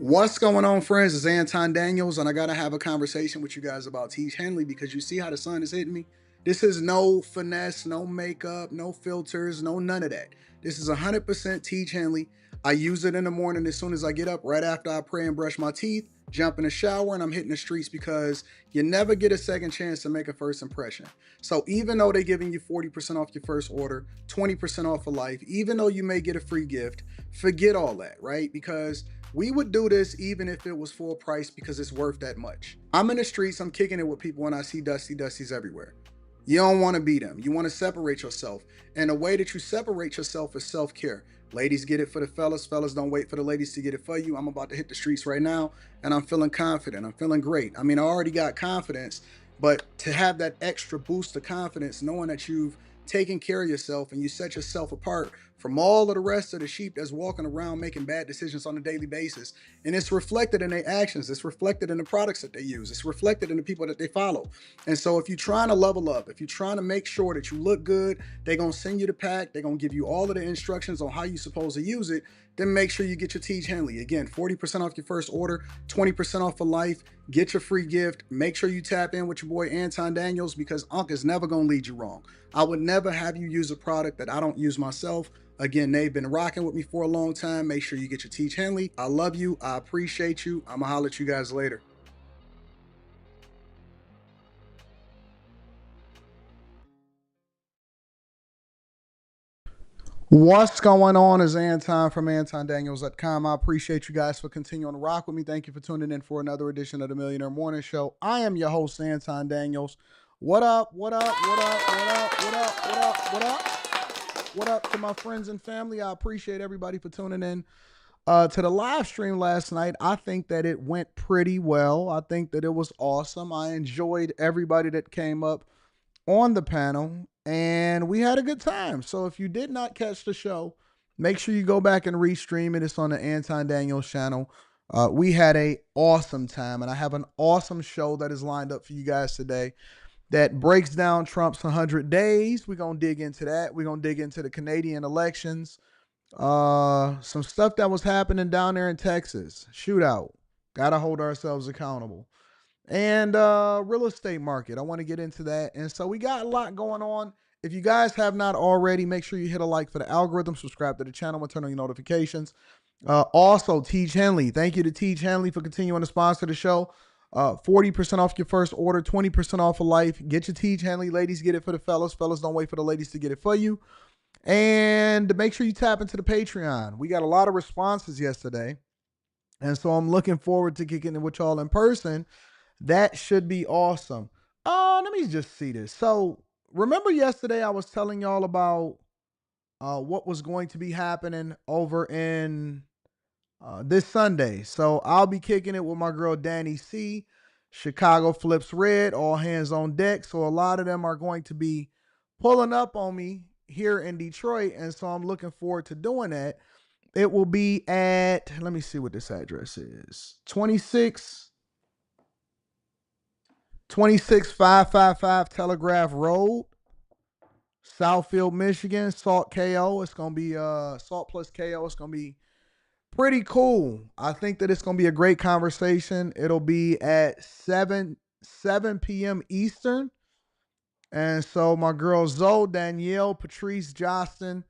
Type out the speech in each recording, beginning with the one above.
What's going on, friends? It's Anton Daniels, and I gotta have a conversation with you guys about Tiege Hanley because you see how the sun is hitting me. This is no finesse, no makeup, no filters, no none of that. This is 100% Tiege Hanley. I use it in the morning as soon as I get up, right after I pray and brush my teeth, jump in the shower, and I'm hitting the streets because you never get a second chance to make a first impression. So even though they're giving you 40% off your first order, 20% off for life, even though you may get a free gift, forget all that, right? Because we would do this even if it was full price because it's worth that much. I'm in the streets, I'm kicking it with people when I see Dusties everywhere. You don't want to be them. You want to separate yourself. And the way that you separate yourself is self-care. Ladies get it for the fellas. Fellas don't wait for the ladies to get it for you. I'm about to hit the streets right now and I'm feeling confident. I'm feeling great. I mean, I already got confidence, but to have that extra boost of confidence, knowing that you've taken care of yourself and you set yourself apart from all of the rest of the sheep that's walking around making bad decisions on a daily basis. And it's reflected in their actions. It's reflected in the products that they use. It's reflected in the people that they follow. And so if you're trying to level up, if you're trying to make sure that you look good, they're going to send you the pack. They're going to give you all of the instructions on how you're supposed to use it. Then make sure you get your Tiege Hanley. Again, 40% off your first order, 20% off for life. Get your free gift. Make sure you tap in with your boy Anton Daniels because Unc is never going to lead you wrong. I would never have you use a product that I don't use myself. Again, they've been rocking with me for a long time. Make sure you get your Tiege Hanley. I love you. I appreciate you. I'm going to holler at you guys later. What's going on is Anton from AntonDaniels.com. I appreciate you guys for continuing to rock with me. Thank you for tuning in for another edition of the Millionaire Morning Show. I am your host, Anton Daniels. What up, what up, what up, what up, what up, what up, what up? What up to my friends and family? I appreciate everybody for tuning in to the live stream last night. I think that it went pretty well. I think that it was awesome. I enjoyed everybody that came up on the panel and we had a good time. So if you did not catch the show, make sure you go back and restream it. It's on the Anton Daniels channel. We had a awesome time and I have an awesome show that is lined up for you guys today that breaks down Trump's 100 days. We're going to dig into that. We're going to dig into the Canadian elections. Some stuff that was happening down there in Texas. Shootout. Got to hold ourselves accountable. And real estate market. I want to get into that. And so we got a lot going on. If you guys have not already, make sure you hit a like for the algorithm, subscribe to the channel, and turn on your notifications. Also, Tiege Hanley. Thank you to Tiege Hanley for continuing to sponsor the show. 40% off your first order, 20% off for life. Get your Tiege Hanley. Ladies, get it for the fellas. Fellas, don't wait for the ladies to get it for you. And make sure you tap into the Patreon. We got a lot of responses yesterday. And so I'm looking forward to kicking it with y'all in person. That should be awesome. Let me just see this. So remember yesterday I was telling y'all about what was going to be happening over in this Sunday. So I'll be kicking it with my girl Danny C. Chicago Flips Red, all hands on deck. So a lot of them are going to be pulling up on me here in Detroit. And so I'm looking forward to doing that. It will be at, let me see what this address is. 26555 Telegraph Road, Southfield, Michigan, Salt KO. It's going to be Salt plus KO. It's going to be pretty cool. I think that it's going to be a great conversation. It'll be at 7 p.m. Eastern. And so my girls Zoe, Danielle, Patrice, Justin,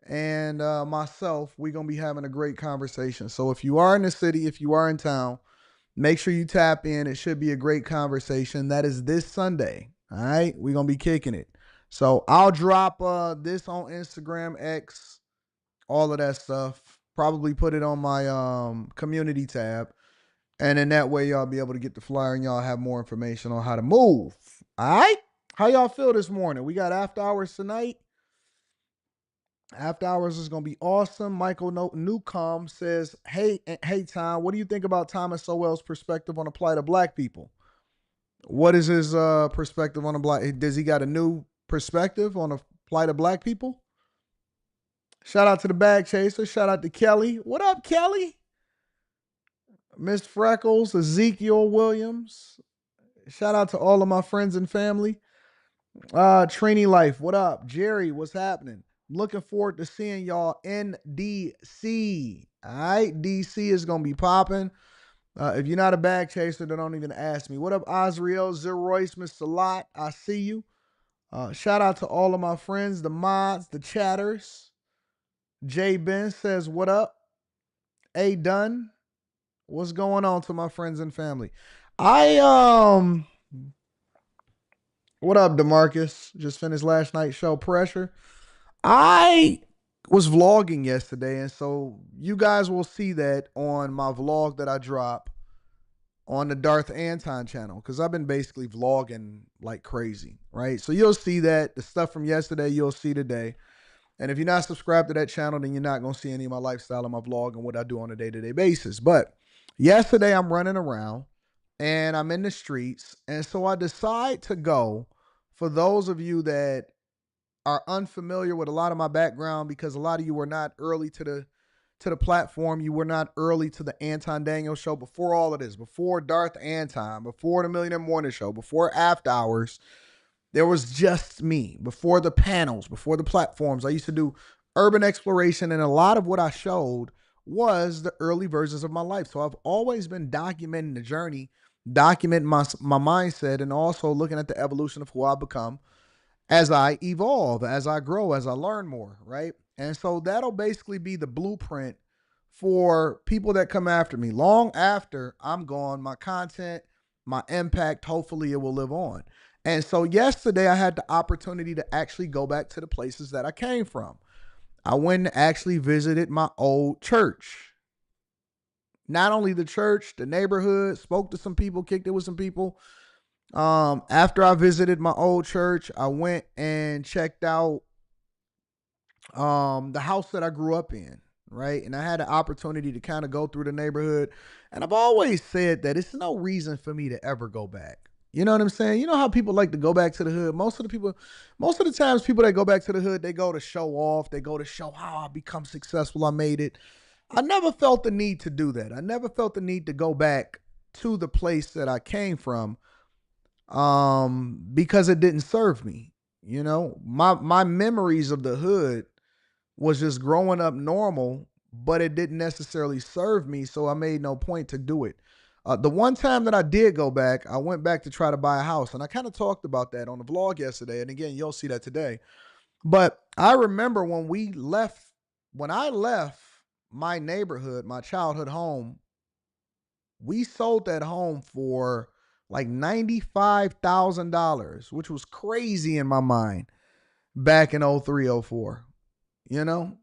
and myself, we're going to be having a great conversation. So if you are in the city, if you are in town, make sure you tap in. It should be a great conversation. That is this Sunday. All right. We're going to be kicking it. So I'll drop this on Instagram, X, all of that stuff. Probably put it on my community tab. And then that way y'all be able to get the flyer and y'all have more information on how to move. All right. How y'all feel this morning? We got after hours tonight. After hours is gonna be awesome. Michael Newcomb says, "Hey, Tom, what do you think about Thomas Sowell's perspective on the plight of black people? What is his perspective on the black? Does he got a new perspective on the plight of black people?" Shout out to the bag chaser. Shout out to Kelly. What up, Kelly? Miss Freckles, Ezekiel Williams. Shout out to all of my friends and family. Trini Life, what up? Jerry, what's happening? Looking forward to seeing y'all in DC. All right, DC is going to be popping. If you're not a bag chaser, then don't even ask me. What up, Osriel, Zeroyce, Mr. Lot? I see you. Shout out to all of my friends, the mods, the chatters. J Ben says, what up? A Dunn, what's going on to my friends and family? What up, DeMarcus? Just finished last night's show, Pressure. I was vlogging yesterday, and so you guys will see that on my vlog that I drop on the Darth Anton channel, because I've been basically vlogging like crazy, right? So you'll see that. The stuff from yesterday, you'll see today. And if you're not subscribed to that channel, then you're not going to see any of my lifestyle in my vlog and what I do on a day-to-day basis. But yesterday, I'm running around, and I'm in the streets. And so I decide to go, for those of you that are unfamiliar with a lot of my background, because a lot of you were not early to the platform. You were not early to the Anton Daniels show before all of this, before Darth Anton, before the Millionaire Morning Show, before After Hours. There was just me. Before the panels, before the platforms, I used to do urban exploration, and a lot of what I showed was the early versions of my life. So I've always been documenting the journey, documenting my mindset, and also looking at the evolution of who I've become as I evolve, as I grow, as I learn more, right? And so that'll basically be the blueprint for people that come after me. Long after I'm gone, my content, my impact, hopefully it will live on. And so yesterday I had the opportunity to actually go back to the places that I came from. I went and actually visited my old church. Not only the church, the neighborhood, spoke to some people, kicked it with some people. After I visited my old church, I went and checked out the house that I grew up in, right? And I had an opportunity to kind of go through the neighborhood. And I've always said that it's no reason for me to ever go back. You know what I'm saying? You know how people like to go back to the hood? Most of the times people that go back to the hood, they go to show off. They go to show how I become successful. I made it. I never felt the need to do that. I never felt the need to go back to the place that I came from, because it didn't serve me. You know, my memories of the hood was just growing up normal, but it didn't necessarily serve me, so I made no point to do it. The one time that I did go back, I went back to try to buy a house, and I kind of talked about that on the vlog yesterday, and again, you'll see that today. But I remember when I left my neighborhood, my childhood home, we sold that home for like $95,000, which was crazy in my mind back in 03, 04, you know?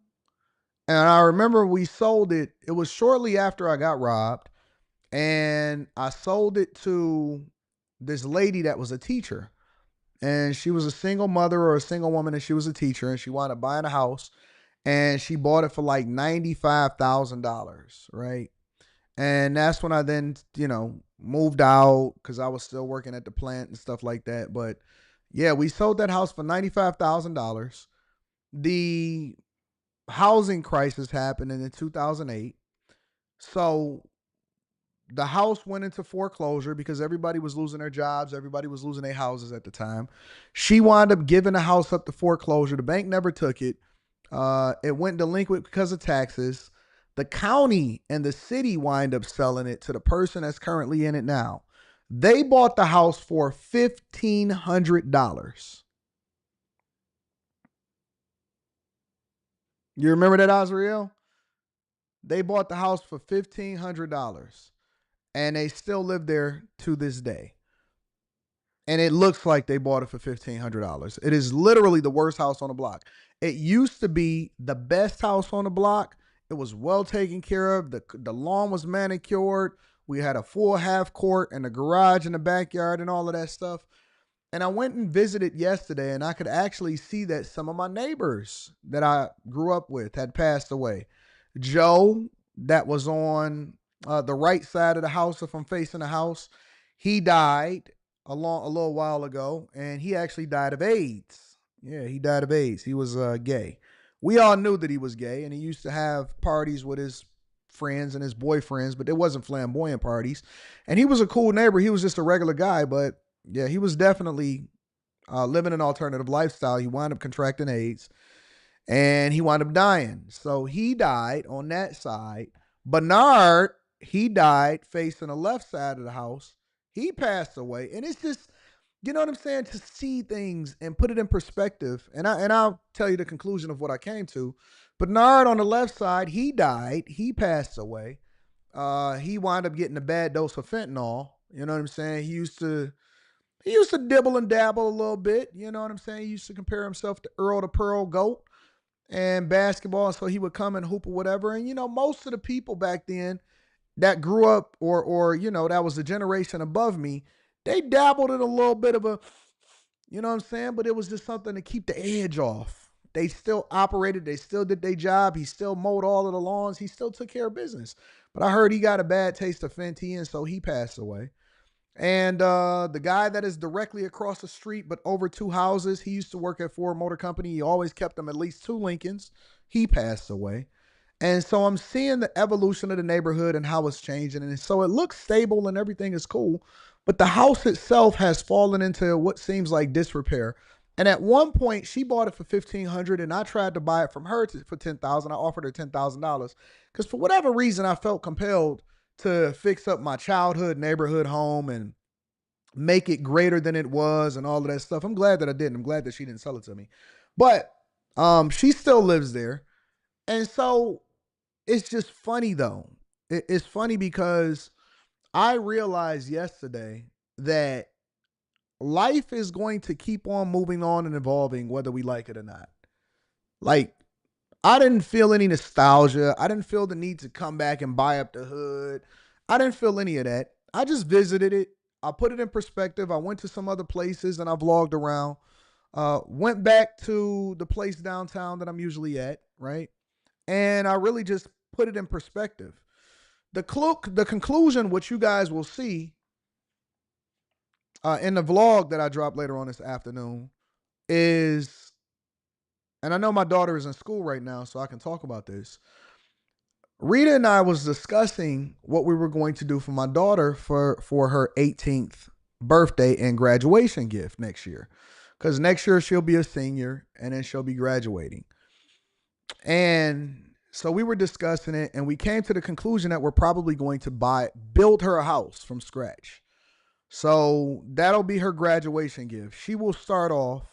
And I remember we sold it. It was shortly after I got robbed, and I sold it to this lady that was a teacher, and she was a single mother or a single woman, and she was a teacher, and she wound up buying a house, and she bought it for like $95,000, right? And that's when I then, moved out because I was still working at the plant and stuff like that. But yeah, we sold that house for $95,000. The housing crisis happened in 2008. So the house went into foreclosure because everybody was losing their jobs. Everybody was losing their houses at the time. She wound up giving the house up to foreclosure. The bank never took it. It went delinquent because of taxes. The county and the city wind up selling it to the person that's currently in it now. They bought the house for $1,500. You remember that, Azriel? They bought the house for $1,500, and they still live there to this day. And it looks like they bought it for $1,500. It is literally the worst house on the block. It used to be the best house on the block. It was well taken care of. The lawn was manicured. We had a full half court and a garage in the backyard and all of that stuff. And I went and visited yesterday, and I could actually see that some of my neighbors that I grew up with had passed away. Joe, that was on the right side of the house, if I'm facing the house, he died a little while ago, and he actually died of AIDS. Yeah, he died of AIDS. He was gay. We all knew that he was gay, and he used to have parties with his friends and his boyfriends, but it wasn't flamboyant parties. And he was a cool neighbor. He was just a regular guy, but yeah, he was definitely living an alternative lifestyle. He wound up contracting AIDS. and he wound up dying. So he died on that side. Bernard, he died facing the left side of the house. He passed away. And it's just, you know what I'm saying? To see things and put it in perspective. And I'll tell you the conclusion of what I came to. Bernard on the left side, he died. He passed away. He wound up getting a bad dose of fentanyl. You know what I'm saying? He used to dibble and dabble a little bit. You know what I'm saying? He used to compare himself to Earl the Pearl Goat and basketball. So he would come and hoop or whatever. And, most of the people back then that grew up or that was the generation above me, they dabbled in a little bit of a, you know what I'm saying? But it was just something to keep the edge off. They still operated. They still did their job. He still mowed all of the lawns. He still took care of business. But I heard he got a bad taste of Fenty, and so he passed away. And the guy that is directly across the street, but over two houses, he used to work at Ford Motor Company. He always kept them at least two Lincolns. He passed away. And so I'm seeing the evolution of the neighborhood and how it's changing. And so it looks stable and everything is cool. But the house itself has fallen into what seems like disrepair. And at one point, she bought it for $1,500, and I tried to buy it from her for $10,000. I offered her $10,000 because for whatever reason, I felt compelled to fix up my childhood neighborhood home and make it greater than it was and all of that stuff. I'm glad that I didn't. I'm glad that she didn't sell it to me. But she still lives there. And so it's just funny though. It's funny because I realized yesterday that life is going to keep on moving on and evolving whether we like it or not. Like, I didn't feel any nostalgia. I didn't feel the need to come back and buy up the hood. I didn't feel any of that. I just visited it. I put it in perspective. I went to some other places and I vlogged around. Went back to the place downtown that I'm usually at, right? And I really just put it in perspective. The conclusion, which you guys will see in the vlog that I drop later on this afternoon, is, and I know my daughter is in school right now, so I can talk about this. Rita and I was discussing what we were going to do for my daughter for her 18th birthday and graduation gift next year. Because next year she'll be a senior and then she'll be graduating. And so we were discussing it and we came to the conclusion that we're probably going to build her a house from scratch. So that'll be her graduation gift. She will start off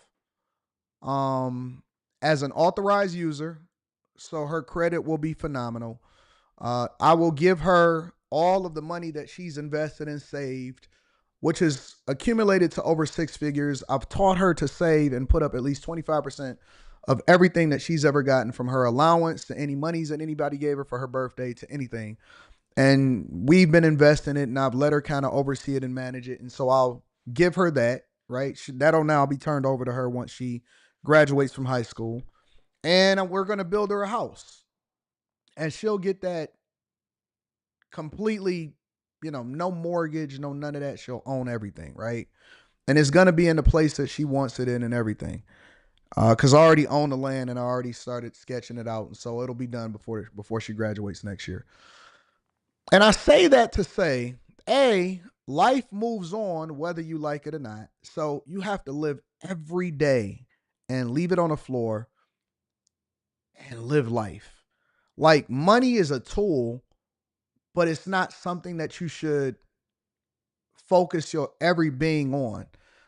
as an authorized user, so her credit will be phenomenal. I will give her all of the money that she's invested and saved, which is accumulated to over six figures. I've taught her to save and put up at least 25% of everything that she's ever gotten, from her allowance to any monies that anybody gave her for her birthday to anything. And we've been investing it, and I've let her kind of oversee it and manage it. And so I'll give her that, right? That'll now be turned over to her once she graduates from high school. And we're going to build her a house. And she'll get that completely, no mortgage, no none of that. She'll own everything, right? And it's going to be in the place that she wants it in and everything. Because I already own the land and I already started sketching it out. And so it'll be done before she graduates next year. And I say that to say, life moves on whether you like it or not. So you have to live every day and leave it on the floor and live life. Like, money is a tool, but it's not something that you should focus your every being on.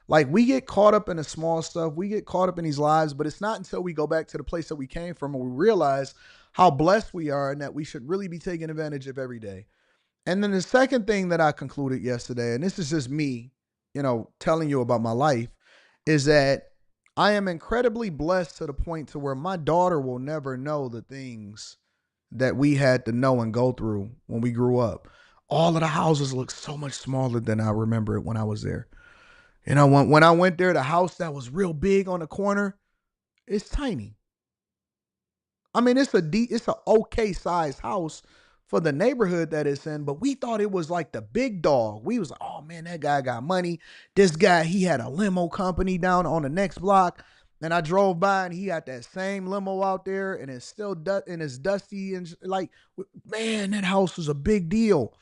Like, we get caught up in the small stuff. We get caught up in these lives, but it's not until we go back to the place that we came from and we realize how blessed we are and that we should really be taking advantage of every day. And then the second thing that I concluded yesterday, and this is just me, telling you about my life, is that I am incredibly blessed to the point to where my daughter will never know the things that we had to know and go through when we grew up. All of the houses look so much smaller than I remember it when I was there. When I went there, the house that was real big on the corner, it's tiny. I mean, it's an okay sized house for the neighborhood that it's in, but we thought it was like the big dog. We was like, oh man, that guy got money. This guy, he had a limo company down on the next block. And I drove by and he had that same limo out there and it's still it's dusty and like, man, that house was a big deal.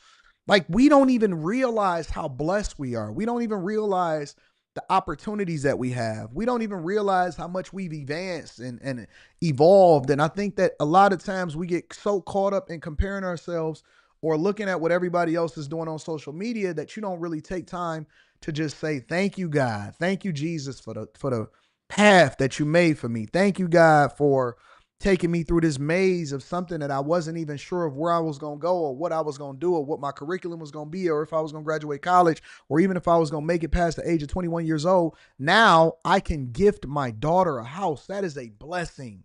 Like, we don't even realize how blessed we are. We don't even realize the opportunities that we have. We don't even realize how much we've advanced and evolved. And I think that a lot of times we get so caught up in comparing ourselves or looking at what everybody else is doing on social media that you don't really take time to just say, thank you, God. Thank you, Jesus, for the path that you made for me. Thank you, God, for taking me through this maze of something that I wasn't even sure of where I was going to go or what I was going to do or what my curriculum was going to be or if I was going to graduate college or even if I was going to make it past the age of 21 years old. Now I can gift my daughter a house. That is a blessing.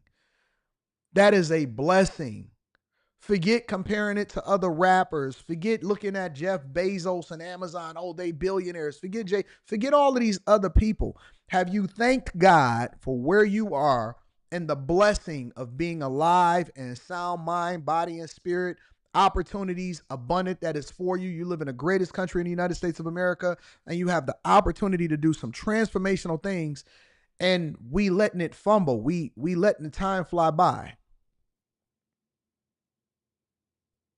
That is a blessing. Forget comparing it to other rappers. Forget looking at Jeff Bezos and Amazon. Oh, they billionaires. Forget Jay. Forget all of these other people. Have you thanked God for where you are and the blessing of being alive and sound mind, body, and spirit? Opportunities abundant that is for you. You live in the greatest country in the United States of America, and you have the opportunity to do some transformational things. And we letting it fumble. We letting the time fly by.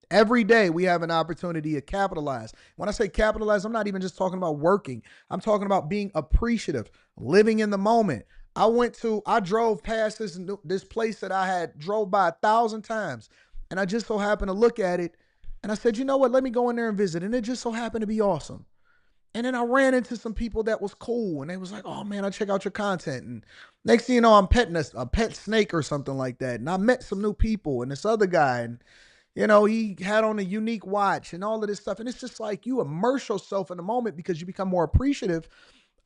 Every day we have an opportunity to capitalize. When I say capitalize, I'm not even just talking about working. I'm talking about being appreciative, living in the moment. I drove past this place that I had drove by 1,000 times. And I just so happened to look at it and I said, you know what, let me go in there and visit. And it just so happened to be awesome. And then I ran into some people that was cool and they was like, oh man, I check out your content. And next thing you know, I'm petting a pet snake or something like that. And I met some new people and this other guy. And he had on a unique watch and all of this stuff. And it's just like you immerse yourself in the moment because you become more appreciative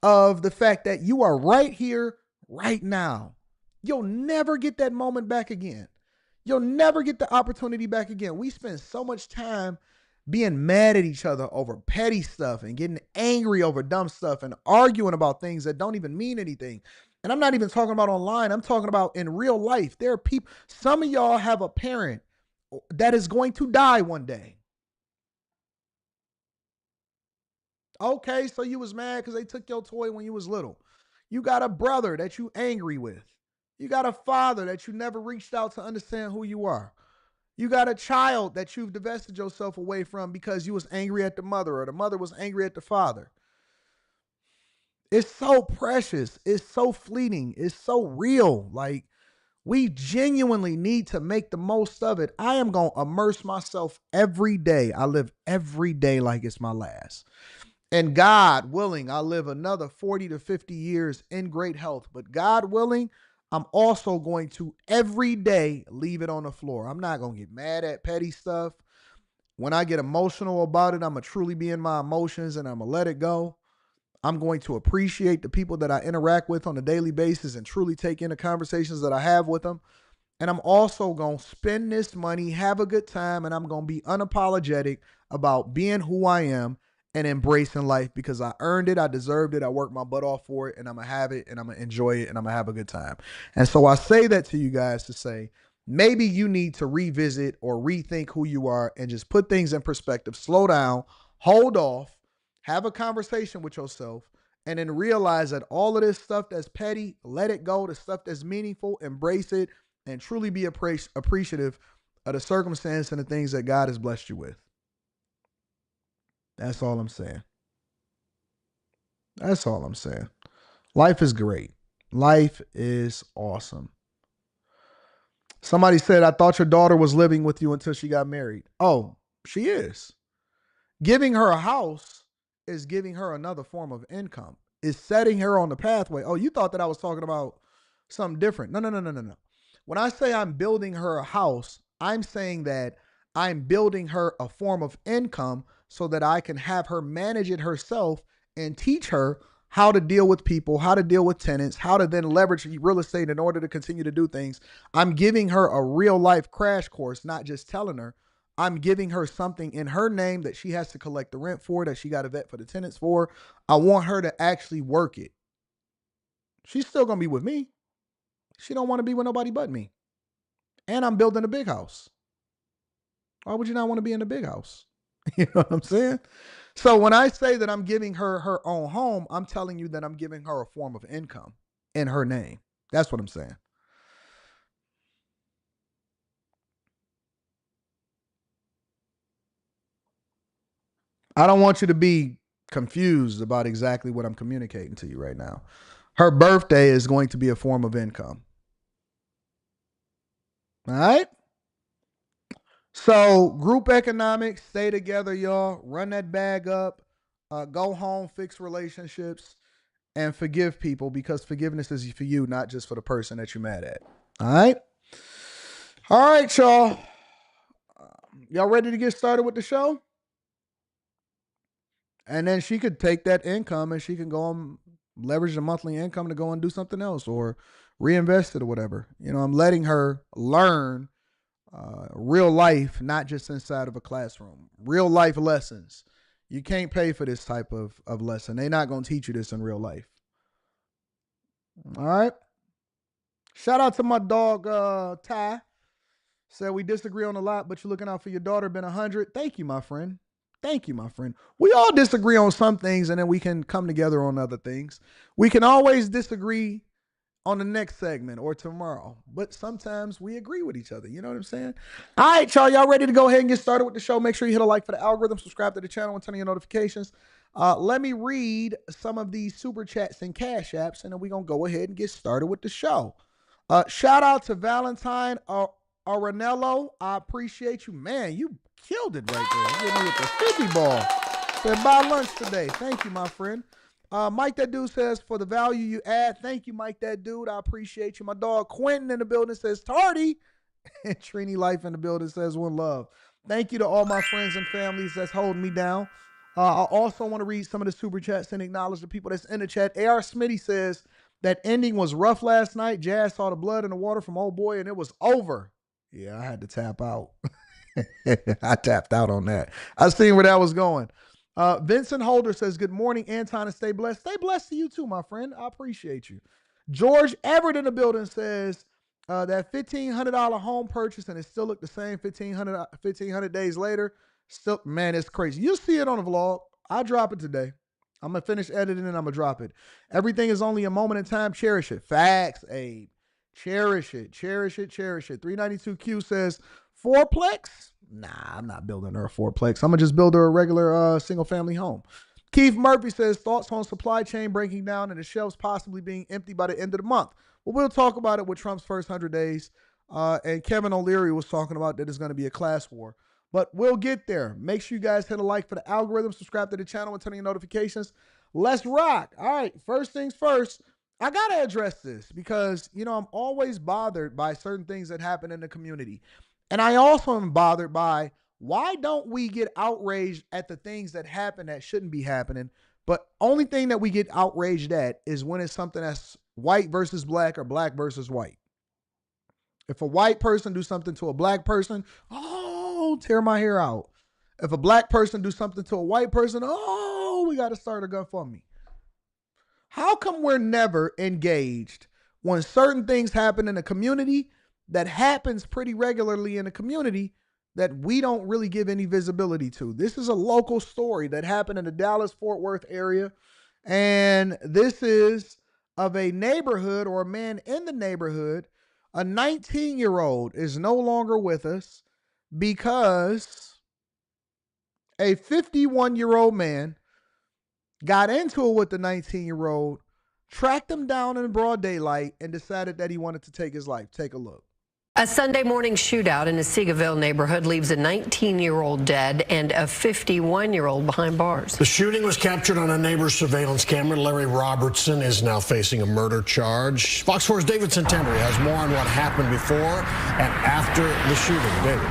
of the fact that you are right here, right now. You'll never get that moment back again. You'll never get the opportunity back again. We spend so much time being mad at each other over petty stuff and getting angry over dumb stuff and arguing about things that don't even mean anything. And I'm not even talking about online. I'm talking about in real life. There are people, some of y'all have a parent that is going to die one day. Okay, so you was mad because they took your toy when you was little. You got a brother that you angry with. You got a father that you never reached out to understand who you are. You got a child that you've divested yourself away from because you was angry at the mother or the mother was angry at the father. It's so precious. It's so fleeting. It's so real. Like, we genuinely need to make the most of it. I am going to immerse myself every day. I live every day like it's my last. And God willing, I'll live another 40 to 50 years in great health. But God willing, I'm also going to every day leave it on the floor. I'm not going to get mad at petty stuff. When I get emotional about it, I'm going to truly be in my emotions and I'm going to let it go. I'm going to appreciate the people that I interact with on a daily basis and truly take in the conversations that I have with them. And I'm also going to spend this money, have a good time, and I'm going to be unapologetic about being who I am and embracing life because I earned it, I deserved it, I worked my butt off for it, and I'm going to have it, and I'm going to enjoy it, and I'm going to have a good time. And so I say that to you guys to say, maybe you need to revisit or rethink who you are and just put things in perspective, slow down, hold off, have a conversation with yourself, and then realize that all of this stuff that's petty, let it go. The stuff that's meaningful, embrace it, and truly be appreciative of the circumstance and the things that God has blessed you with. That's all I'm saying. That's all I'm saying. Life is great. Life is awesome. Somebody said, I thought your daughter was living with you until she got married. Oh, she is. Giving her a house is giving her another form of income. Is setting her on the pathway. Oh, you thought that I was talking about something different. No, no, no, no, no, no. When I say I'm building her a house, I'm saying that I'm building her a form of income so that I can have her manage it herself and teach her how to deal with people, how to deal with tenants, how to then leverage real estate in order to continue to do things. I'm giving her a real life crash course, not just telling her. I'm giving her something in her name that she has to collect the rent for, that she got to vet for the tenants for. I want her to actually work it. She's still going to be with me. She don't want to be with nobody but me. And I'm building a big house. Why would you not want to be in a big house? You know what I'm saying? So when I say that I'm giving her her own home, I'm telling you that I'm giving her a form of income in her name. That's what I'm saying. I don't want you to be confused about exactly what I'm communicating to you right now. Her birthday is going to be a form of income. All right? So group economics, stay together, y'all. Run that bag up. Go home, fix relationships, and forgive people, because forgiveness is for you, not just for the person that you're mad at. All right? All right, y'all. Y'all ready to get started with the show? And then she could take that income and she can go and leverage the monthly income to go and do something else or reinvest it or whatever. You know, I'm letting her learn real life, not just inside of a classroom. Real life lessons. You can't pay for this type of lesson. They're not going to teach you this in real life. All right. Shout out to my dog, Ty. Said we disagree on a lot, but you're looking out for your daughter. Been 100. Thank you, my friend. Thank you, my friend. We all disagree on some things, and then we can come together on other things. We can always disagree on the next segment or tomorrow, but sometimes we agree with each other. You know what I'm saying? All right, y'all. Y'all ready to go ahead and get started with the show? Make sure you hit a like for the algorithm, subscribe to the channel, and turn on your notifications. Let me read some of these super chats and cash apps, and then we're going to go ahead and get started with the show. Shout out to Valentine Aranello. I appreciate you. Man, you killed it right there. You hit me with the 50 ball. Said buy lunch today. Thank you, my friend. Mike That Dude says, for the value you add. Thank you, Mike That Dude. I appreciate you. My dog Quentin in the building says tardy. And Trini Life in the building says one love. Thank you to all my friends and families that's holding me down. I also want to read some of the super chats and acknowledge the people that's in the chat. A.R. Smitty says that ending was rough last night. Jazz saw the blood in the water from old boy and it was over. Yeah, I had to tap out. I tapped out on that. I seen where that was going. Vincent Holder says, good morning, Anton, and stay blessed. Stay blessed to you too, my friend. I appreciate you. George Everett in the building says that $1,500 home purchase, and it still looked the same 1,500 days later. Still, man, it's crazy. You'll see it on the vlog. I'll drop it today. I'm going to finish editing and I'm going to drop it. Everything is only a moment in time. Cherish it. Facts, Abe. Cherish it. Cherish it. Cherish it. 392Q says, fourplex? Nah, I'm not building her a fourplex. I'm going to just build her a regular single-family home. Keith Murphy says, thoughts on supply chain breaking down and the shelves possibly being empty by the end of the month. Well, we'll talk about it with Trump's first 100 days. And Kevin O'Leary was talking about that it's going to be a class war. But we'll get there. Make sure you guys hit a like for the algorithm, subscribe to the channel, and turn on your notifications. Let's rock. All right, first things first. I got to address this because, you know, I'm always bothered by certain things that happen in the community. And I also am bothered by why don't we get outraged at the things that happen that shouldn't be happening, but only thing that we get outraged at is when it's something that's white versus black or black versus white. If a white person do something to a black person, oh, tear my hair out. If a black person do something to a white person, oh, we got to start a GoFundMe. How come we're never engaged when certain things happen in the community that happens pretty regularly in the community that we don't really give any visibility to? This is a local story that happened in the Dallas-Fort Worth area. And this is of a neighborhood or a man in the neighborhood. A 19-year-old is no longer with us because a 51-year-old man got into it with the 19-year-old, tracked him down in broad daylight, and decided that he wanted to take his life. Take a look. A Sunday morning shootout in a Seagaville neighborhood leaves a 19-year-old dead and a 51-year-old behind bars. The shooting was captured on a neighbor's surveillance camera. Larry Robertson is now facing a murder charge. Fox 4's David Santandri has more on what happened before and after the shooting. David.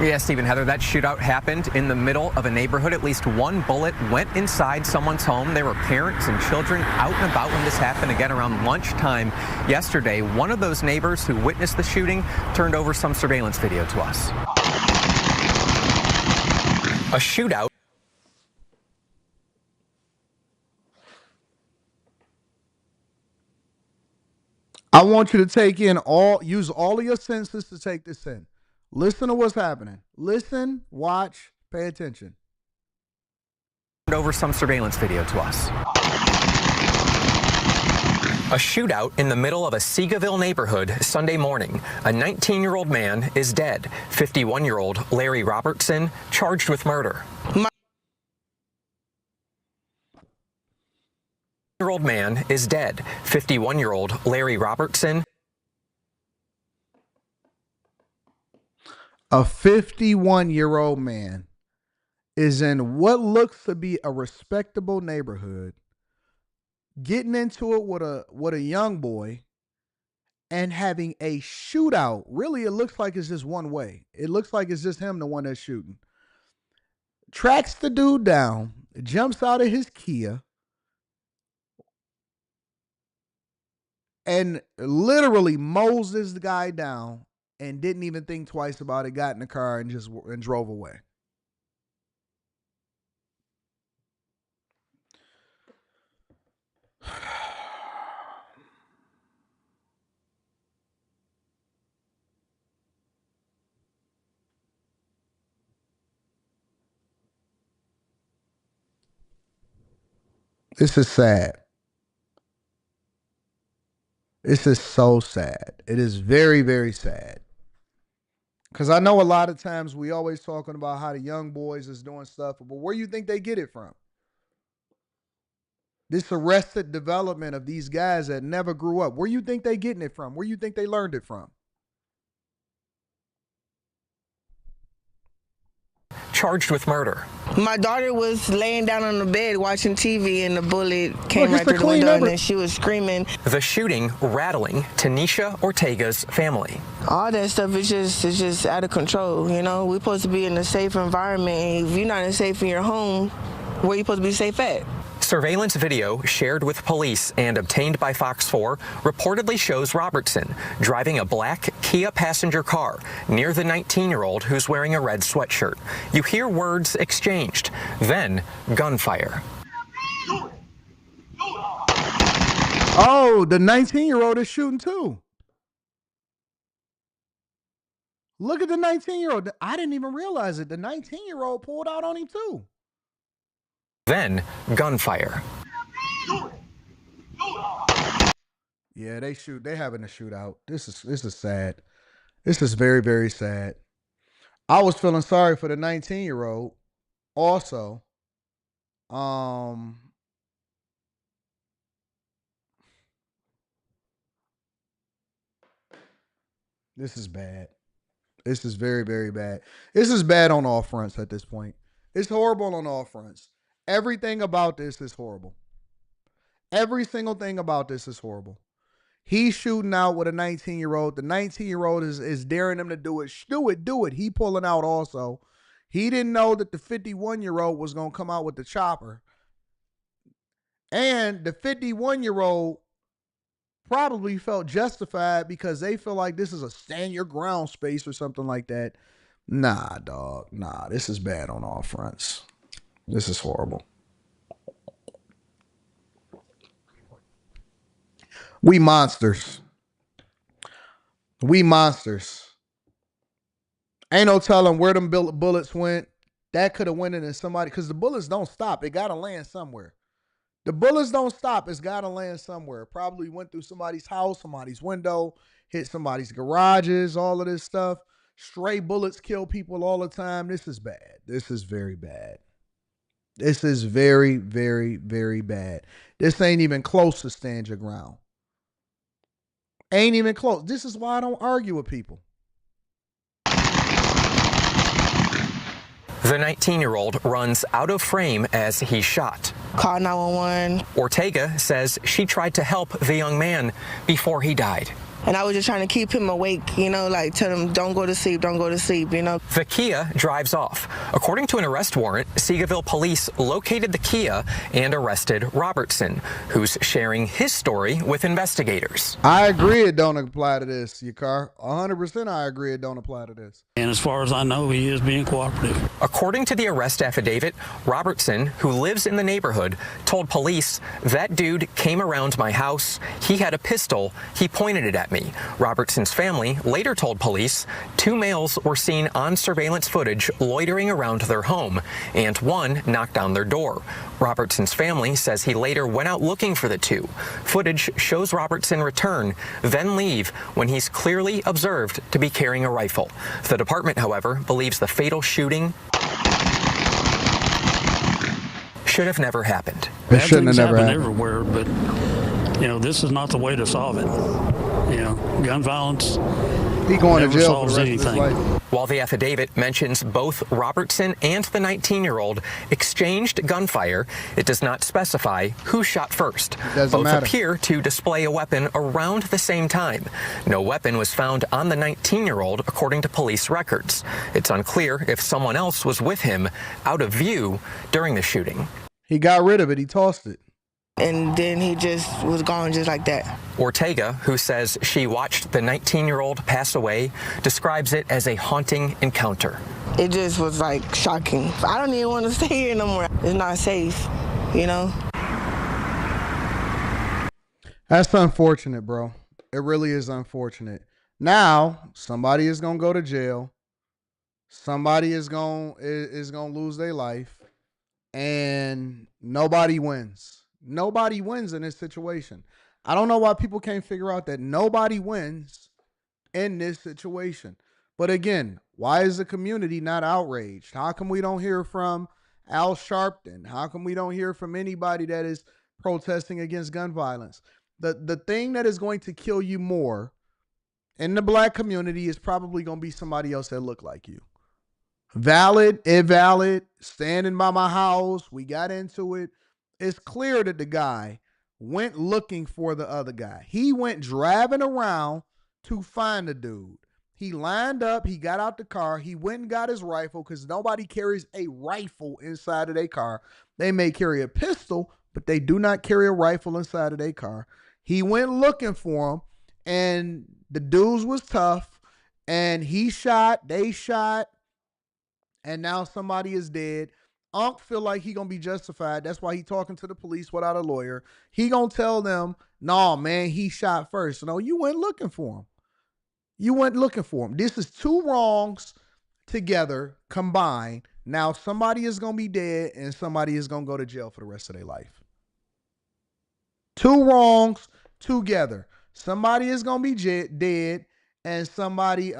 Yeah, Stephen, Heather, that shootout happened in the middle of a neighborhood. At least one bullet went inside someone's home. There were parents and children out and about when this happened, again around lunchtime yesterday. One of those neighbors who witnessed the shooting turned over some surveillance video to us. A shootout. I want you to take in use all of your senses to take this in. Listen to what's happening. Listen, watch, pay attention. Over some surveillance video to us. A shootout in the middle of a Seagaville neighborhood Sunday morning. A 19-year-old man is dead. 51-year-old Larry Robertson charged with murder. Year-old man is dead. 51-year-old Larry Robertson. A 51-year-old man is in what looks to be a respectable neighborhood, getting into it with a young boy and having a shootout. Really, it looks like it's just one way. It looks like it's just him, the one that's shooting. Tracks the dude down, jumps out of his Kia, and literally mows this guy down and didn't even think twice about it, got in the car and drove away. This is sad. This is so sad. It is very, very sad. Because I know a lot of times we always talking about how the young boys is doing stuff, but where you think they get it from? This arrested development of these guys that never grew up. Where you think they getting it from? Where you think they learned it from? Charged with murder. My daughter was laying down on the bed watching TV and the bullet came right through the window and then she was screaming. The shooting rattling Tanisha Ortega's family. All that stuff is just out of control, you know? We're supposed to be in a safe environment. If you're not safe in your home, where are you supposed to be safe at? Surveillance video shared with police and obtained by Fox 4 reportedly shows Robertson driving a black Kia passenger car near the 19-year-old who's wearing a red sweatshirt. You hear words exchanged, then gunfire. Oh, the 19-year-old is shooting too. Look at the 19-year-old. I didn't even realize it. The 19-year-old pulled out on him too. Then gunfire. Yeah, they having a shootout. This is sad. This is very, very sad. I was feeling sorry for the 19-year-old also. This is bad. This is very, very bad. This is bad on all fronts at this point. It's horrible on all fronts. Everything about this is horrible. Every single thing about this is horrible. He's shooting out with a 19-year-old. The 19-year-old is daring him to do it. Do it. He pulling out also. He didn't know that the 51-year-old was going to come out with the chopper. And the 51-year-old probably felt justified because they feel like this is a stand your ground space or something like that. Nah, dog. Nah, this is bad on all fronts. This is horrible. We monsters. We monsters. Ain't no telling where them bullets went. That could have went into somebody, because the bullets don't stop. It got to land somewhere. The bullets don't stop. It's got to land somewhere. Probably went through somebody's house, somebody's window, hit somebody's garages, all of this stuff. Stray bullets kill people all the time. This is bad. This is very bad. This is very, very, very bad. This ain't even close to stand your ground. Ain't even close. This is why I don't argue with people. The 19-year-old runs out of frame as he's shot. Call 911. Ortega says she tried to help the young man before he died. And I was just trying to keep him awake, you know, like tell him, don't go to sleep, you know. The Kia drives off. According to an arrest warrant, Seagoville police located the Kia and arrested Robertson, who's sharing his story with investigators. I agree it don't apply to this, Yakar. 100% I agree it don't apply to this. And as far as I know, he is being cooperative. According to the arrest affidavit, Robertson, who lives in the neighborhood, told police, "That dude came around my house, he had a pistol, he pointed it at me." Robertson's family later told police 2 males were seen on surveillance footage loitering around their home, and 1 knocked on their door. Robertson's family says he later went out looking for the 2. Footage shows Robertson return, then leave when he's clearly observed to be carrying a rifle. The department, however, believes the fatal shooting should have never happened. It Bad shouldn't have things never happen happened. everywhere, but this is not the way to solve it. Gun violence He going to never jail for solves the rest of his anything. life. While the affidavit mentions both Robertson and the 19-year-old exchanged gunfire, it does not specify who shot first. Doesn't Both matter. appear to display a weapon around the same time. No weapon was found on the 19-year-old, according to police records. It's unclear if someone else was with him out of view during the shooting. He got rid of it. He tossed it. And then he just was gone just like that. Ortega, who says she watched the 19-year-old pass away, describes it as a haunting encounter. It just was like shocking. I don't even want to stay here no more. It's not safe, That's unfortunate, bro. It really is unfortunate. Now, somebody is going to go to jail. Somebody is going to lose their life. And nobody wins. Nobody wins in this situation. I don't know why people can't figure out that nobody wins in this situation. But again, why is the community not outraged? How come we don't hear from Al Sharpton? How come we don't hear from anybody that is protesting against gun violence? The thing that is going to kill you more in the black community is probably going to be somebody else that look like you. Valid, invalid, standing by my house. We got into it. It's clear that the guy went looking for the other guy. He went driving around to find the dude. He lined up. He got out the car. He went and got his rifle because nobody carries a rifle inside of their car. They may carry a pistol, but they do not carry a rifle inside of their car. He went looking for him, and the dudes was tough, and he shot, they shot, and now somebody is dead. Unc feel like he gonna be justified. That's why he talking to the police without a lawyer. He gonna tell them, "No, man, he shot first." No, you went looking for him. You went looking for him. This is two wrongs together, combined. Now somebody is gonna be dead, and somebody is gonna go to jail for the rest of their life. Two wrongs together. Somebody is gonna be dead, and somebody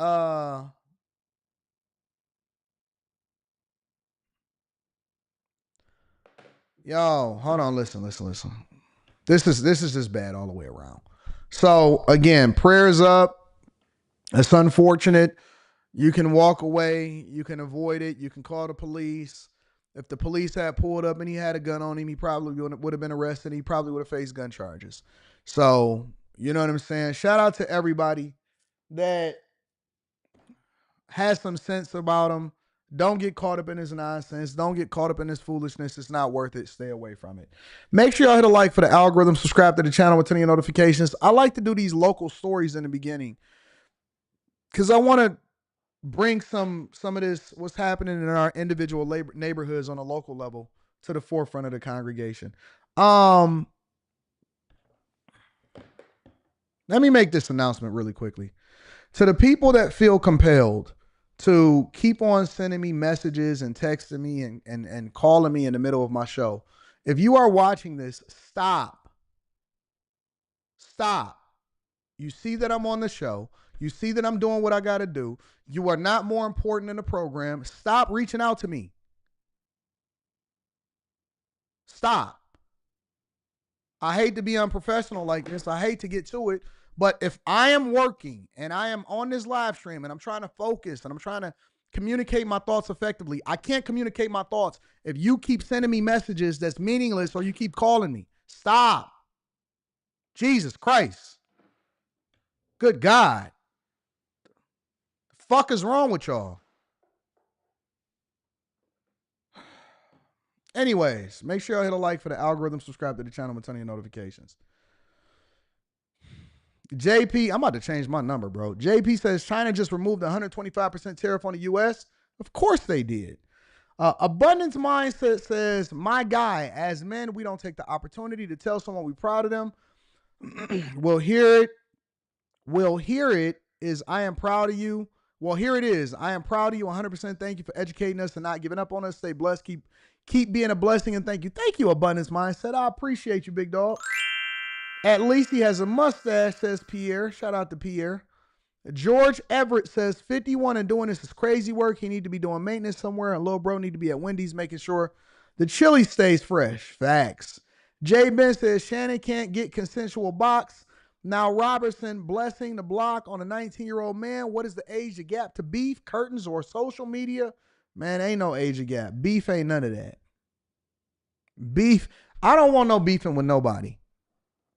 Yo, hold on, listen. This is just bad all the way around. So again, prayers up. It's unfortunate. You can walk away, you can avoid it, you can call the police. If the police had pulled up and he had a gun on him, he probably would have been arrested. He probably would have faced gun charges. So, you know what I'm saying? Shout out to everybody that has some sense about him. Don't get caught up in this nonsense. Don't get caught up in this foolishness. It's not worth it. Stay away from it. Make sure y'all hit a like for the algorithm. Subscribe to the channel with turning your notifications. I like to do these local stories in the beginning because I want to bring some of this, what's happening in our individual neighborhoods on a local level, to the forefront of the congregation. Let me make this announcement really quickly. To the people that feel compelled to keep on sending me messages and texting me and calling me in the middle of my show, if you are watching this, stop. You see that I'm on the show. You see that I'm doing what I got to do. You are not more important in the program. Stop reaching out to me. Stop. I hate to be unprofessional like this. I hate to get to it. But if I am working and I am on this live stream and I'm trying to focus and I'm trying to communicate my thoughts effectively, I can't communicate my thoughts if you keep sending me messages that's meaningless or you keep calling me. Stop. Jesus Christ. Good God. The fuck is wrong with y'all? Anyways, make sure y'all hit a like for the algorithm, subscribe to the channel with your notifications. JP, I'm about to change my number, bro. JP says China just removed the 125% tariff on the U.S. Of course they did. Abundance Mindset says, my guy, as men, we don't take the opportunity to tell someone we're proud of them. We'll hear it is, I am proud of you. Well, here it is. I am proud of you 100%. Thank you for educating us and not giving up on us. Stay blessed. Keep being a blessing, and thank you. Thank you, Abundance Mindset. I appreciate you, big dog. At least he has a mustache, says Pierre. Shout out to Pierre. George Everett says 51 and doing this is crazy work. He need to be doing maintenance somewhere, and little bro need to be at Wendy's making sure The chili stays fresh. Facts. Jay Ben says Shannon can't get consensual box. Now Robertson blessing the block on a 19-year-old man. What is the age gap to beef, curtains, or social media? Man, ain't no age gap. Beef ain't none of that. Beef. I don't want no beefing with nobody.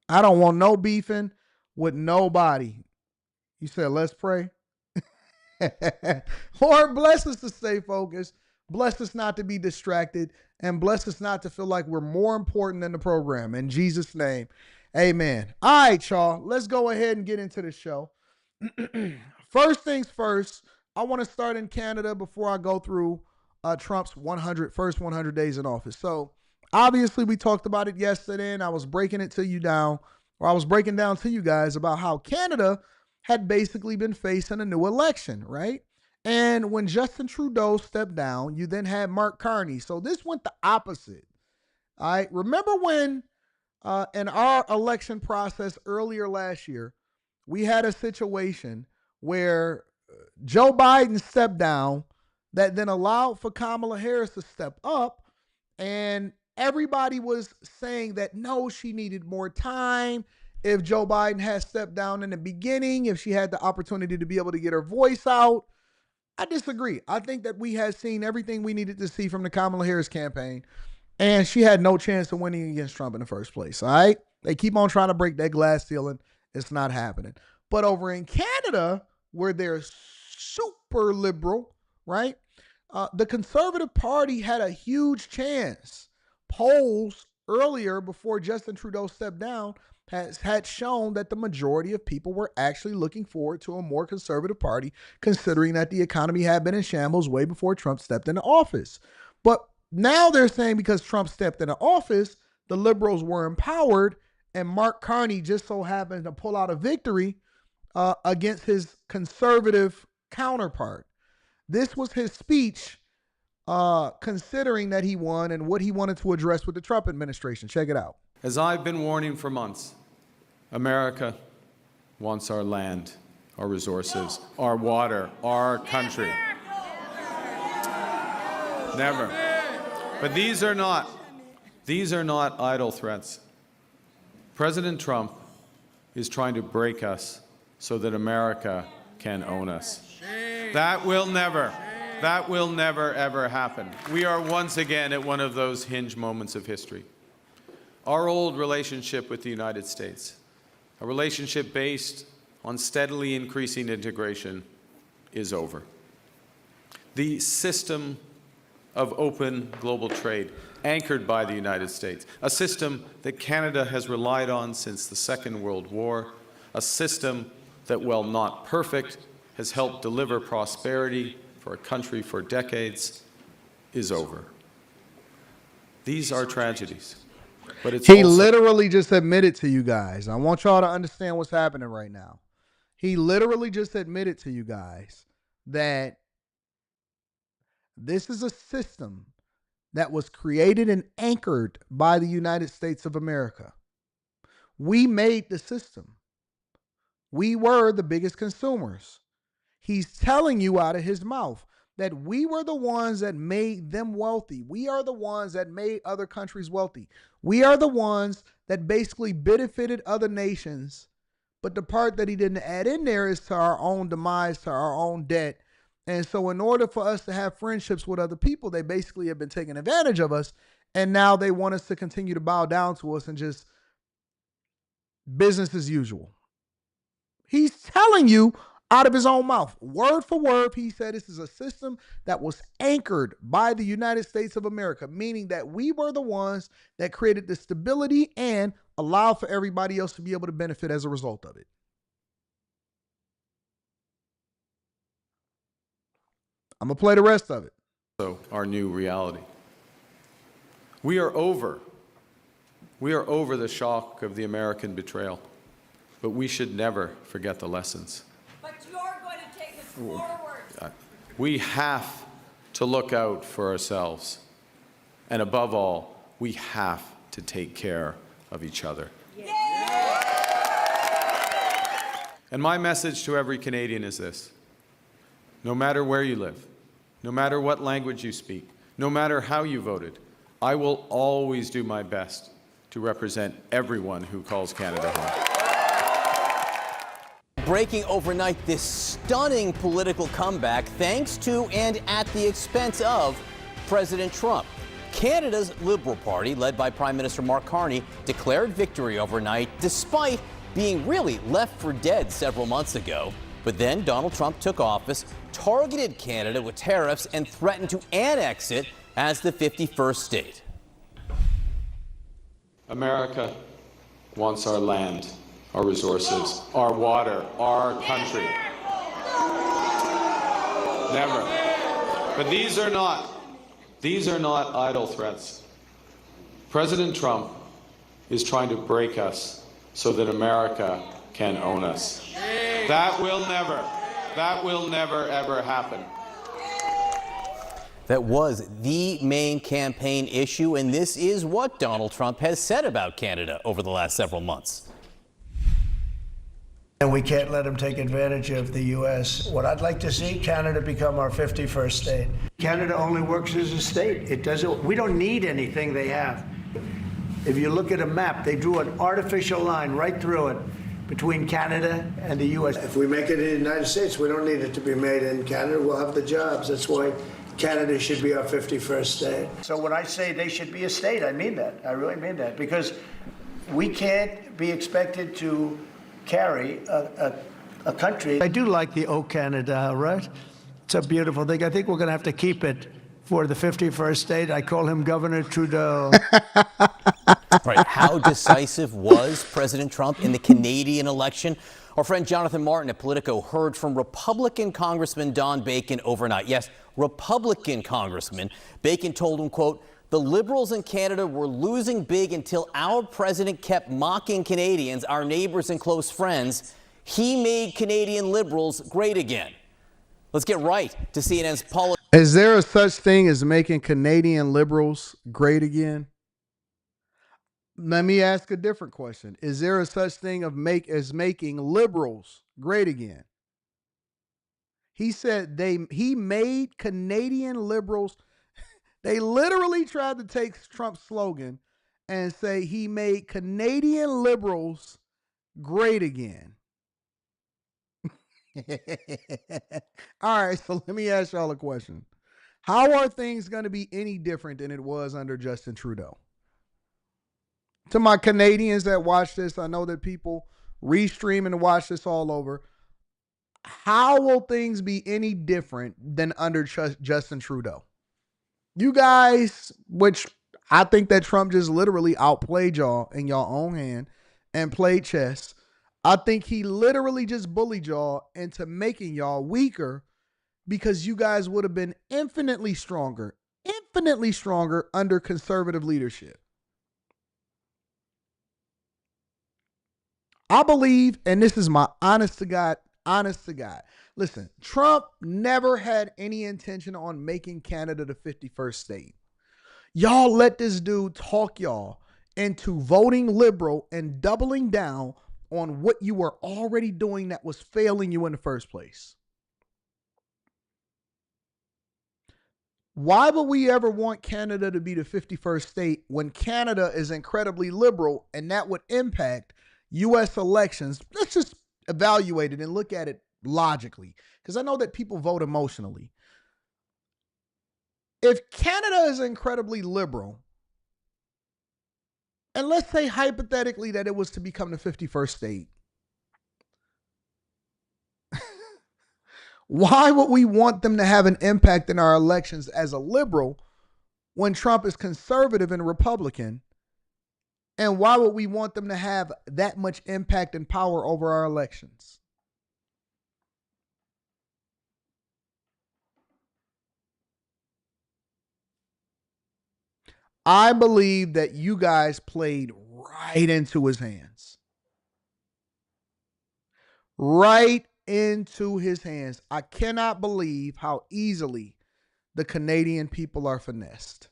I don't want no beefing with nobody. You said, let's pray. Lord, bless us to stay focused. Bless us not to be distracted. And bless us not to feel like we're more important than the program. In Jesus' name, amen. All right, y'all. Let's go ahead and get into the show. First things first, I want to start in Canada before I go through Trump's first 100 days in office. So, obviously, we talked about it yesterday, and I was breaking down to you guys about how Canada had basically been facing a new election, right? And when Justin Trudeau stepped down, you then had Mark Carney. So this went the opposite. All right. Remember when in our election process earlier last year, we had a situation where Joe Biden stepped down that then allowed for Kamala Harris to step up, and everybody was saying that no, she needed more time. If Joe Biden had stepped down in the beginning, if she had the opportunity to be able to get her voice out, I disagree. I think that we had seen everything we needed to see from the Kamala Harris campaign, and she had no chance of winning against Trump in the first place, all right? They keep on trying to break that glass ceiling. It's not happening. But over in Canada, where they're super liberal, right, the Conservative Party had a huge chance. Polls earlier, before Justin Trudeau stepped down, had shown that the majority of people were actually looking forward to a more conservative party, considering that the economy had been in shambles way before Trump stepped into office. But now they're saying because Trump stepped into office, the liberals were empowered, and Mark Carney just so happened to pull out a victory against his conservative counterpart. This was his speech considering that he won and what he wanted to address with the Trump administration. Check it out. As I've been warning for months, America wants our land, our resources, our water, our country. Never. But these are not idle threats. President Trump is trying to break us so that America can own us. That will never ever happen. We are once again at one of those hinge moments of history. Our old relationship with the United States, a relationship based on steadily increasing integration, is over. The system of open global trade, anchored by the United States, a system that Canada has relied on since the Second World War, a system that, while not perfect, has helped deliver prosperity for a country for decades, is over. These are tragedies. But it's he literally just admitted to you guys. I want y'all to understand what's happening right now. He literally just admitted to you guys that this is a system that was created and anchored by the United States of America. We made the system. We were the biggest consumers. He's telling you out of his mouth that we were the ones that made them wealthy. We are the ones that made other countries wealthy. We are the ones that basically benefited other nations. But the part that he didn't add in there is to our own demise, to our own debt. And so in order for us to have friendships with other people, they basically have been taking advantage of us. And now they want us to continue to bow down to us and just business as usual. He's telling you out of his own mouth, word for word, he said this is a system that was anchored by the United States of America, meaning that we were the ones that created the stability and allowed for everybody else to be able to benefit as a result of it. I'm going to play the rest of it. So our new reality. We are over the shock of the American betrayal, but we should never forget the lessons. But you're going to take us forward. We have to look out for ourselves. And above all, we have to take care of each other. And my message to every Canadian is this: no matter where you live, no matter what language you speak, no matter how you voted, I will always do my best to represent everyone who calls Canada home. Breaking overnight, this stunning political comeback thanks to and at the expense of President Trump. Canada's Liberal Party, led by Prime Minister Mark Carney, declared victory overnight despite being really left for dead several months ago. But then Donald Trump took office, targeted Canada with tariffs, and threatened to annex it as the 51st state. America wants our land, our resources, our water, our country. Never. But these are not idle threats. President Trump is trying to break us so that America can own us. That will never, ever happen. That was the main campaign issue, and this is what Donald Trump has said about Canada over the last several months. And we can't let them take advantage of the U.S. What I'd like to see, Canada become our 51st state. Canada only works as a state. It doesn't. We don't need anything they have. If you look at a map, they drew an artificial line right through it between Canada and the U.S. If we make it in the United States, we don't need it to be made in Canada. We'll have the jobs. That's why Canada should be our 51st state. So when I say they should be a state, I mean that. I really mean that. Because we can't be expected to carry a country. I do like the O Canada, right? It's a beautiful thing. I think we're going to have to keep it for the 51st state. I call him Governor Trudeau. Right. How decisive was President Trump in the Canadian election? Our friend Jonathan Martin at Politico heard from Republican Congressman Don Bacon overnight. Yes, Republican Congressman. Bacon told him, quote, "The Liberals in Canada were losing big until our president kept mocking Canadians, our neighbors and close friends. He made Canadian Liberals great again." Let's get right to CNN's Paula. Is there a such thing as making Canadian liberals great again? Let me ask a different question. Is there a such thing as making liberals great again? He said he made Canadian liberals. They literally tried to take Trump's slogan and say he made Canadian liberals great again. All right, so let me ask y'all a question. How are things going to be any different than it was under Justin Trudeau? To my Canadians that watch this, I know that people restream and watch this all over. How will things be any different than under Justin Trudeau? You guys, which I think that Trump just literally outplayed y'all in your own hand and played chess. I think he literally just bullied y'all into making y'all weaker because you guys would have been infinitely stronger under conservative leadership. I believe, and this is my honest to God. Listen, Trump never had any intention on making Canada the 51st state. Y'all let this dude talk y'all into voting liberal and doubling down on what you were already doing that was failing you in the first place. Why would we ever want Canada to be the 51st state when Canada is incredibly liberal and that would impact U.S. elections? Let's just evaluate it and look at it logically, because I know that people vote emotionally. If Canada is incredibly liberal, and let's say hypothetically that it was to become the 51st state, why would we want them to have an impact in our elections as a liberal when Trump is conservative and Republican? And why would we want them to have that much impact and power over our elections? I believe that you guys played right into his hands. Right into his hands. I cannot believe how easily the Canadian people are finessed.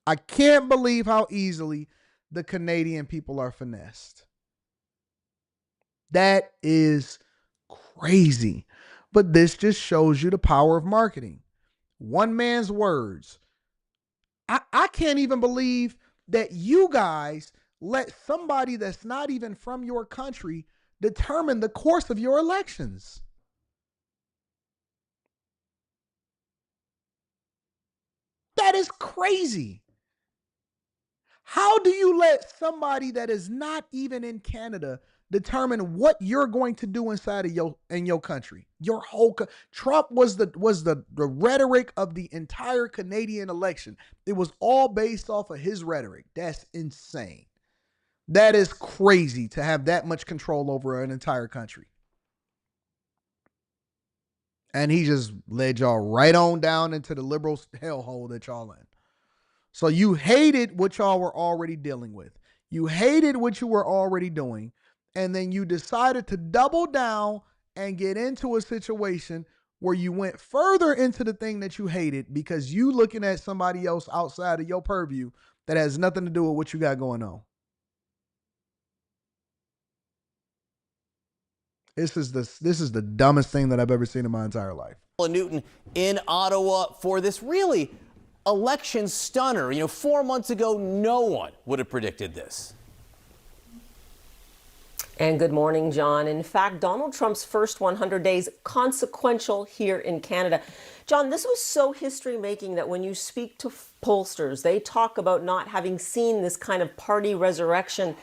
I can't believe how easily the Canadian people are finessed. That is crazy. But this just shows you the power of marketing. One man's words I can't even believe that you guys let somebody that's not even from your country determine the course of your elections. That is crazy. How do you let somebody that is not even in Canada determine what you're going to do inside of your country? Your whole Trump was the rhetoric of the entire Canadian election. It was all based off of his rhetoric. That's insane. That is crazy to have that much control over an entire country. And he just led y'all right on down into the liberal hellhole that y'all in. So you hated what y'all were already dealing with. You hated what you were already doing. And then you decided to double down and get into a situation where you went further into the thing that you hated because you looking at somebody else outside of your purview that has nothing to do with what you got going on. This is the dumbest thing that I've ever seen in my entire life. Newton in Ottawa for this really election stunner. 4 months ago, no one would have predicted this. And good morning, John. In fact, Donald Trump's first 100 days consequential here in Canada. John, this was so history-making that when you speak to pollsters, they talk about not having seen this kind of party resurrection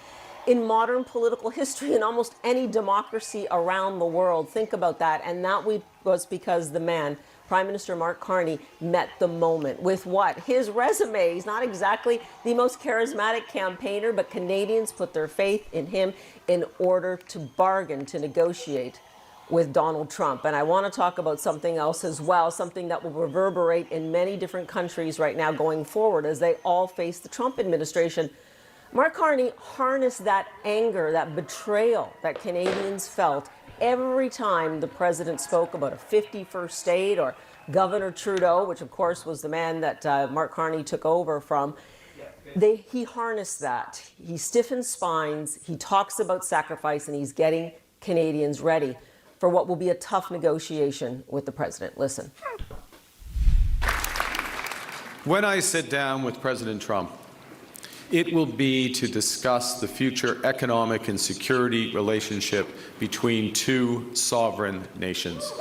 in modern political history in almost any democracy around the world. Think about that. And that was because the man, Prime Minister Mark Carney, met the moment with what? His resume. He's not exactly the most charismatic campaigner, but Canadians put their faith in him in order to bargain, to negotiate with Donald Trump. And I want to talk about something else as well, something that will reverberate in many different countries right now going forward as they all face the Trump administration. Mark Carney harnessed that anger, that betrayal that Canadians felt every time the president spoke about a 51st state or Governor Trudeau, which of course was the man that Mark Carney took over from. He harnessed that. He stiffens spines, he talks about sacrifice, and he's getting Canadians ready for what will be a tough negotiation with the president. Listen. When I sit down with President Trump, it will be to discuss the future economic and security relationship between two sovereign nations.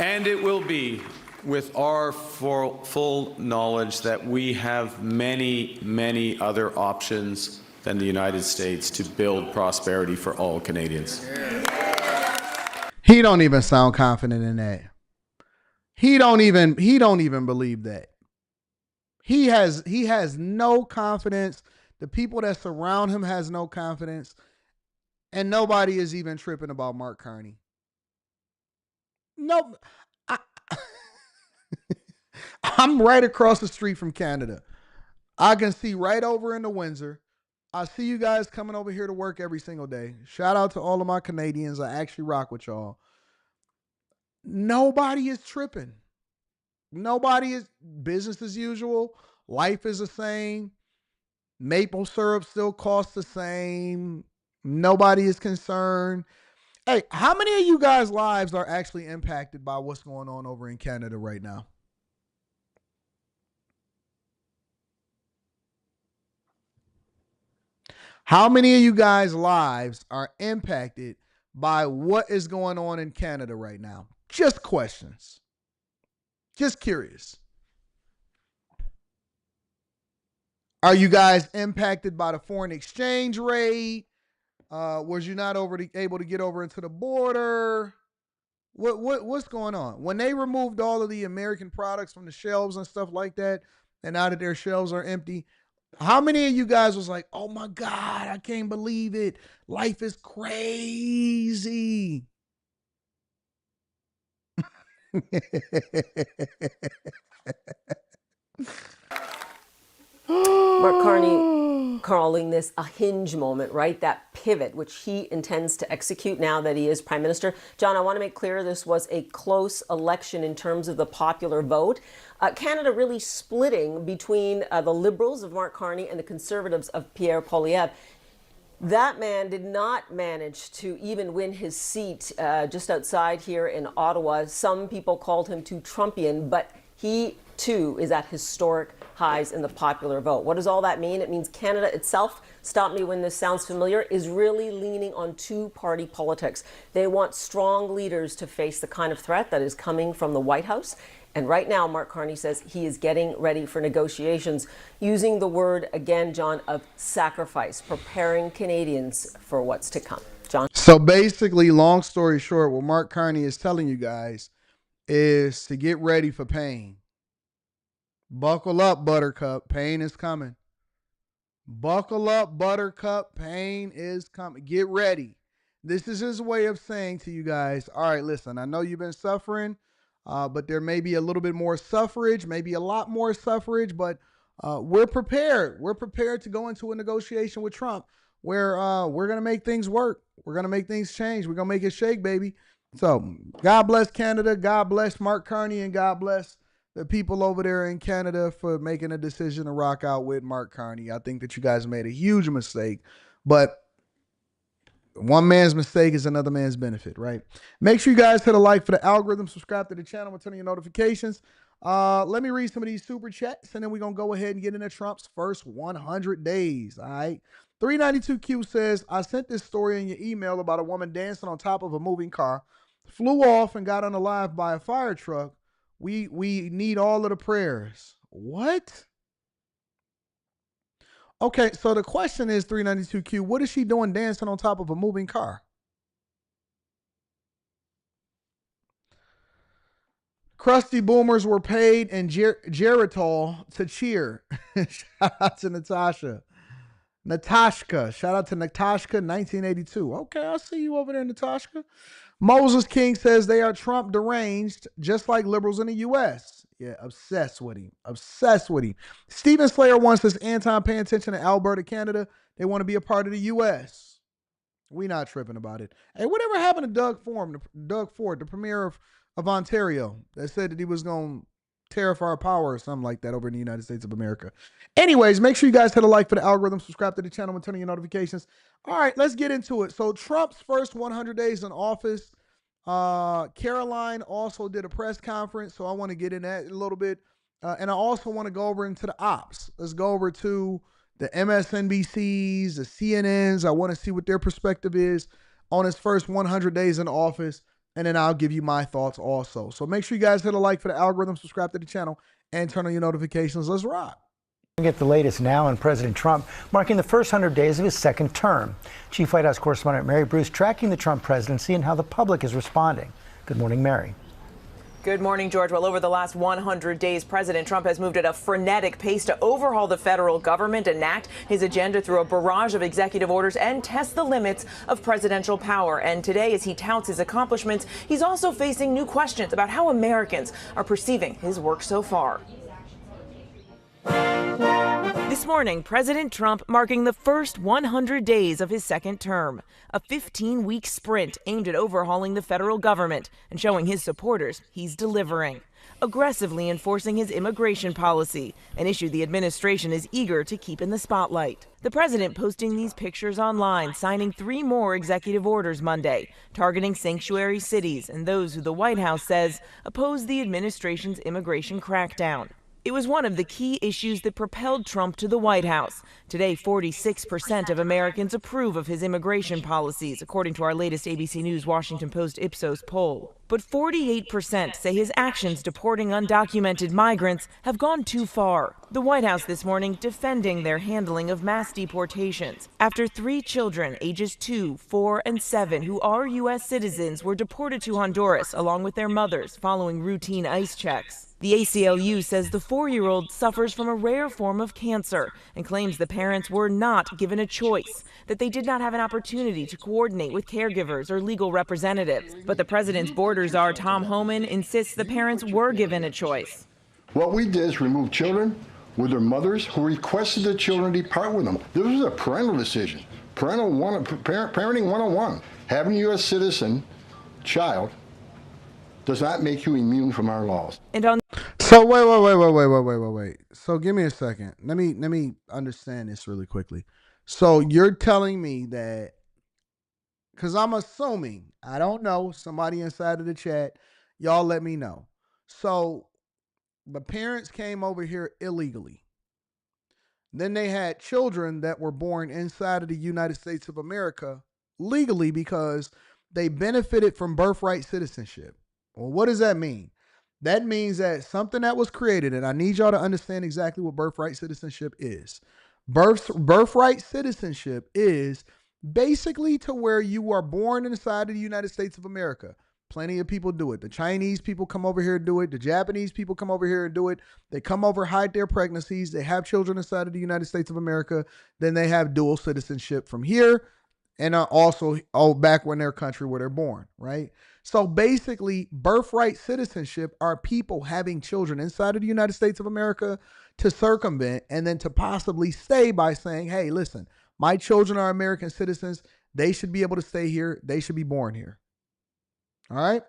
And it will be with our full knowledge that we have many, many other options than the United States to build prosperity for all Canadians. He don't even sound confident in that. He don't even believe that. He has no confidence. The people that surround him has no confidence. And nobody is even tripping about Mark Carney. No, I'm right across the street from Canada. I can see right over into Windsor. I see you guys coming over here to work every single day. Shout out to all of my Canadians. I actually rock with y'all. Nobody is tripping. Nobody is business as usual. Life is the same. Maple syrup still costs the same. Nobody is concerned. Hey, how many of you guys' lives are actually impacted by what's going on over in Canada right now? How many of you guys' lives are impacted by what is going on in Canada right now? Just questions. Just curious. Are you guys impacted by the foreign exchange rate? Was you not able to get over into the border? What's going on? When they removed all of the American products from the shelves and stuff like that, and now that their shelves are empty, how many of you guys was like, oh my God, I can't believe it. Life is crazy. Mark Carney calling this a hinge moment, right? That pivot, which he intends to execute now that he is Prime Minister. John, I want to make clear this was a close election in terms of the popular vote. Canada really splitting between the Liberals of Mark Carney and the Conservatives of Pierre Poilievre. That man did not manage to even win his seat just outside here in Ottawa. Some people called him too Trumpian, but he too is at historic highs in the popular vote. What does all that mean? It means Canada itself, stop me when this sounds familiar, is really leaning on two-party politics. They want strong leaders to face the kind of threat that is coming from the White House. And right now, Mark Carney says he is getting ready for negotiations, using the word, again, John, of sacrifice, preparing Canadians for what's to come. John? So basically, long story short, what Mark Carney is telling you guys is to get ready for pain. Buckle up, Buttercup. Pain is coming. Buckle up, Buttercup. Pain is coming. Get ready. This is his way of saying to you guys, all right, listen, I know you've been suffering. But there may be a little bit more suffrage, maybe a lot more suffrage, but we're prepared. We're prepared to go into a negotiation with Trump where we're going to make things work. We're going to make things change. We're going to make it shake, baby. So God bless Canada. God bless Mark Carney, and God bless the people over there in Canada for making a decision to rock out with Mark Carney. I think that you guys made a huge mistake, but one man's mistake is another man's benefit, right? Make sure you guys hit a like for the algorithm, subscribe to the channel, and turn on your notifications. Let me read some of these super chats, and then we're going to go ahead and get into Trump's first 100 days, all right? 392Q says, I sent this story in your email about a woman dancing on top of a moving car, flew off and got unalived by a fire truck. We need all of the prayers. What? Okay, so the question is, 392Q, what is she doing dancing on top of a moving car? Crusty boomers were paid in Geritol to cheer. Shout out to Natasha. Natashka. Shout out to Natashka, 1982. Okay, I see you over there, Natashka. Moses King says they are Trump deranged, just like liberals in the U.S. Yeah, obsessed with him. Obsessed with him. Stephen Slayer wants this Anton paying attention to Alberta, Canada. They want to be a part of the U.S. We not tripping about it. Hey, whatever happened to Doug Ford, the premier of Ontario, that said that he was going to tariff our power or something like that over in the United States of America. Anyways, make sure you guys hit a like for the algorithm, subscribe to the channel, and turn on your notifications. All right, let's get into it. So Trump's first 100 days in office. Caroline also did a press conference, so I want to get in that a little bit. And I also want to go over into the ops. Let's go over to the MSNBCs, the CNNs. I want to see what their perspective is on his first 100 days in office. And then I'll give you my thoughts also. So make sure you guys hit a like for the algorithm, subscribe to the channel, and turn on your notifications. Let's rock. Get the latest now on President Trump, marking the first 100 days of his second term. Chief White House correspondent Mary Bruce tracking the Trump presidency and how the public is responding. Good morning, Mary. Good morning, George. Well, over the last 100 days, President Trump has moved at a frenetic pace to overhaul the federal government, enact his agenda through a barrage of executive orders, and test the limits of presidential power. And today, as he touts his accomplishments, he's also facing new questions about how Americans are perceiving his work so far. This morning, President Trump marking the first 100 days of his second term, a 15-week sprint aimed at overhauling the federal government and showing his supporters he's delivering, aggressively enforcing his immigration policy, an issue the administration is eager to keep in the spotlight. The president posting these pictures online, signing 3 more executive orders Monday, targeting sanctuary cities and those who the White House says oppose the administration's immigration crackdown. It was one of the key issues that propelled Trump to the White House. Today, 46% of Americans approve of his immigration policies, according to our latest ABC News Washington Post Ipsos poll. But 48% say his actions deporting undocumented migrants have gone too far. The White House this morning defending their handling of mass deportations after 3 children, ages 2, 4, and 7, who are U.S. citizens, were deported to Honduras along with their mothers following routine ICE checks. The ACLU says the 4-year-old suffers from a rare form of cancer and claims the parents were not given a choice, that they did not have an opportunity to coordinate with caregivers or legal representatives. But the president's border czar, Tom Homan, insists the parents were given a choice. What we did is remove children with their mothers who requested the children depart with them. This was a parental decision. Parenting 101. Having a U.S. citizen child does not make you immune from our laws. And on So wait. So give me a second. Let me understand this really quickly. So you're telling me that, because I'm assuming, I don't know, somebody inside of the chat, y'all let me know. So the parents came over here illegally. Then they had children that were born inside of the United States of America legally because they benefited from birthright citizenship. Well, what does that mean? That means that something that was created, and I need y'all to understand exactly what birthright citizenship is. Birthright citizenship is basically to where you are born inside of the United States of America. Plenty of people do it. The Chinese people come over here and do it. The Japanese people come over here and do it. They come over, hide their pregnancies. They have children inside of the United States of America. Then they have dual citizenship from here and also back in their country where they're born, right? So basically, birthright citizenship are people having children inside of the United States of America to circumvent and then to possibly stay by saying, hey, listen, my children are American citizens. They should be able to stay here. They should be born here. All right.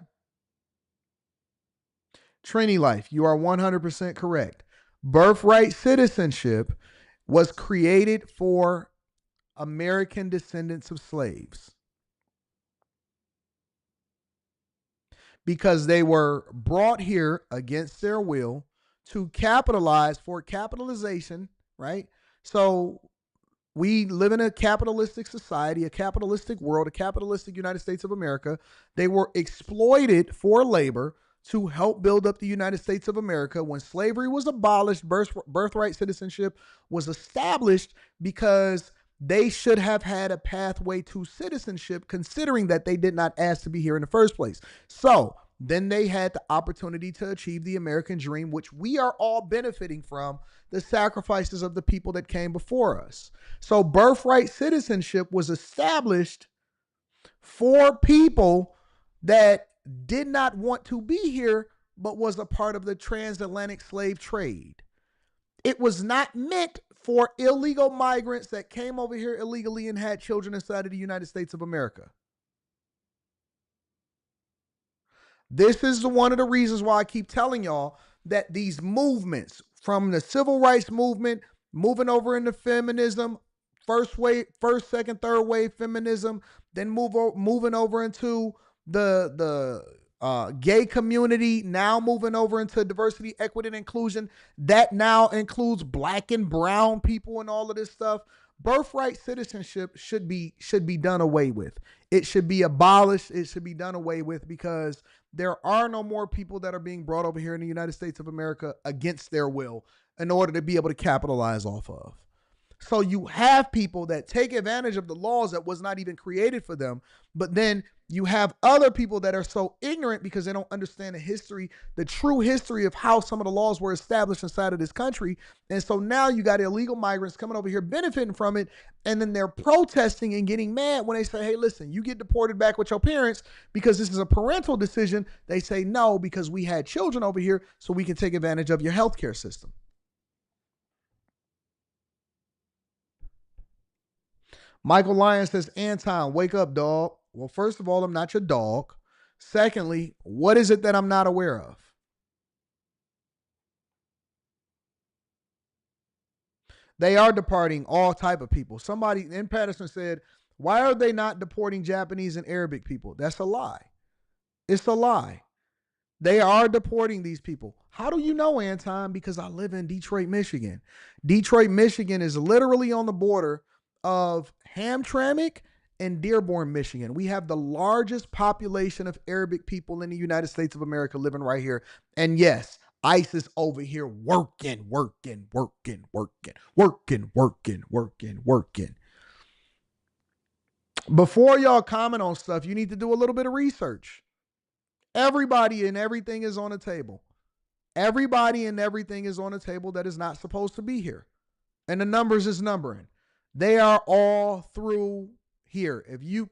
Trini Life, you are 100% correct. Birthright citizenship was created for American descendants of slaves because they were brought here against their will to capitalize for capitalization, right? So we live in a capitalistic society, a capitalistic world, a capitalistic United States of America. They were exploited for labor to help build up the United States of America. When slavery was abolished, birthright citizenship was established because they should have had a pathway to citizenship, considering that they did not ask to be here in the first place. So then they had the opportunity to achieve the American dream, which we are all benefiting from, the sacrifices of the people that came before us. So birthright citizenship was established for people that did not want to be here, but was a part of the transatlantic slave trade. It was not meant for illegal migrants that came over here illegally and had children inside of the United States of America. This is one of the reasons why I keep telling y'all that these movements, from the civil rights movement, moving over into feminism, first, second, third wave feminism, then moving over into the gay community, now moving over into diversity, equity, and inclusion, that now includes black and brown people and all of this stuff. Birthright citizenship should be done away with. It should be abolished. It should be done away with, because there are no more people that are being brought over here in the United States of America against their will in order to be able to capitalize off of. So you have people that take advantage of the laws that was not even created for them, but then you have other people that are so ignorant because they don't understand the history, the true history of how some of the laws were established inside of this country. And so now you got illegal migrants coming over here benefiting from it, and then they're protesting and getting mad when they say, hey, listen, you get deported back with your parents because this is a parental decision. They say no, because we had children over here so we can take advantage of your healthcare system. Michael Lyons says, Anton, wake up, dog. Well, first of all, I'm not your dog. Secondly, what is it that I'm not aware of? They are deporting all type of people. Somebody in Patterson said, why are they not deporting Japanese and Arabic people? That's a lie. It's a lie. They are deporting these people. How do you know, Anton? Because I live in Detroit, Michigan. Detroit, Michigan is literally on the border of Hamtramck and Dearborn, Michigan. We have the largest population of Arabic people in the United States of America living right here. And yes, ICE is over here working. Before y'all comment on stuff, you need to do a little bit of research. Everybody and everything is on the table. Everybody and everything is on the table that is not supposed to be here. And the numbers is numbering. They are all through here. If you,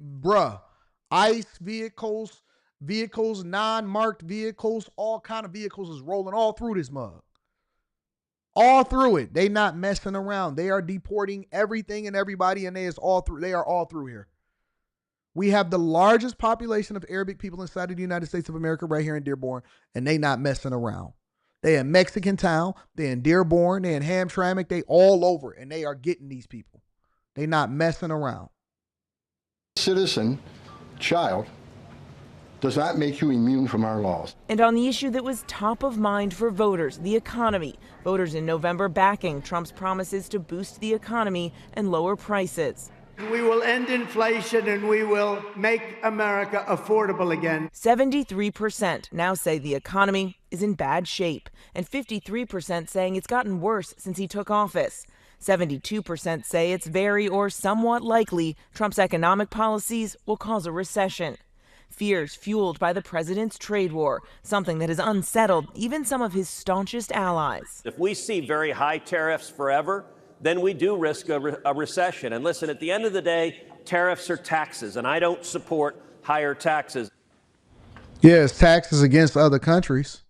ICE vehicles, non-marked vehicles, all kind of vehicles is rolling all through this mug. All through it. They not messing around. They are deporting everything and everybody, and they are all through here. We have the largest population of Arabic people inside of the United States of America right here in Dearborn, and they not messing around. They in Mexican Town, they in Dearborn, they in Hamtramck, they all over, and they are getting these people. They not messing around. Citizen, child, does not make you immune from our laws. And on the issue that was top of mind for voters, the economy, voters in November backing Trump's promises to boost the economy and lower prices. We will end inflation and we will make America affordable again. 73% now say the economy is in bad shape, and 53% saying it's gotten worse since he took office. 72% say it's very or somewhat likely Trump's economic policies will cause a recession. Fears fueled by the president's trade war, something that has unsettled even some of his staunchest allies. If we see very high tariffs forever, then we do risk a recession. And listen, at the end of the day, tariffs are taxes, and I don't support higher taxes. Yeah, it's taxes against other countries.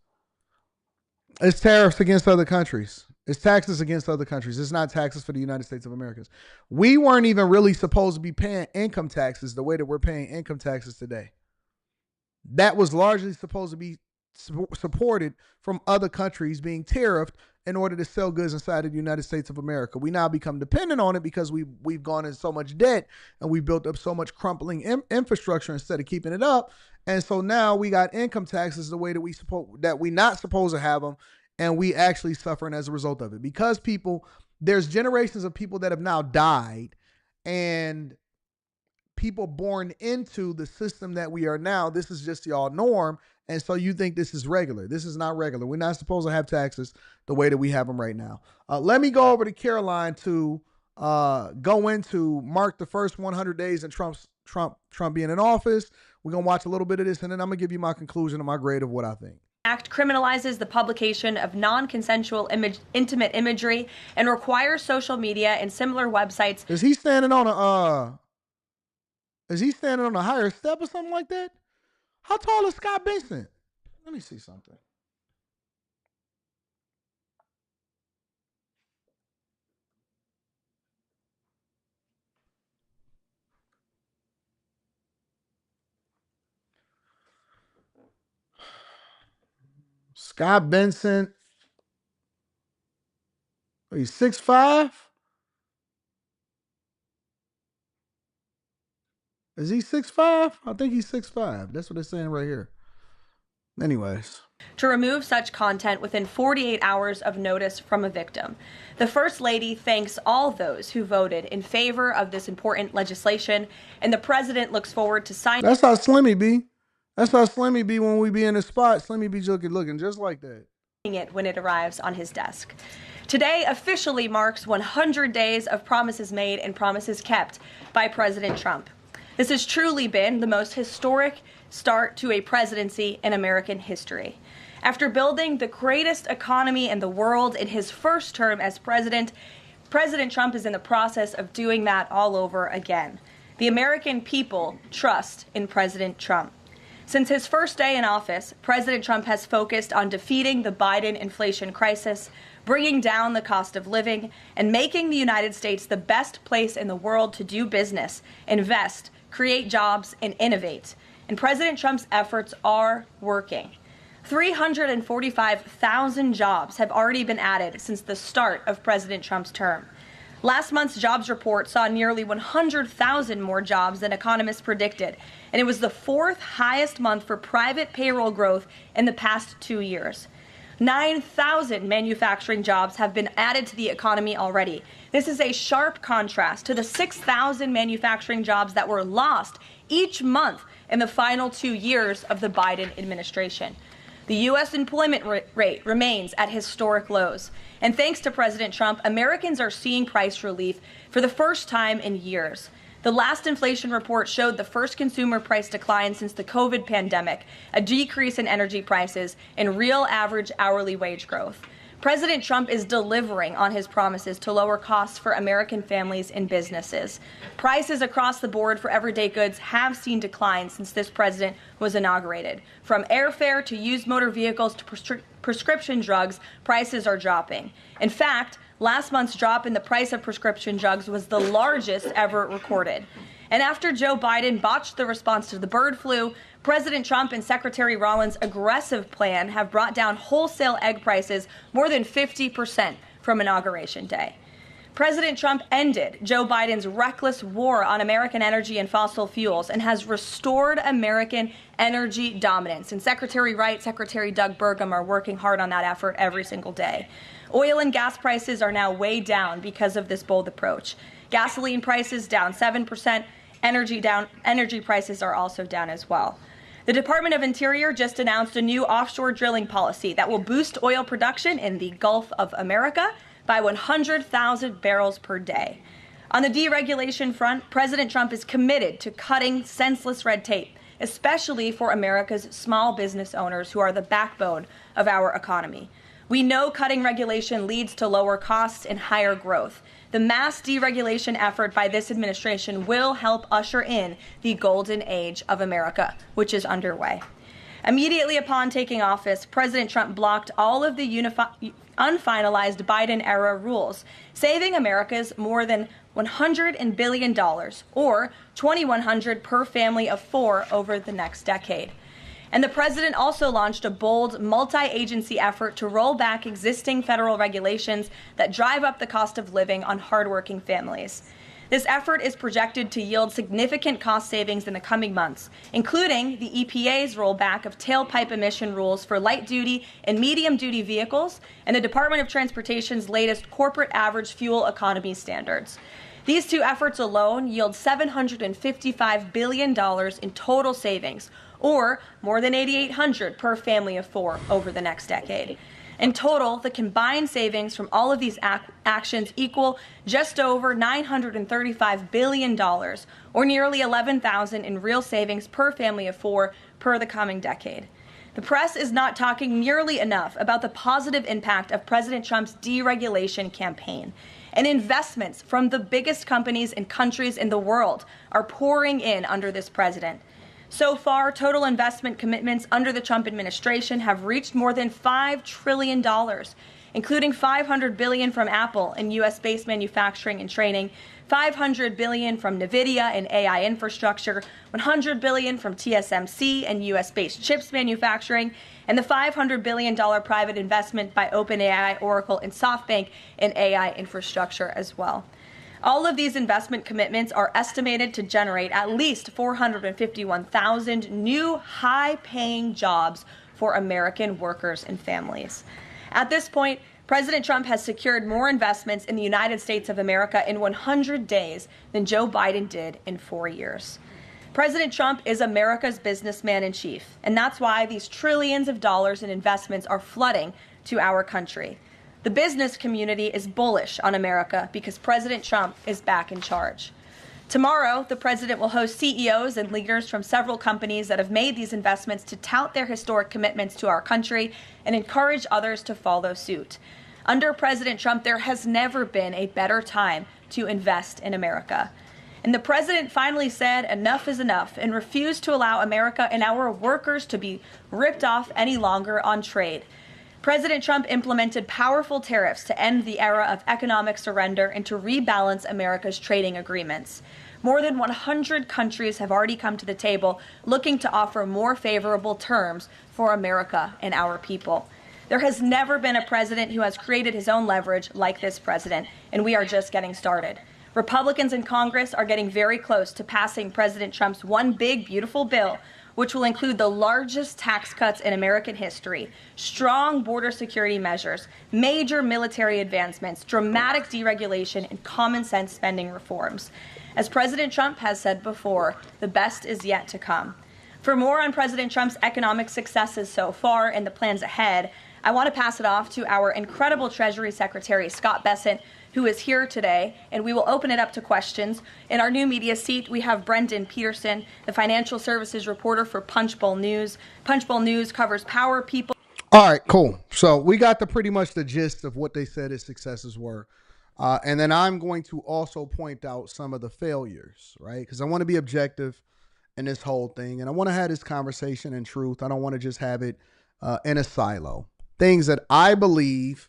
It's tariffs against other countries. It's taxes against other countries. It's not taxes for the United States of America. We weren't even really supposed to be paying income taxes the way that we're paying income taxes today. That was largely supposed to be supported from other countries being tariffed in order to sell goods inside of the United States of America. We now become dependent on it because we've gone in so much debt and we've built up so much crumbling infrastructure instead of keeping it up. And so now we got income taxes the way that we not supposed to have them, and we actually suffering as a result of it. Because there's generations of people that have now died, and people born into the system that we are now, this is just y'all norm. And so you think this is regular. This is not regular. We're not supposed to have taxes the way that we have them right now. Let me go over to Caroline to go into mark the first 100 days in Trump being in office. We're going to watch a little bit of this, and then I'm going to give you my conclusion and my grade of what I think. Act criminalizes the publication of non-consensual intimate imagery and requires social media and similar websites. Is he standing on a higher step or something like that? How tall is Scott Benson? Let me see something. Scott Benson. He's 6'5". Is he 6'5"? I think he's 6'5". That's what they're saying right here. Anyways. To remove such content within 48 hours of notice from a victim. The First Lady thanks all those who voted in favor of this important legislation, and the president looks forward to signing. That's how Slimmy be. That's how Slimmy be when we be in the spot. Slimmy be looking just like that. It when it arrives on his desk. Today officially marks 100 days of promises made and promises kept by President Trump. This has truly been the most historic start to a presidency in American history. After building the greatest economy in the world in his first term as president, President Trump is in the process of doing that all over again. The American people trust in President Trump. Since his first day in office, President Trump has focused on defeating the Biden inflation crisis, bringing down the cost of living, and making the United States the best place in the world to do business, invest, create jobs, and innovate. And President Trump's efforts are working. 345,000 jobs have already been added since the start of President Trump's term. Last month's jobs report saw nearly 100,000 more jobs than economists predicted, and it was the fourth highest month for private payroll growth in the past 2 years. 9,000 manufacturing jobs have been added to the economy already. This is a sharp contrast to the 6,000 manufacturing jobs that were lost each month in the final 2 years of the Biden administration. The U.S. employment rate remains at historic lows. And thanks to President Trump, Americans are seeing price relief for the first time in years. The last inflation report showed the first consumer price decline since the COVID pandemic, a decrease in energy prices, and real average hourly wage growth. President Trump is delivering on his promises to lower costs for American families and businesses. Prices across the board for everyday goods have seen declines since this president was inaugurated. From airfare to used motor vehicles to prescription drugs, prices are dropping. In fact, last month's drop in the price of prescription drugs was the largest ever recorded. And after Joe Biden botched the response to the bird flu, President Trump and Secretary Rollins' aggressive plan have brought down wholesale egg prices more than 50% from Inauguration Day. President Trump ended Joe Biden's reckless war on American energy and fossil fuels and has restored American energy dominance. And Secretary Wright, Secretary Doug Burgum are working hard on that effort every single day. Oil and gas prices are now way down because of this bold approach. Gasoline prices down 7%, energy prices are also down as well. The Department of Interior just announced a new offshore drilling policy that will boost oil production in the Gulf of America by 100,000 barrels per day. On the deregulation front, President Trump is committed to cutting senseless red tape, especially for America's small business owners who are the backbone of our economy. We know cutting regulation leads to lower costs and higher growth. The mass deregulation effort by this administration will help usher in the golden age of America, which is underway. Immediately upon taking office, President Trump blocked all of the unfinalized Biden-era rules, saving America's more than $100 billion, or $2,100 per family of four over the next decade. And the president also launched a bold multi-agency effort to roll back existing federal regulations that drive up the cost of living on hardworking families. This effort is projected to yield significant cost savings in the coming months, including the EPA's rollback of tailpipe emission rules for light-duty and medium-duty vehicles and the Department of Transportation's latest corporate average fuel economy standards. These two efforts alone yield $755 billion in total savings, or more than $8,800 per family of four over the next decade. In total, the combined savings from all of these actions equal just over $935 billion, or nearly $11,000 in real savings per family of four per the coming decade. The press is not talking nearly enough about the positive impact of President Trump's deregulation campaign. And investments from the biggest companies and countries in the world are pouring in under this president. So far, total investment commitments under the Trump administration have reached more than $5 trillion, including $500 billion from Apple in U.S.-based manufacturing and training, $500 billion from NVIDIA in AI infrastructure, $100 billion from TSMC and U.S.-based chips manufacturing, and the $500 billion private investment by OpenAI, Oracle, and SoftBank in AI infrastructure as well. All of these investment commitments are estimated to generate at least 451,000 new high-paying jobs for American workers and families. At this point, President Trump has secured more investments in the United States of America in 100 days than Joe Biden did in 4 years. President Trump is America's businessman in chief, and that's why these trillions of dollars in investments are flooding to our country. The business community is bullish on America because President Trump is back in charge. Tomorrow, the president will host CEOs and leaders from several companies that have made these investments to tout their historic commitments to our country and encourage others to follow suit. Under President Trump, there has never been a better time to invest in America. And the president finally said enough is enough and refused to allow America and our workers to be ripped off any longer on trade. President Trump implemented powerful tariffs to end the era of economic surrender and to rebalance America's trading agreements. More than 100 countries have already come to the table looking to offer more favorable terms for America and our people. There has never been a president who has created his own leverage like this president, and we are just getting started. Republicans in Congress are getting very close to passing President Trump's one big, beautiful bill, which will include the largest tax cuts in American history, strong border security measures, major military advancements, dramatic deregulation, and common sense spending reforms. As President Trump has said before, the best is yet to come. For more on President Trump's economic successes so far and the plans ahead, I want to pass it off to our incredible Treasury Secretary, Scott Bessent, who is here today, and we will open it up to questions. In our new media seat, we have Brendan Peterson, the financial services reporter for Punchbowl News. Punchbowl News covers power, people. All right, cool. So we got pretty much the gist of what they said his successes were. And then I'm going to also point out some of the failures, right? Because I want to be objective in this whole thing, and I want to have this conversation in truth. I don't want to just have it in a silo. Things that I believe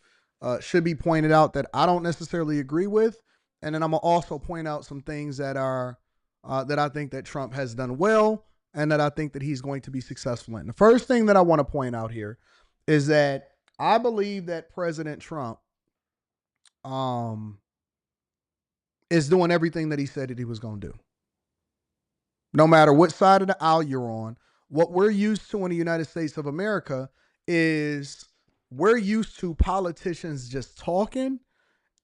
should be pointed out that I don't necessarily agree with. And then I'm going to also point out some things that are that I think that Trump has done well and that I think that he's going to be successful in. The first thing that I want to point out here is that I believe that President Trump is doing everything that he said that he was going to do. No matter what side of the aisle you're on, what we're used to in the United States of America is we're used to politicians just talking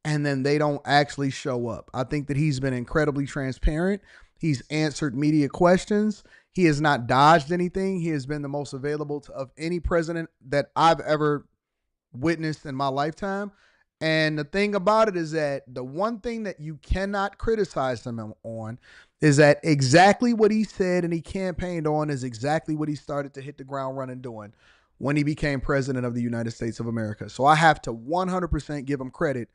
and then they don't actually show up. I think that he's been incredibly transparent. He's answered media questions. He has not dodged anything. He has been the most available of any president that I've ever witnessed in my lifetime. And the thing about it is that the one thing that you cannot criticize him on is that exactly what he said and he campaigned on is exactly what he started to hit the ground running doing when he became president of the United States of America. So I have to 100% give him credit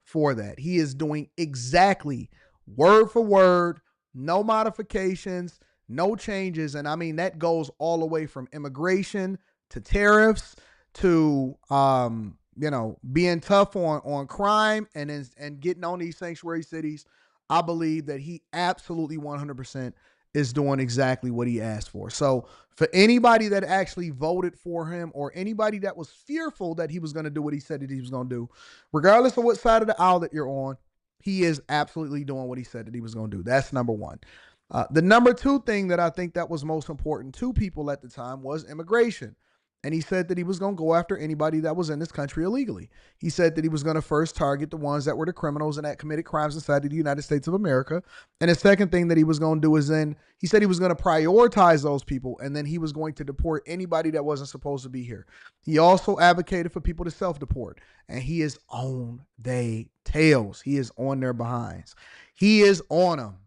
for that. He is doing exactly word for word, no modifications, no changes. And I mean, that goes all the way from immigration to tariffs to, being tough on crime and getting on these sanctuary cities. I believe that he absolutely 100% is doing exactly what he asked for. So for anybody that actually voted for him or anybody that was fearful that he was going to do what he said that he was going to do, regardless of what side of the aisle that you're on, he is absolutely doing what he said that he was going to do. That's number one. The number two thing that I think that was most important to people at the time was immigration. And he said that he was going to go after anybody that was in this country illegally. He said that he was going to first target the ones that were the criminals and that committed crimes inside of the United States of America. And the second thing that he was going to do is then he said he was going to prioritize those people and then he was going to deport anybody that wasn't supposed to be here. He also advocated for people to self-deport, and he is on their tails. He is on their behinds. He is on them.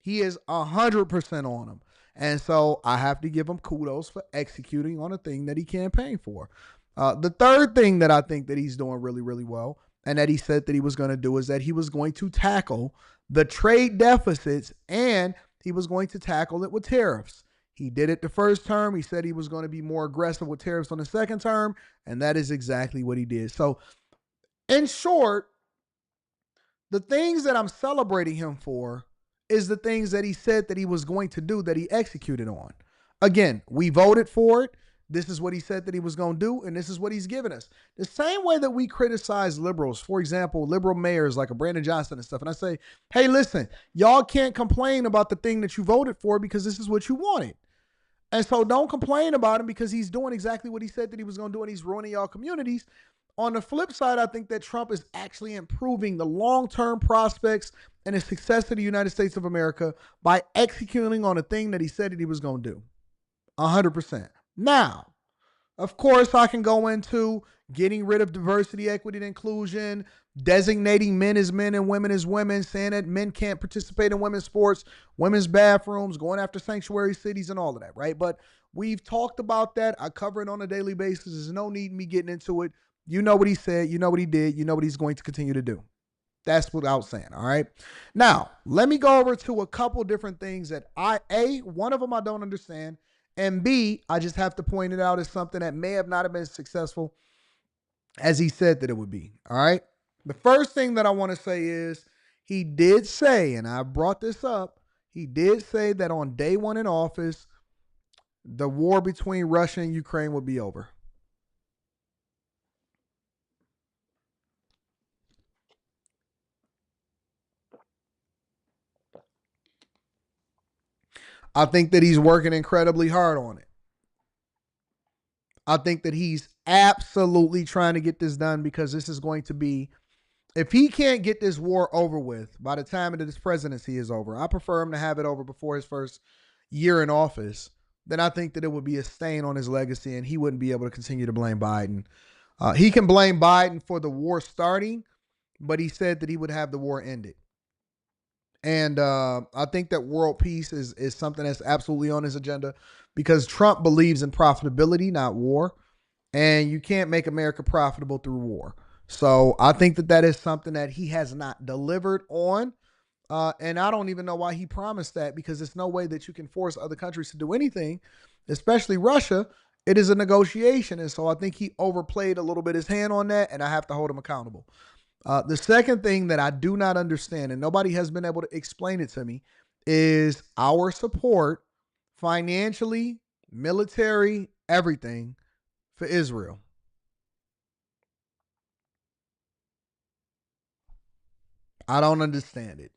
He is 100% on them. And so I have to give him kudos for executing on a thing that he campaigned for. The third thing that I think that he's doing really, really well, and that he said that he was going to do, is that he was going to tackle the trade deficits and he was going to tackle it with tariffs. He did it the first term. He said he was going to be more aggressive with tariffs on the second term, and that is exactly what he did. So in short, the things that I'm celebrating him for is the things that he said that he was going to do that he executed on. Again, we voted for it. This is what he said that he was going to do, and this is what he's given us. The same way that we criticize liberals, for example, liberal mayors like a Brandon Johnson and stuff, and I say, hey, listen, y'all can't complain about the thing that you voted for because this is what you wanted. And so don't complain about him because he's doing exactly what he said that he was going to do, and he's ruining y'all communities. On the flip side, I think that Trump is actually improving the long-term prospects and the success of the United States of America by executing on a thing that he said that he was going to do. 100%. Now, of course, I can go into getting rid of diversity, equity, and inclusion, designating men as men and women as women, saying that men can't participate in women's sports, women's bathrooms, going after sanctuary cities and all of that, right? But we've talked about that. I cover it on a daily basis. There's no need in me getting into it. You know what he said. You know what he did. You know what he's going to continue to do. That's without saying, all right? Now, let me go over to a couple different things that one of them I don't understand, and B, I just have to point it out as something that may have not been successful as he said that it would be, all right? The first thing that I want to say is he did say, and I brought this up, he did say that on day one in office, the war between Russia and Ukraine would be over. I think that he's working incredibly hard on it. I think that he's absolutely trying to get this done because this is going to be, if he can't get this war over with by the time that his presidency is over, I prefer him to have it over before his first year in office, then I think that it would be a stain on his legacy and he wouldn't be able to continue to blame Biden. He can blame Biden for the war starting, but he said that he would have the war ended. And I think that world peace is something that's absolutely on his agenda because Trump believes in profitability, not war. And you can't make America profitable through war. So I think that that is something that he has not delivered on. And I don't even know why he promised that because there's no way that you can force other countries to do anything, especially Russia. It is a negotiation. And so I think he overplayed a little bit his hand on that, and I have to hold him accountable. The second thing that I do not understand, and nobody has been able to explain it to me, is our support financially, military, everything for Israel. I don't understand it.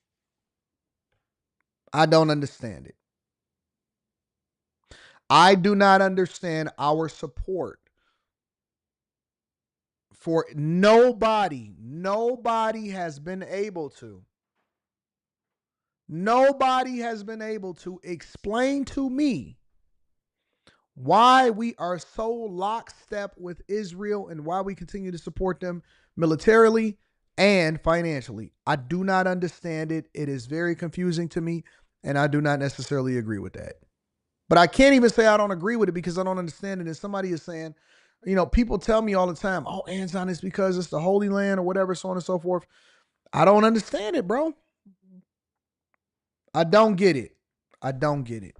I don't understand it. I do not understand our support for nobody. Nobody has been able to explain to me why we are so lockstep with Israel and why we continue to support them militarily and financially. I do not understand it. It is very confusing to me, and I do not necessarily agree with that. But I can't even say I don't agree with it because I don't understand it. And somebody is saying, people tell me all the time, oh, Anton, it's because it's the Holy Land or whatever, so on and so forth. I don't understand it, bro. I don't get it. I don't get it.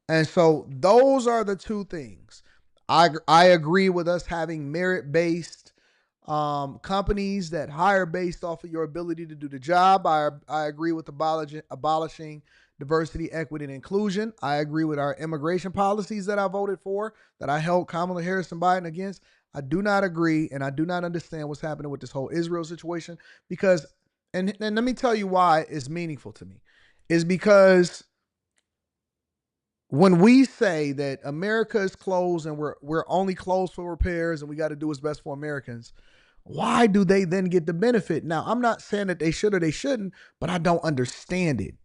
And so those are the two things. I agree with us having merit-based companies that hire based off of your ability to do the job. I agree with abolishing diversity, equity, and inclusion. I agree with our immigration policies that I voted for, that I held Kamala Harris and Biden against. I do not agree, and I do not understand what's happening with this whole Israel situation because, and let me tell you why it's meaningful to me, is because when we say that America is closed and we're only closed for repairs and we got to do what's best for Americans, why do they then get the benefit? Now, I'm not saying that they should or they shouldn't, but I don't understand it.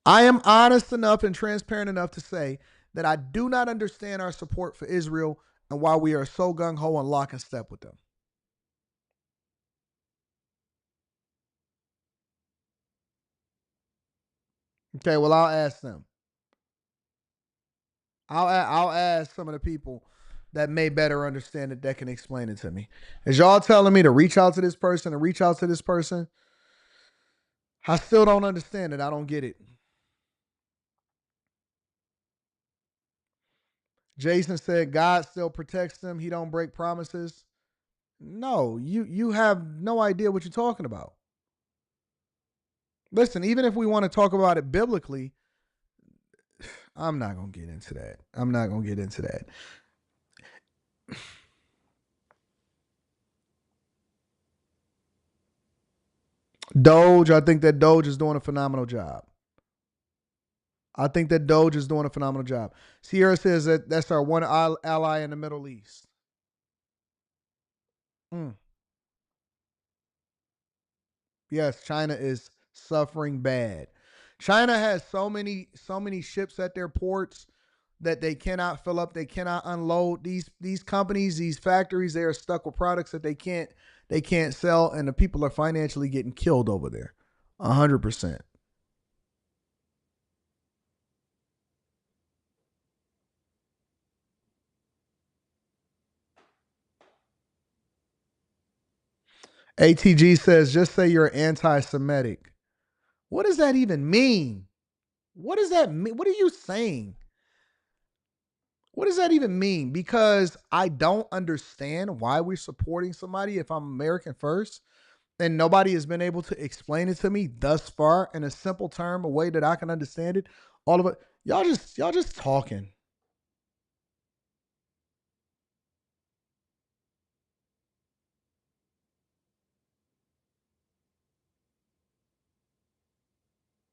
I am honest enough and transparent enough to say that I do not understand our support for Israel and why we are so gung-ho and lock and step with them. Okay, well, I'll ask them. I'll ask some of the people that may better understand it that can explain it to me. As y'all telling me to reach out to this person and reach out to this person, I still don't understand it. I don't get it. Jason said God still protects them. He don't break promises. No, you have no idea what you're talking about. Listen, even if we want to talk about it biblically, I'm not going to get into that. I'm not going to get into that. Doge, I think that Doge is doing a phenomenal job. Sierra says that that's our one ally in the Middle East. Yes, China is suffering bad. China has so many ships at their ports that they cannot fill up, they cannot unload. These companies, these factories, they are stuck with products that they can't sell, and the people are financially getting killed over there. 100%. ATG says, just say you're anti-Semitic. What does that even mean? What does that mean? What are you saying? What does that even mean? Because I don't understand why we're supporting somebody if I'm American first, and nobody has been able to explain it to me thus far in a simple term, a way that I can understand it. All of it, y'all just talking.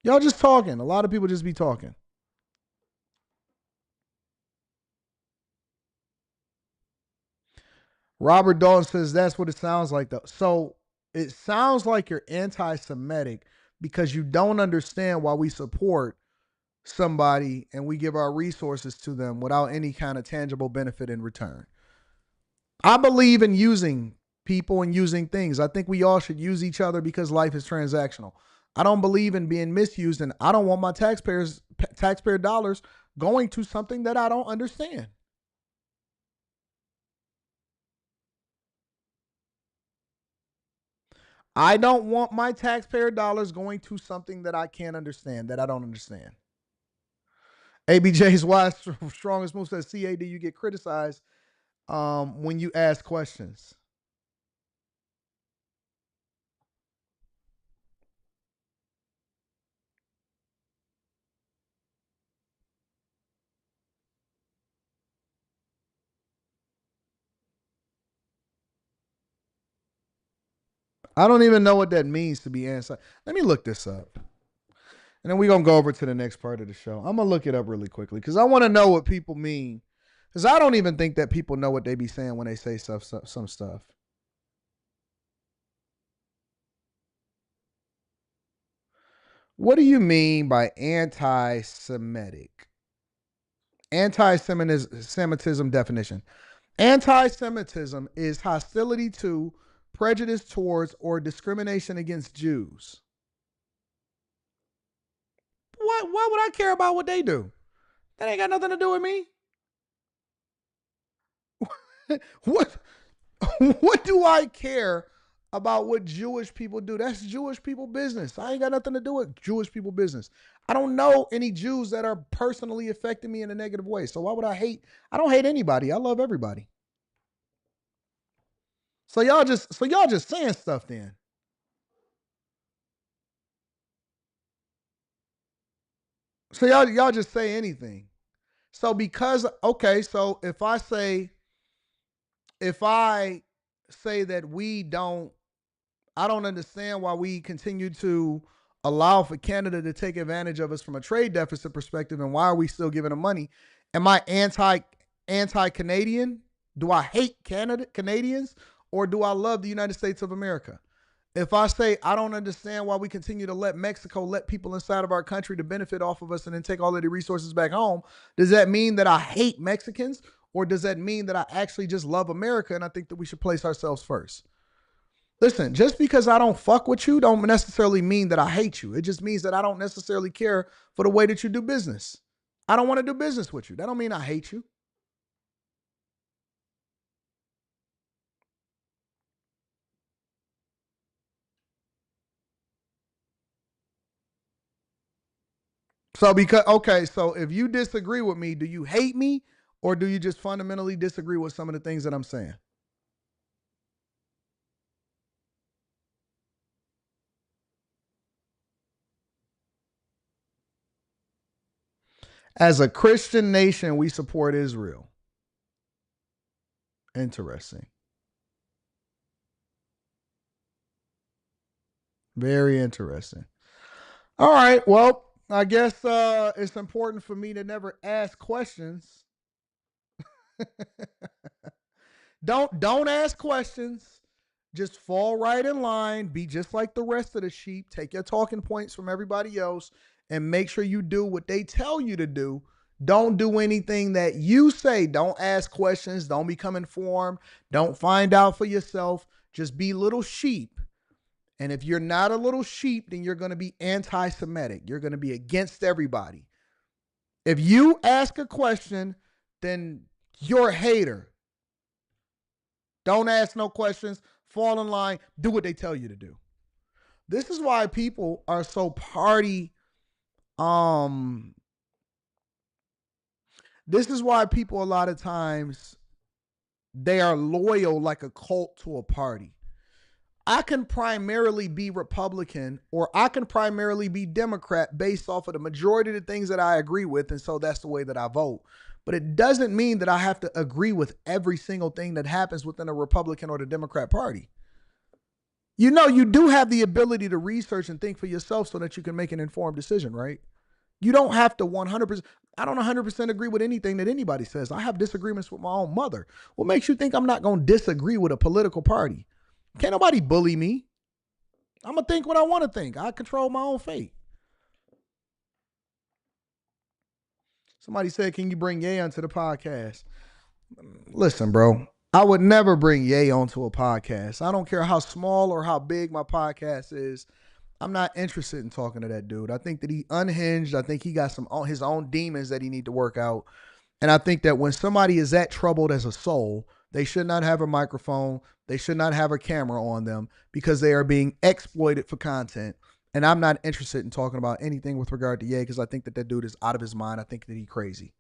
Y'all just talking. A lot of people just be talking. Robert Dalton says that's what it sounds like, though. So it sounds like you're anti-Semitic because you don't understand why we support somebody and we give our resources to them without any kind of tangible benefit in return. I believe in using people and using things. I think we all should use each other because life is transactional. I don't believe in being misused, and I don't want my taxpayer dollars going to something that I don't understand. I don't want my taxpayer dollars going to something that I can't understand, that I don't understand. ABJ's wise strongest move says, CAD, you get criticized when you ask questions. I don't even know what that means to be anti. Let me look this up. And then we're going to go over to the next part of the show. I'm going to look it up really quickly because I want to know what people mean. Because I don't even think that people know what they be saying when they say some stuff. What do you mean by anti-Semitic? Anti-Semitism definition. Anti-Semitism is hostility to, prejudice towards, or discrimination against Jews. Why would I care about what they do? That ain't got nothing to do with me. What do I care about what Jewish people do? That's Jewish people business. I ain't got nothing to do with Jewish people business. I don't know any Jews that are personally affecting me in a negative way. So why would I hate? I don't hate anybody. I love everybody. So y'all just saying stuff then. So y'all just say anything. So because, okay, so if I say that I don't understand why we continue to allow for Canada to take advantage of us from a trade deficit perspective, and why are we still giving them money? Am I anti-Canadian? Do I hate Canadians, or do I love the United States of America? If I say I don't understand why we continue to let Mexico let people inside of our country to benefit off of us and then take all of the resources back home, does that mean that I hate Mexicans, or does that mean that I actually just love America and I think that we should place ourselves first? Listen, just because I don't fuck with you don't necessarily mean that I hate you. It just means that I don't necessarily care for the way that you do business. I don't want to do business with you. That don't mean I hate you. So so if you disagree with me, do you hate me, or do you just fundamentally disagree with some of the things that I'm saying? As a Christian nation, we support Israel. Interesting. Very interesting. All right. Well, I guess it's important for me to never ask questions. Don't ask questions. Just fall right in line. Be just like the rest of the sheep. Take your talking points from everybody else and make sure you do what they tell you to do. Don't do anything that you say. Don't ask questions. Don't become informed. Don't find out for yourself. Just be little sheep. And if you're not a little sheep, then you're going to be anti-Semitic. You're going to be against everybody. If you ask a question, then you're a hater. Don't ask no questions. Fall in line. Do what they tell you to do. This is why people are so party. This is why people a lot of times, they are loyal like a cult to a party. I can primarily be Republican, or I can primarily be Democrat based off of the majority of the things that I agree with, and so that's the way that I vote. But it doesn't mean that I have to agree with every single thing that happens within a Republican or the Democrat Party. You know, you do have the ability to research and think for yourself so that you can make an informed decision, right? You don't have to 100%. I don't 100% agree with anything that anybody says. I have disagreements with my own mother. What makes you think I'm not going to disagree with a political party? Can't nobody bully me. I'm going to think what I want to think. I control my own fate. Somebody said, can you bring Ye onto the podcast? Listen, bro, I would never bring Ye onto a podcast. I don't care how small or how big my podcast is. I'm not interested in talking to that dude. I think that he unhinged. I think he got his own demons that he need to work out. And I think that when somebody is that troubled as a soul, they should not have a microphone. They should not have a camera on them, because they are being exploited for content. And I'm not interested in talking about anything with regard to Ye, because I think that dude is out of his mind. I think that he's crazy.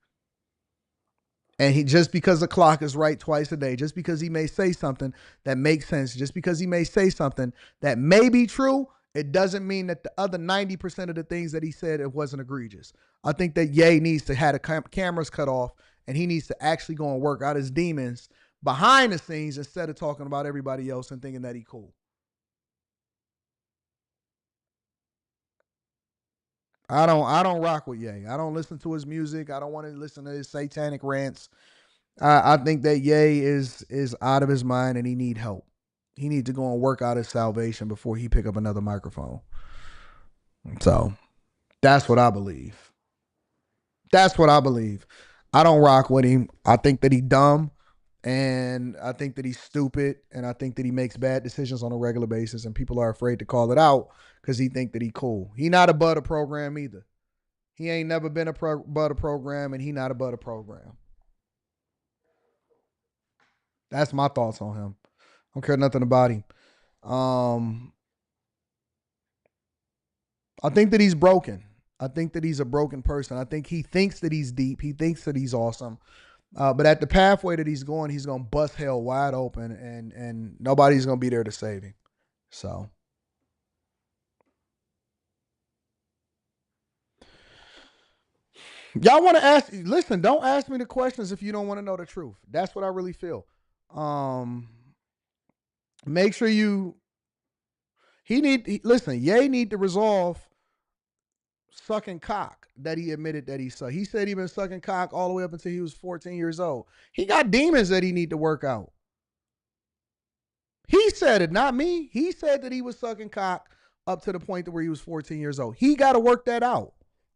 And he, just because the clock is right twice a day, just because he may say something that makes sense, just because he may say something that may be true, it doesn't mean that the other 90% of the things that he said, it wasn't egregious. I think that Ye needs to have the cameras cut off, and he needs to actually go and work out his demons behind the scenes instead of talking about everybody else and thinking that he cool. I don't rock with Ye. I don't listen to his music. I don't want to listen to his satanic rants. I think that Ye is out of his mind and he need help. He needs to go and work out his salvation before he pick up another microphone. So that's what I believe. That's what I believe. I don't rock with him. I think that he dumb, and I think that he's stupid, and I think that he makes bad decisions on a regular basis, and people are afraid to call it out because he think that he cool. He not above a program either. He ain't never been above a program, and he not above a program. That's my thoughts on him. I don't care nothing about him. I think that he's broken. I think that he's a broken person. I think he thinks that he's deep. He thinks that he's awesome. But at the pathway that he's going to bust hell wide open, and nobody's going to be there to save him. So. Y'all want to ask, listen, don't ask me the questions if you don't want to know the truth. That's what I really feel. Make sure listen, Ye need to resolve sucking cock that he admitted that he sucked. He said he been sucking cock all the way up until he was 14 years old. He got demons that he need to work out. He said it, not me. He said that he was sucking cock up to the point where he was 14 years old. He got to work that out.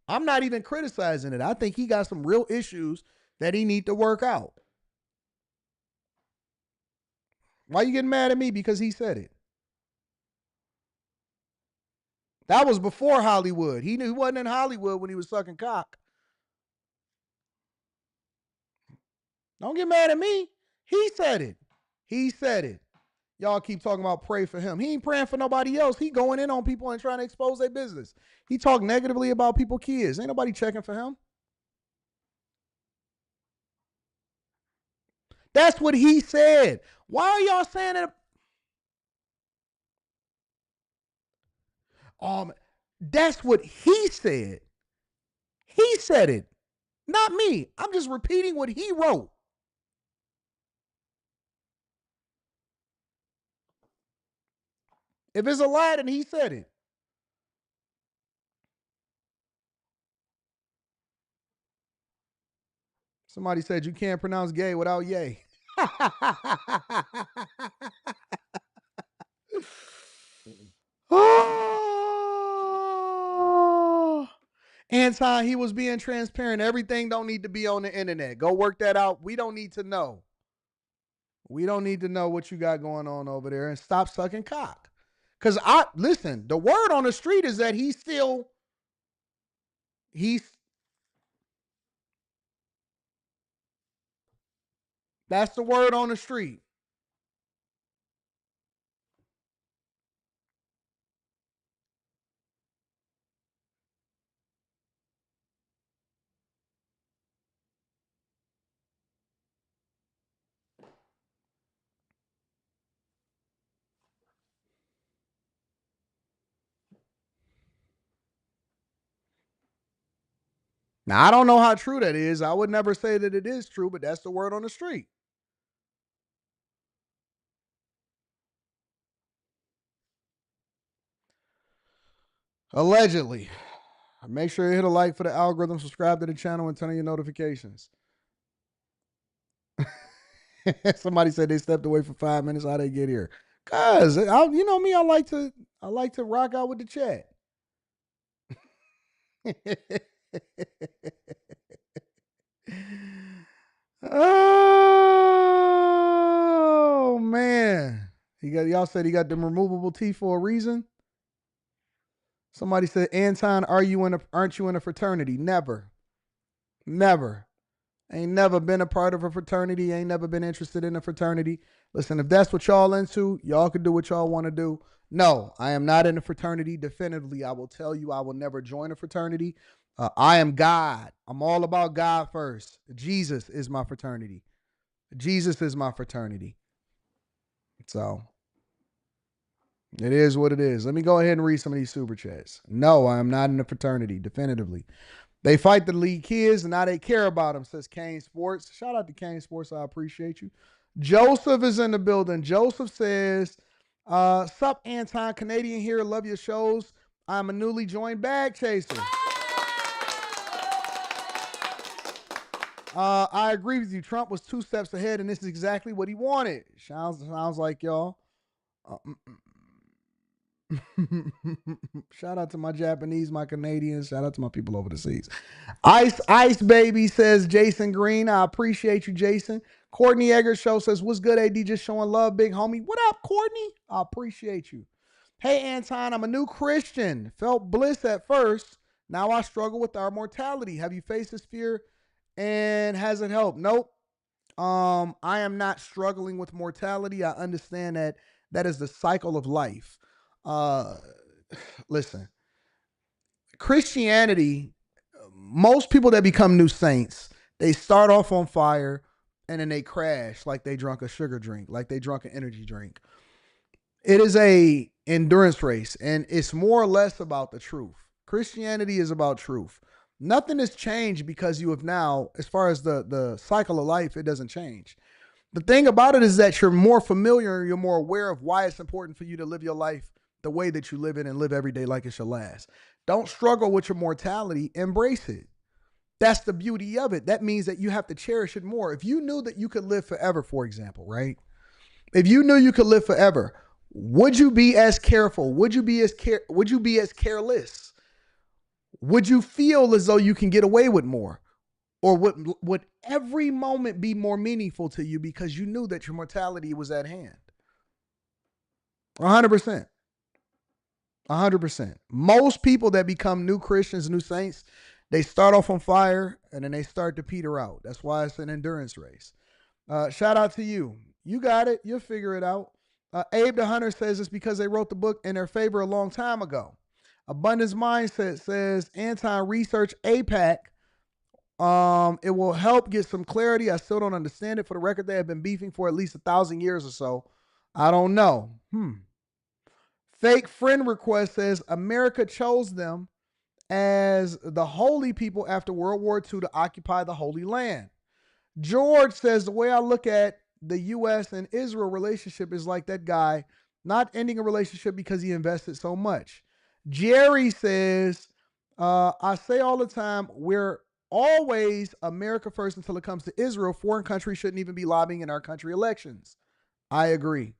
I'm not even criticizing it. I think he got some real issues that he need to work out. Why you getting mad at me? Because he said it. That was before Hollywood. He knew he wasn't in Hollywood when he was sucking cock. Don't get mad at me. He said it. He said it. Y'all keep talking about pray for him. He ain't praying for nobody else. He going in on people and trying to expose their business. He talk negatively about people's kids. Ain't nobody checking for him. That's what he said. Why are y'all saying that? That's what he said. He said it, not me. I'm just repeating what he wrote. If it's a lie, then he said it. Somebody said you can't pronounce gay without yay. Oh. Anton, he was being transparent. Everything don't need to be on the internet. Go work that out. We don't need to know. We don't need to know what you got going on over there, and stop sucking cock. Because listen, the word on the street is that that's the word on the street. Now, I don't know how true that is. I would never say that it is true, but that's the word on the street. Allegedly. Make sure you hit a like for the algorithm, subscribe to the channel, and turn on your notifications. Somebody said they stepped away for 5 minutes. How'd they get here? Cause you know me, I like to rock out with the chat. Oh man. Y'all said he got them removable teeth for a reason. Somebody said, Anton, aren't you in a fraternity? Never. Never. Ain't never been a part of a fraternity. Ain't never been interested in a fraternity. Listen, if that's what y'all into, y'all can do what y'all want to do. No, I am not in a fraternity. Definitively, I will tell you I will never join a fraternity. I am God. I'm all about God first. Jesus is my fraternity. Jesus is my fraternity. So it is what it is. Let me go ahead and read some of these super chats. No, I am not in a fraternity. Definitively. They fight the league kids and now they care about them, says Kane Sports. Shout out to Kane Sports. I appreciate you. Joseph is in the building. Joseph says, sup, Anton, Canadian here. Love your shows. I'm a newly joined bag chaser. I agree with you. Trump was 2 steps ahead, and this is exactly what he wanted. Sounds like y'all. Shout out to my Japanese, my Canadians. Shout out to my people over the seas. Ice baby, says Jason Green. I appreciate you, Jason. Courtney Eggers Show says, what's good, AD? Just showing love, big homie. What up, Courtney? I appreciate you. Hey, Anton, I'm a new Christian. Felt bliss at first. Now I struggle with our mortality. Have you faced this fear and has it helped? Nope. I am not struggling with mortality. I understand that is the cycle of life. Listen, Christianity, most people that become new saints, they start off on fire and then they crash like they drunk a sugar drink, like they drunk an energy drink. It is a endurance race, and it's more or less about the truth. Christianity is about truth. Nothing has changed because you have now, as far as the cycle of life, it doesn't change. The thing about it is that you're more familiar, you're more aware of why it's important for you to live your life the way that you live it and live every day like it's your last. Don't struggle with your mortality. Embrace it. That's the beauty of it. That means that you have to cherish it more. If you knew that you could live forever, for example, right? If you knew you could live forever, would you be as careful? Would you be as careless? Would you feel as though you can get away with more? Or would every moment be more meaningful to you because you knew that your mortality was at hand? 100%. 100%. Most people that become new Christians, new saints, they start off on fire and then they start to peter out. That's why it's an endurance race. Shout out to you. You got it. You'll figure it out. Abe the Hunter says it's because they wrote the book in their favor a long time ago. Abundance Mindset says anti-research APAC. It will help get some clarity. I still don't understand it. For the record, they have been beefing for at least 1,000 years or so. I don't know. Fake friend request says America chose them as the holy people after World War II to occupy the Holy Land. George says the way I look at the U.S. and Israel relationship is like that guy not ending a relationship because he invested so much. Jerry says, I say all the time, we're always America first until it comes to Israel. Foreign countries shouldn't even be lobbying in our country elections. I agree.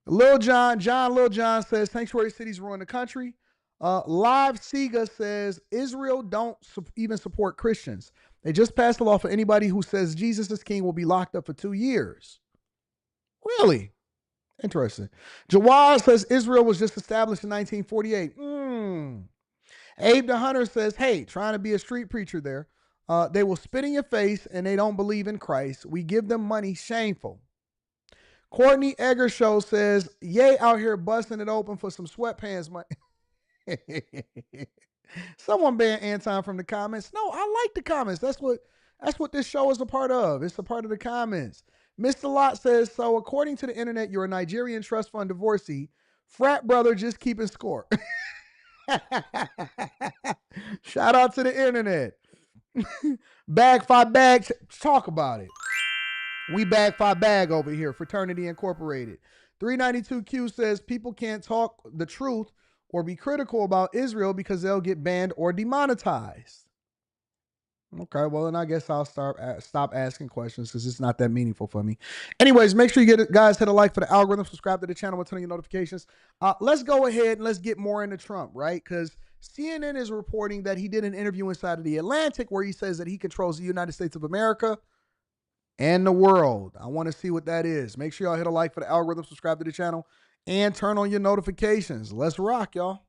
Lil John says, sanctuary cities ruin the country. Live Sega says, Israel don't even support Christians. They just passed a law for anybody who says Jesus is king will be locked up for 2 years. Really? Interesting. Jawad says, Israel was just established in 1948. Abe the Hunter says, hey, trying to be a street preacher there. They will spit in your face and they don't believe in Christ. We give them money. Shameful. Courtney Eggers Show says, yay, out here busting it open for some sweatpants money. Someone ban Anton from the comments. No, I like the comments. That's what this show is a part of. It's a part of the comments. Mr. Lott says, so according to the internet, you're a Nigerian trust fund divorcee. Frat brother just keeping score. Shout out to the internet. Bag 5 bags. Talk about it. We bag 5 bag over here. Fraternity Incorporated. 392Q says people can't talk the truth or be critical about Israel because they'll get banned or demonetized. Okay, well, then I guess I'll stop asking questions because it's not that meaningful for me. Anyways, make sure you guys hit a like for the algorithm, subscribe to the channel with turn on your notifications. Let's go ahead and let's get more into Trump, right? Because CNN is reporting that he did an interview inside of The Atlantic where he says that he controls the United States of America and the world. I want to see what that is. Make sure y'all hit a like for the algorithm, subscribe to the channel, and turn on your notifications. Let's rock, y'all.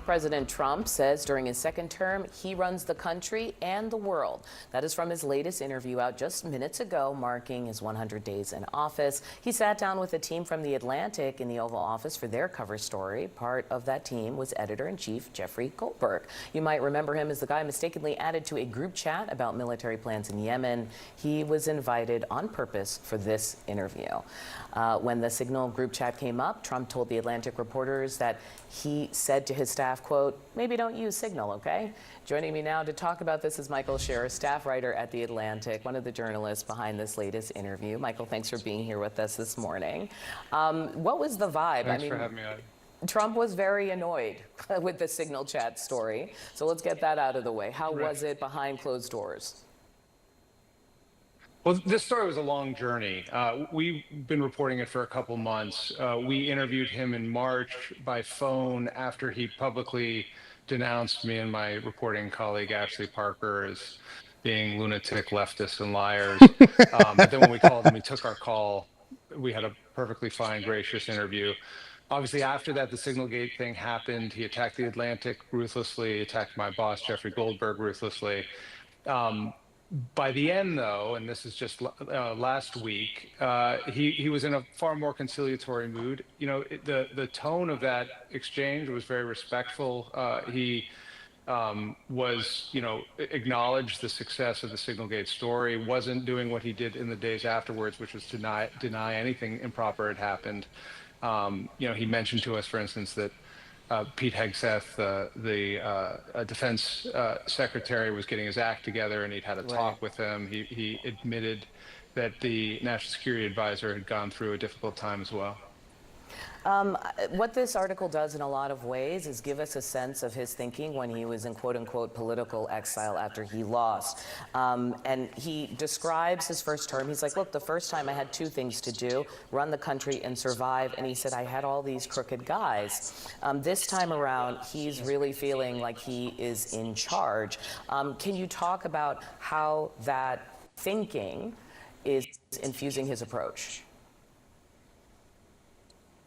President Trump says during his second term, he runs the country and the world. That is from his latest interview out just minutes ago, marking his 100 days in office. He sat down with a team from The Atlantic in the Oval Office for their cover story. Part of that team was editor-in-chief Jeffrey Goldberg. You might remember him as the guy mistakenly added to a group chat about military plans in Yemen. He was invited on purpose for this interview. When the Signal group chat came up, Trump told The Atlantic reporters that he said to his staff, quote, maybe don't use Signal, okay? Joining me now to talk about this is Michael Scherer, staff writer at The Atlantic, one of the journalists behind this latest interview. Michael, thanks for being here with us this morning. What was the vibe? Thanks for having me on. Trump was very annoyed with the Signal chat story. So let's get that out of the way. How was it behind closed doors? Well, this story was a long journey. We've been reporting it for a couple months. We interviewed him in March by phone after he publicly denounced me and my reporting colleague Ashley Parker as being lunatic leftists and liars. But then when we called him, he took our call. We had a perfectly fine, gracious interview. Obviously, after that, the Signalgate thing happened. He attacked the Atlantic ruthlessly, attacked my boss, Jeffrey Goldberg, ruthlessly. By the end, though, and this is just last week, he was in a far more conciliatory mood. You know, the tone of that exchange was very respectful. He was, you know, acknowledged the success of the Signalgate story, wasn't doing what he did in the days afterwards, which was to deny anything improper had happened. You know, he mentioned to us, for instance, that Pete Hegseth, the defense secretary, was getting his act together, and he'd had a talk with him. He admitted that the national security advisor had gone through a difficult time as well. What this article does in a lot of ways is give us a sense of his thinking when he was in quote-unquote political exile after he lost. And he describes his first term. He's like, look, the first time I had two things to do, run the country and survive. And he said, I had all these crooked guys. This time around, he's really feeling like he is in charge. Can you talk about how that thinking is infusing his approach?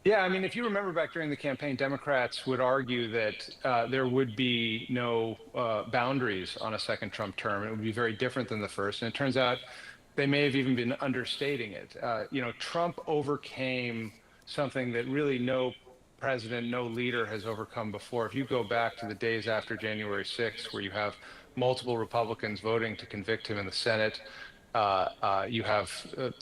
Yeah, I mean, if you remember back during the campaign, Democrats would argue that there would be no boundaries on a second Trump term. It would be very different than the first. And it turns out they may have even been understating it. You know, Trump overcame something that really no president, no leader has overcome before. If you go back to the days after January 6th, where you have multiple Republicans voting to convict him in the Senate, you have,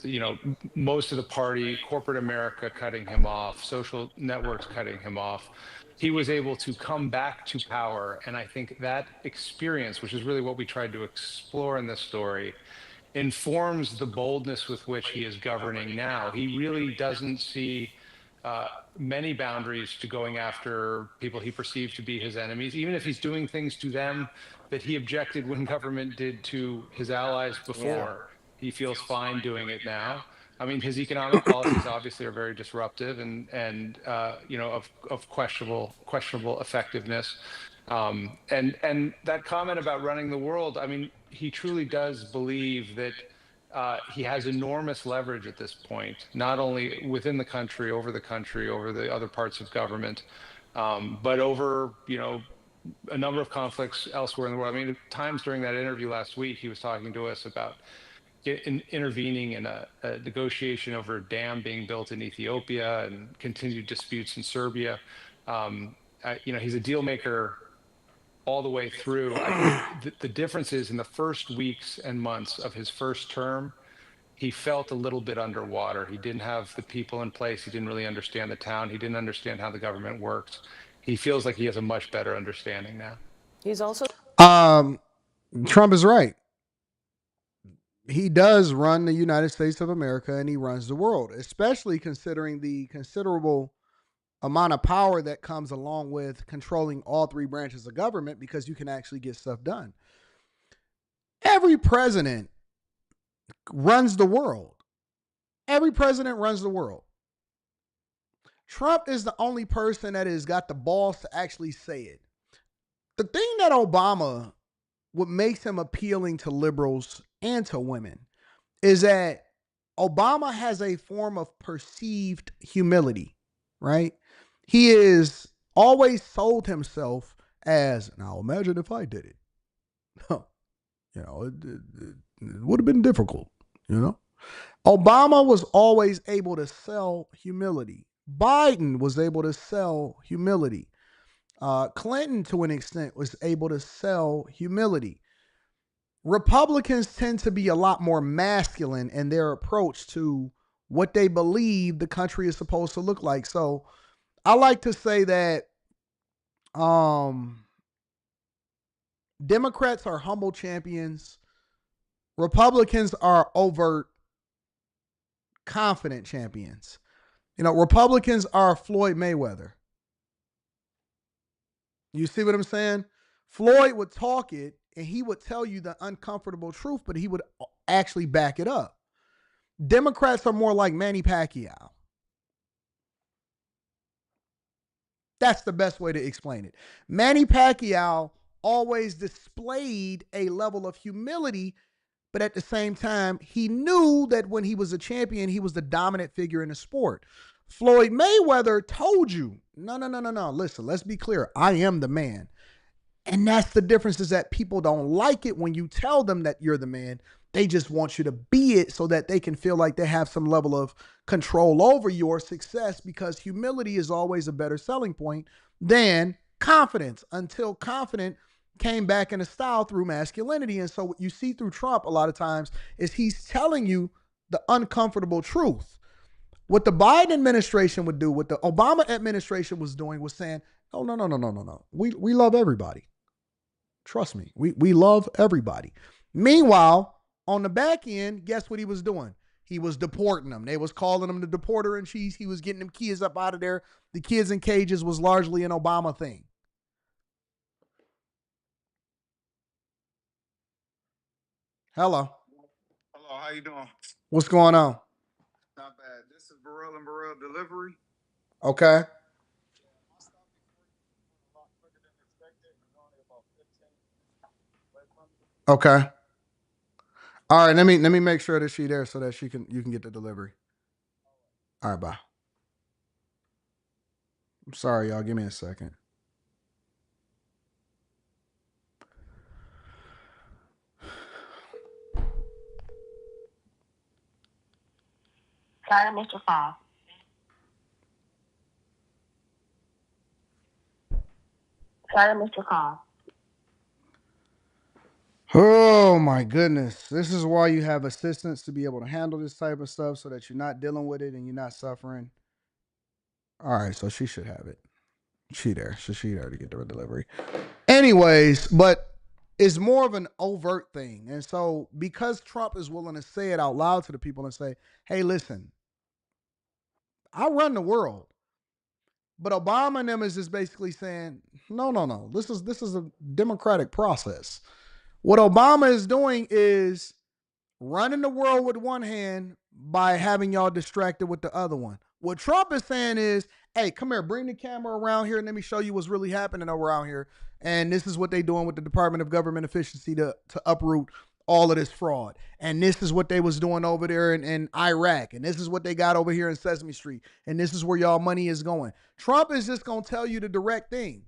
you know, most of the party, corporate America cutting him off, social networks cutting him off. He was able to come back to power. And I think that experience, which is really what we tried to explore in this story, informs the boldness with which he is governing now. He really doesn't see many boundaries to going after people he perceived to be his enemies, even if he's doing things to them that he objected when government did to his allies before. Yeah. He feels fine doing it now. I mean, his economic policies obviously are very disruptive and you know, of questionable effectiveness. And that comment about running the world, I mean, he truly does believe that he has enormous leverage at this point, not only within the country, over the other parts of government, but over, you know, a number of conflicts elsewhere in the world. I mean, at times during that interview last week, he was talking to us about intervening in a negotiation over a dam being built in Ethiopia and continued disputes in Serbia. You know, he's a deal maker all the way through. I think the difference is in the first weeks and months of his first term, he felt a little bit underwater. He didn't have the people in place. He didn't really understand the town. He didn't understand how the government works. He feels like he has a much better understanding now. He's also Trump is right. He does run the United States of America and he runs the world, especially considering the considerable amount of power that comes along with controlling all three branches of government, because you can actually get stuff done. Every president runs the world. Every president runs the world. Trump is the only person that has got the balls to actually say it. The thing that Obama, what makes him appealing to liberals and to women, is that Obama has a form of perceived humility, right? He is always sold himself as, now imagine if I did it. You know, it would have been difficult, you know? Obama was always able to sell humility. Biden was able to sell humility. Clinton, to an extent, was able to sell humility. Republicans tend to be a lot more masculine in their approach to what they believe the country is supposed to look like. So I like to say that Democrats are humble champions. Republicans are overt, confident champions. You know, Republicans are Floyd Mayweather. You see what I'm saying? Floyd would talk it and he would tell you the uncomfortable truth, but he would actually back it up. Democrats are more like Manny Pacquiao. That's the best way to explain it. Manny Pacquiao always displayed a level of humility, but at the same time, he knew that when he was a champion, he was the dominant figure in the sport. Floyd Mayweather told you, no. Listen, let's be clear. I am the man. And that's the difference, is that people don't like it when you tell them that you're the man. They just want you to be it so that they can feel like they have some level of control over your success, because humility is always a better selling point than confidence, until confident came back into style through masculinity. And so what you see through Trump a lot of times is he's telling you the uncomfortable truth. What the Biden administration would do, what the Obama administration was doing, was saying, no. We love everybody. Trust me, we love everybody. Meanwhile, on the back end, guess what he was doing? He was deporting them. They was calling him the deporter in chief. He was getting them kids up out of there. The kids in cages was largely an Obama thing. Hello. Hello, how you doing? What's going on? Not bad. This is Burrell and Burrell Delivery. Okay. Okay. All right, let me make sure that she's there so that you can get the delivery. All right, bye. I'm sorry, y'all. Give me a second. Sorry, Mr. Call. Sorry, Mr. Call. Oh my goodness. This is why you have assistants, to be able to handle this type of stuff so that you're not dealing with it and you're not suffering. All right, so she should have it. She there. So she there to get the delivery. Anyways, but it's more of an overt thing. And so because Trump is willing to say it out loud to the people and say, hey, listen, I run the world. But Obama and them is just basically saying, no. This is a democratic process. What Obama is doing is running the world with one hand by having y'all distracted with the other one. What Trump is saying is, hey, come here, bring the camera around here and let me show you what's really happening around here. And this is what they're doing with the Department of Government Efficiency to uproot all of this fraud. And this is what they was doing over there in Iraq. And this is what they got over here in Sesame Street. And this is where y'all money is going. Trump is just going to tell you the direct thing.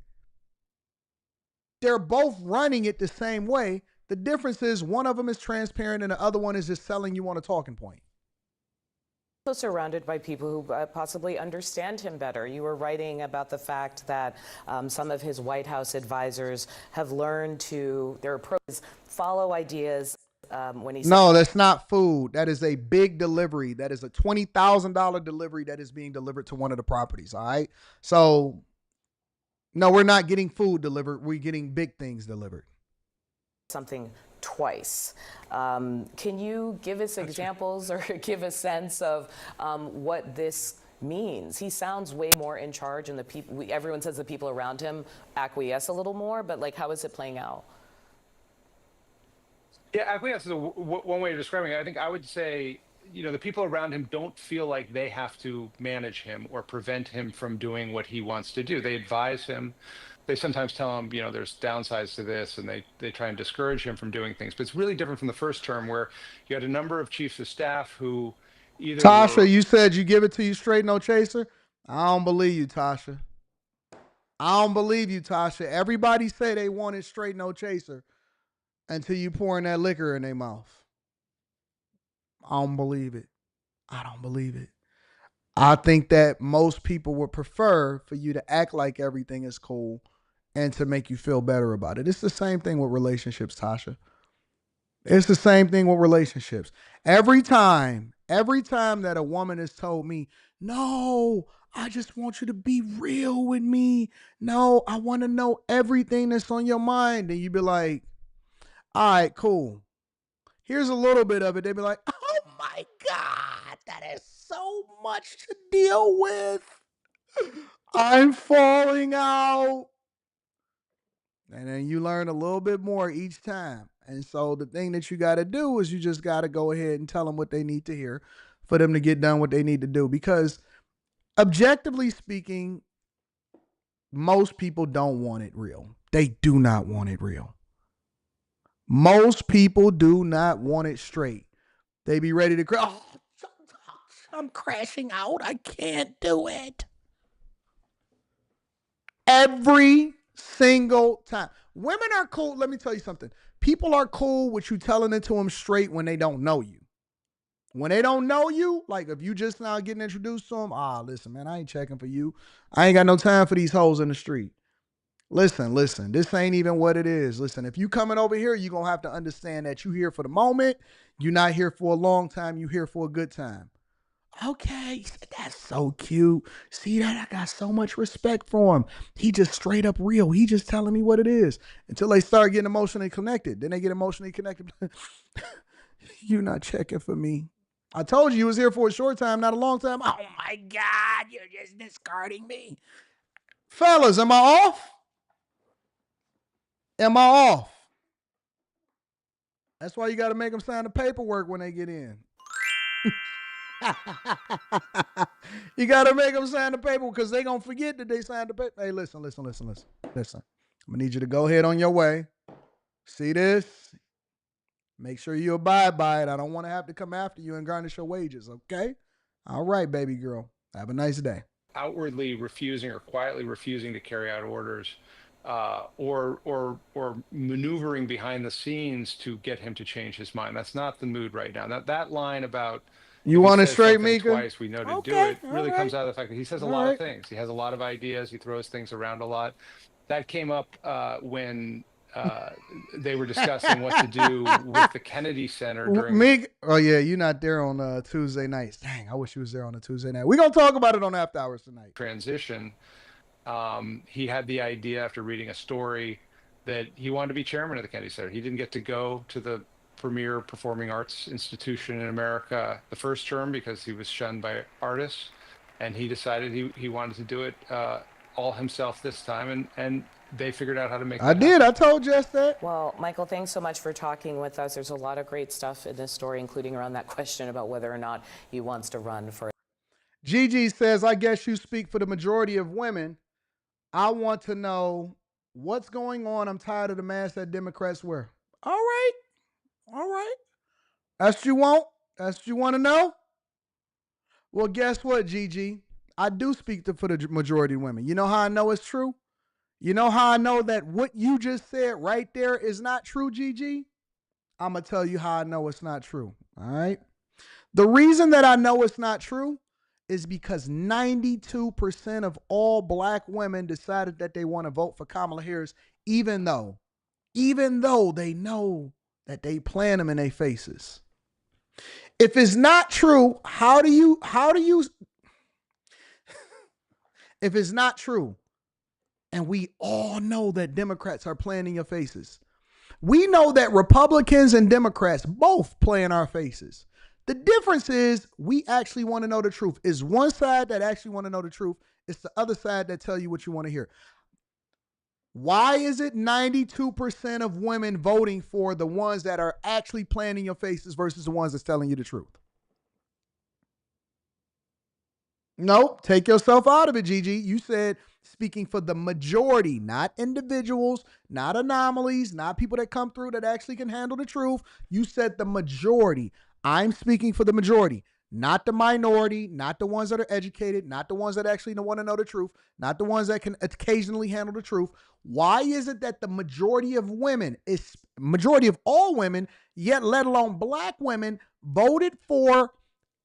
They're both running it the same way. The difference is one of them is transparent and the other one is just selling you on a talking point. Surrounded by people who possibly understand him better. You were writing about the fact that some of his White House advisors have learned to, their approach is follow ideas when he No, that's not food. That is a big delivery. That is a $20,000 delivery that is being delivered to one of the properties, all right? So, no, we're not getting food delivered. We're getting big things delivered. something twice. Can you give us examples or give a sense of what this means? He sounds way more in charge, and the people, everyone says the people around him acquiesce a little more, but like, how is it playing out? Yeah, acquiesce is one way of describing it. I think I would say, you know, the people around him don't feel like they have to manage him or prevent him from doing what he wants to do. They advise him. They sometimes tell him, you know, there's downsides to this, and they try and discourage him from doing things. But it's really different from the first term, where you had a number of chiefs of staff who either Tasha, you said you give it to you straight, no chaser? I don't believe you, Tasha. I don't believe you, Tasha. Everybody say they want it straight, no chaser, until you pouring that liquor in their mouth. I don't believe it. I don't believe it. I think that most people would prefer for you to act like everything is cool and to make you feel better about it. It's the same thing with relationships, Tasha. It's the same thing with relationships. Every time that a woman has told me, no, I just want you to be real with me. No, I want to know everything that's on your mind. And you be like, all right, cool. Here's a little bit of it. They be like, oh my God, that is so much to deal with. I'm falling out. And then you learn a little bit more each time. And so the thing that you got to do is you just got to go ahead and tell them what they need to hear for them to get done what they need to do. Because objectively speaking, most people don't want it real. They do not want it real. Most people do not want it straight. They be ready to cry. Oh, I'm crashing out. I can't do it. Every single time. Women are cool. Let me tell you something. People are cool with you telling it to them straight when they don't know you. When they don't know you, like if you just now getting introduced to them, listen, man, I ain't checking for you. I ain't got no time for these hoes in the street. Listen, this ain't even what it is. Listen, if you coming over here, you're going to have to understand that you here for the moment. You're not here for a long time. You here for a good time. Okay, that's so cute. See that? I got so much respect for him. He just straight up real. He just telling me what it is. Until they start getting emotionally connected. Then they get emotionally connected. You not checking for me. I told you was here for a short time, not a long time. Oh my God, you're just discarding me. Fellas, am I off? Am I off? That's why you got to make them sign the paperwork when they get in. You got to make them sign the paperwork because they going to forget that they signed the paper. Hey, listen. I'm going to need you to go ahead on your way. See this? Make sure you abide by it. I don't want to have to come after you and garnish your wages, okay? All right, baby girl. Have a nice day. Outwardly refusing or quietly refusing to carry out orders, or maneuvering behind the scenes to get him to change his mind. That's not the mood right now. That line about you want it straight, Mika? Twice we know to do it really comes out of the fact that he says a lot of things. He has a lot of ideas. He throws things around a lot. That came up when they were discussing what to do with the Kennedy Center during. Oh yeah, you're not there on Tuesday nights. Dang, I wish you was there on a Tuesday night. We're gonna talk about it on After Hours tonight. Transition. He had the idea after reading a story that he wanted to be chairman of the Kennedy Center. He didn't get to go to the premier performing arts institution in America the first term because he was shunned by artists, and he decided he wanted to do it all himself this time, and they figured out how to make it happen. I told Jess that. Well, Michael, thanks so much for talking with us. There's a lot of great stuff in this story, including around that question about whether or not he wants to run for. Gigi says, I guess you speak for the majority of women. I want to know what's going on. I'm tired of the mask that Democrats wear. All right. That's what you want? That's what you want to know? Well, guess what, Gigi? I do speak for the majority of women. You know how I know it's true? You know how I know that what you just said right there is not true, Gigi? I'm going to tell you how I know it's not true. All right? The reason that I know it's not true is because 92% of all black women decided that they want to vote for Kamala Harris, even though they know that they plant them in their faces. If it's not true, how do you, if it's not true, and we all know that Democrats are playing in your faces. We know that Republicans and Democrats both play in our faces. The difference is we actually want to know the truth. It's one side that actually want to know the truth. It's the other side that tell you what you want to hear. Why is it 92% of women voting for the ones that are actually playing in your faces versus the ones that's telling you the truth? Nope, take yourself out of it, Gigi. You said speaking for the majority, not individuals, not anomalies, not people that come through that actually can handle the truth. You said the majority. I'm speaking for the majority, not the minority, not the ones that are educated, not the ones that actually want to know the truth, not the ones that can occasionally handle the truth. Why is it that the majority of women, is majority of all women, yet let alone black women, voted for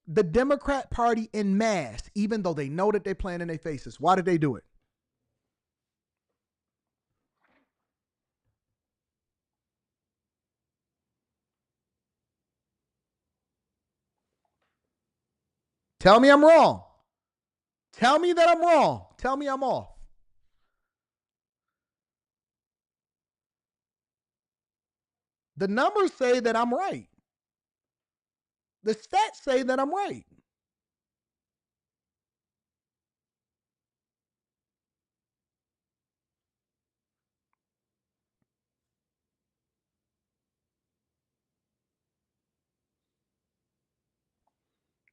the Democrat Party en masse, even though they know that they're playing in their faces? Why did they do it? Tell me I'm wrong. Tell me that I'm wrong. Tell me I'm off. The numbers say that I'm right. The stats say that I'm right.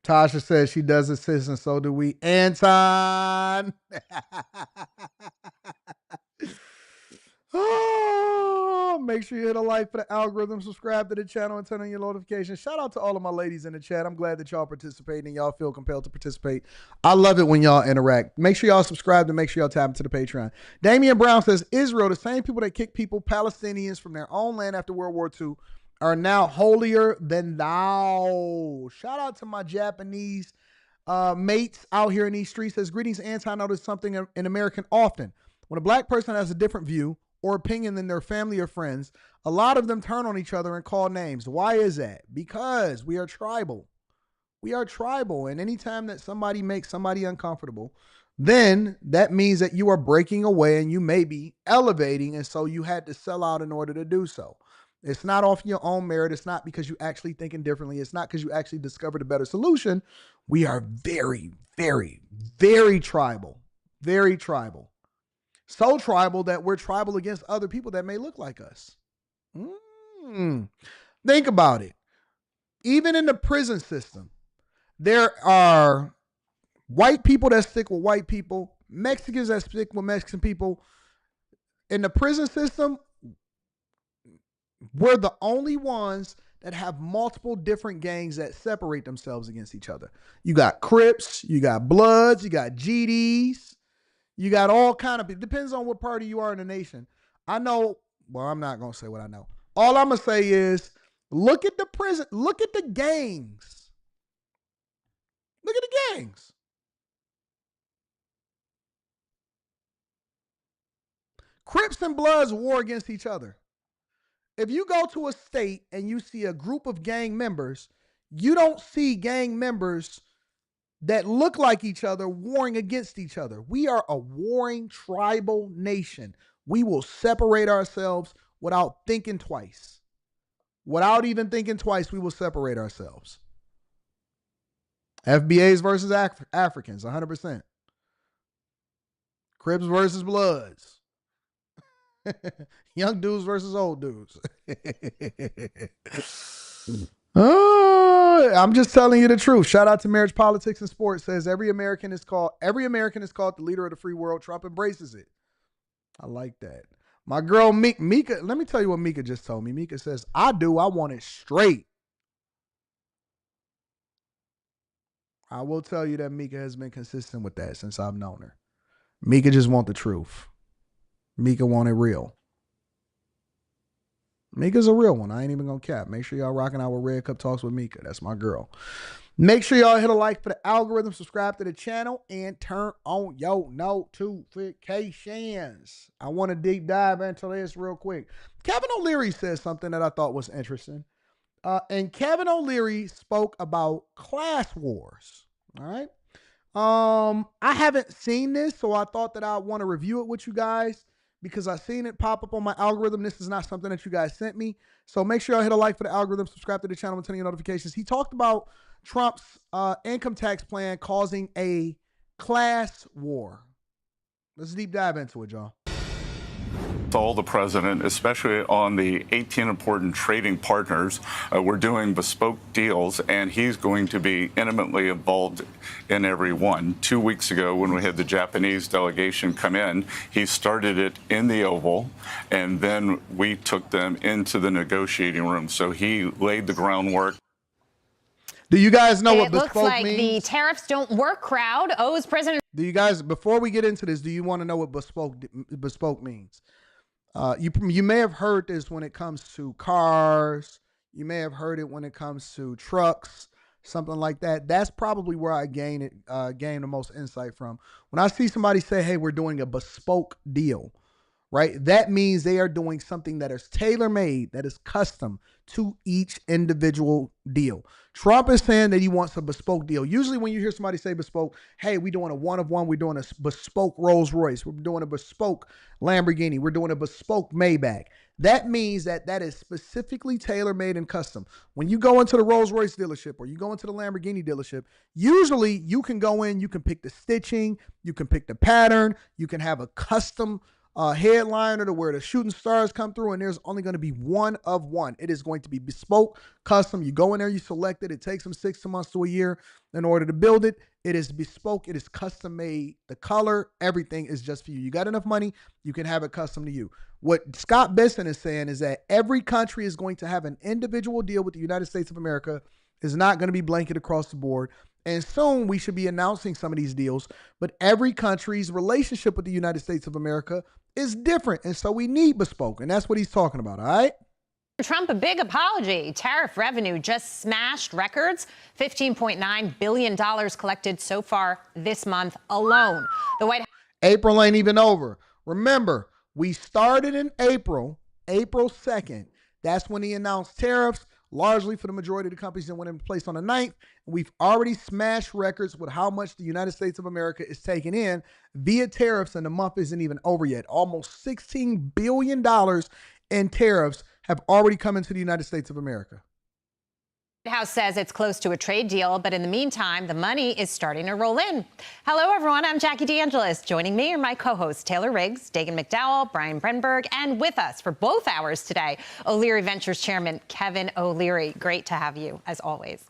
Tasha says she does assist, and so do we. Anton. Oh, make sure you hit a like for the algorithm, subscribe to the channel, and turn on your notifications. Shout out to all of my ladies in the chat. I'm glad that y'all participate and y'all feel compelled to participate. I love it when y'all interact. Make sure y'all subscribe and make sure y'all tap into the Patreon. Damian Brown says, Israel, the same people that kick people, Palestinians, from their own land after World War II, are now holier than thou. Shout out to my Japanese mates out here in these streets. Says, greetings, Anton. I notice something in American often. When a black person has a different view or opinion than their family or friends, a lot of them turn on each other and call names. Why is that? Because we are tribal. We are tribal. And anytime that somebody makes somebody uncomfortable, then that means that you are breaking away and you may be elevating. And so you had to sell out in order to do so. It's not off your own merit. It's not because you actually thinking differently. It's not because you actually discovered a better solution. We are very, very, very tribal. Very tribal. So tribal that we're tribal against other people that may look like us. Think about it. Even in the prison system, there are white people that stick with white people, Mexicans that stick with Mexican people. In the prison system, we're the only ones that have multiple different gangs that separate themselves against each other. You got Crips, you got Bloods, you got GDs. You got all kind of people. Depends on what party you are in the nation. I know, well, I'm not going to say what I know. All I'm going to say is look at the prison. Look at the gangs. Look at the gangs. Crips and Bloods war against each other. If you go to a state and you see a group of gang members, you don't see gang members that look like each other warring against each other. We are a warring tribal nation. We will separate ourselves without thinking twice. Without even thinking twice, we will separate ourselves. FBAs versus Africans, 100%. Crips versus Bloods. Young dudes versus old dudes. I'm just telling you the truth. Shout out to Marriage, Politics, and Sports. Says every American is called the leader of the free world. Trump embraces it. I like that. My girl Mika, let me tell you what Mika just told me. Mika says, I want it straight. I will tell you that Mika has been consistent with that since I've known her. Mika just want the truth. Mika want it real. Mika's a real one. I ain't even gonna cap. Make sure y'all rocking out with Red Cup Talks with Mika. That's my girl. Make sure y'all hit a like for the algorithm, subscribe to the channel, and turn on your notifications. I want to deep dive into this real quick. Kevin O'Leary says something that I thought was interesting. And Kevin O'Leary spoke about class wars. All right. I haven't seen this, so I thought that I want to review it with you guys, because I've seen it pop up on my algorithm. This is not something that you guys sent me. So make sure y'all hit a like for the algorithm, subscribe to the channel, and turn on your notifications. He talked about Trump's income tax plan causing a class war. Let's deep dive into it, y'all. All the president, especially on the 18 important trading partners. We're doing bespoke deals, and he's going to be intimately involved in every one. 2 weeks ago, when we had the Japanese delegation come in, he started it in the Oval, and then we took them into the negotiating room. So he laid the groundwork. Do you guys know what bespoke means? It looks like means? the tariffs don't work crowd owes President. Do you guys, before we get into this, do you want to know what bespoke means? You may have heard this when it comes to cars. You may have heard it when it comes to trucks, something like that. That's probably where I gain the most insight from. When I see somebody say, hey, we're doing a bespoke deal, right? That means they are doing something that is tailor-made, that is custom to each individual deal. Trump is saying that he wants a bespoke deal. Usually when you hear somebody say bespoke, hey, we're doing a one-of-one, we're doing a bespoke Rolls-Royce, we're doing a bespoke Lamborghini, we're doing a bespoke Maybach. That means that is specifically tailor-made and custom. When you go into the Rolls-Royce dealership or you go into the Lamborghini dealership, usually you can go in, you can pick the stitching, you can pick the pattern, you can have a custom headliner to where the shooting stars come through, and there's only going to be one of one. It is going to be bespoke, custom. You go in there, you select it. It takes them 6 months to a year in order to build it. It is bespoke. It is custom made. The color, everything is just for you. You got enough money, you can have it custom to you. What Scott Besson is saying is that every country is going to have an individual deal with the United States of America. It's not going to be blanket across the board. And soon we should be announcing some of these deals. But every country's relationship with the United States of America is different. And so we need bespoke. And that's what he's talking about. All right. Trump, a big apology. Tariff revenue just smashed records. $15.9 billion collected so far this month alone. The White House. April ain't even over. Remember, we started in April 2nd. That's when he announced tariffs, largely for the majority of the companies that went in place on the 9th. We've already smashed records with how much the United States of America is taking in via tariffs, and the month isn't even over yet. Almost $16 billion in tariffs have already come into the United States of America. The White House says it's close to a trade deal, but in the meantime, the money is starting to roll in. Hello, everyone. I'm Jackie DeAngelis. Joining me are my co-hosts Taylor Riggs, Dagan McDowell, Brian Brenberg, and with us for both hours today, O'Leary Ventures Chairman Kevin O'Leary. Great to have you, as always.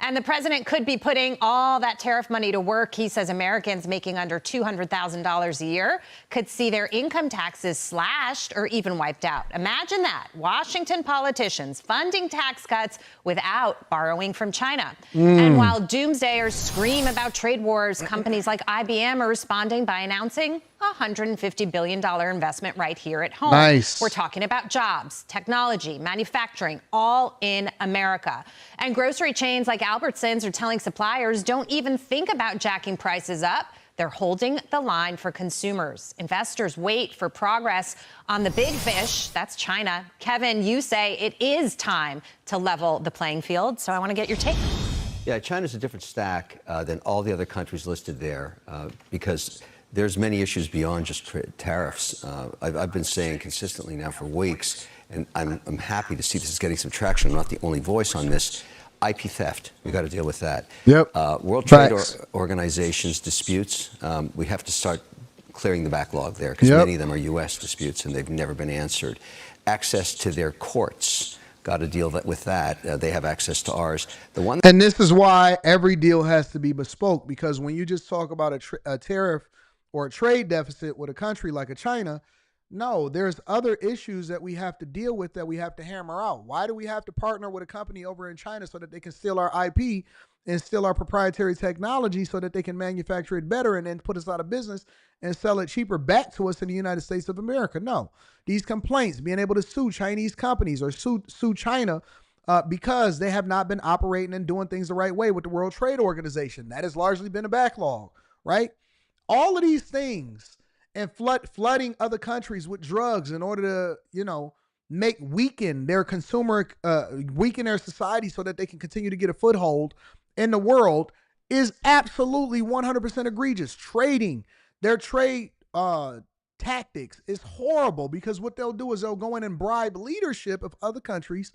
And the president could be putting all that tariff money to work. He says Americans making under $200,000 a year could see their income taxes slashed or even wiped out. Imagine that. Washington politicians funding tax cuts without borrowing from China. And while doomsdayers scream about trade wars, companies like IBM are responding by announcing a $150 billion investment right here at home. Nice. We're talking about jobs, technology, manufacturing, all in America. And grocery chains like Albertsons are telling suppliers don't even think about jacking prices up. They're holding the line for consumers. Investors wait for progress on the big fish. That's China. Kevin, you say it is time to level the playing field. So I want to get your take. Yeah, China's a different stack than all the other countries listed there because there's many issues beyond just tariffs. I've been saying consistently now for weeks, and I'm happy to see this is getting some traction. I'm not the only voice on this. IP theft, we got to deal with that. Yep. World Trade Organization's disputes, we have to start clearing the backlog there because many of them are U.S. disputes and they've never been answered. Access to their courts, got to deal with that. They have access to ours. And this is why every deal has to be bespoke, because when you just talk about a tariff or a trade deficit with a country like a China, no, there's other issues that we have to deal with that we have to hammer out. Why do we have to partner with a company over in China so that they can steal our IP and steal our proprietary technology so that they can manufacture it better and then put us out of business and sell it cheaper back to us in the United States of America? No, these complaints, being able to sue Chinese companies or sue China because they have not been operating and doing things the right way with the World Trade Organization. That has largely been a backlog, right? All of these things and flooding other countries with drugs in order to, weaken their consumer, weaken their society so that they can continue to get a foothold in the world is absolutely 100% egregious. Their trade tactics is horrible because what they'll do is they'll go in and bribe leadership of other countries,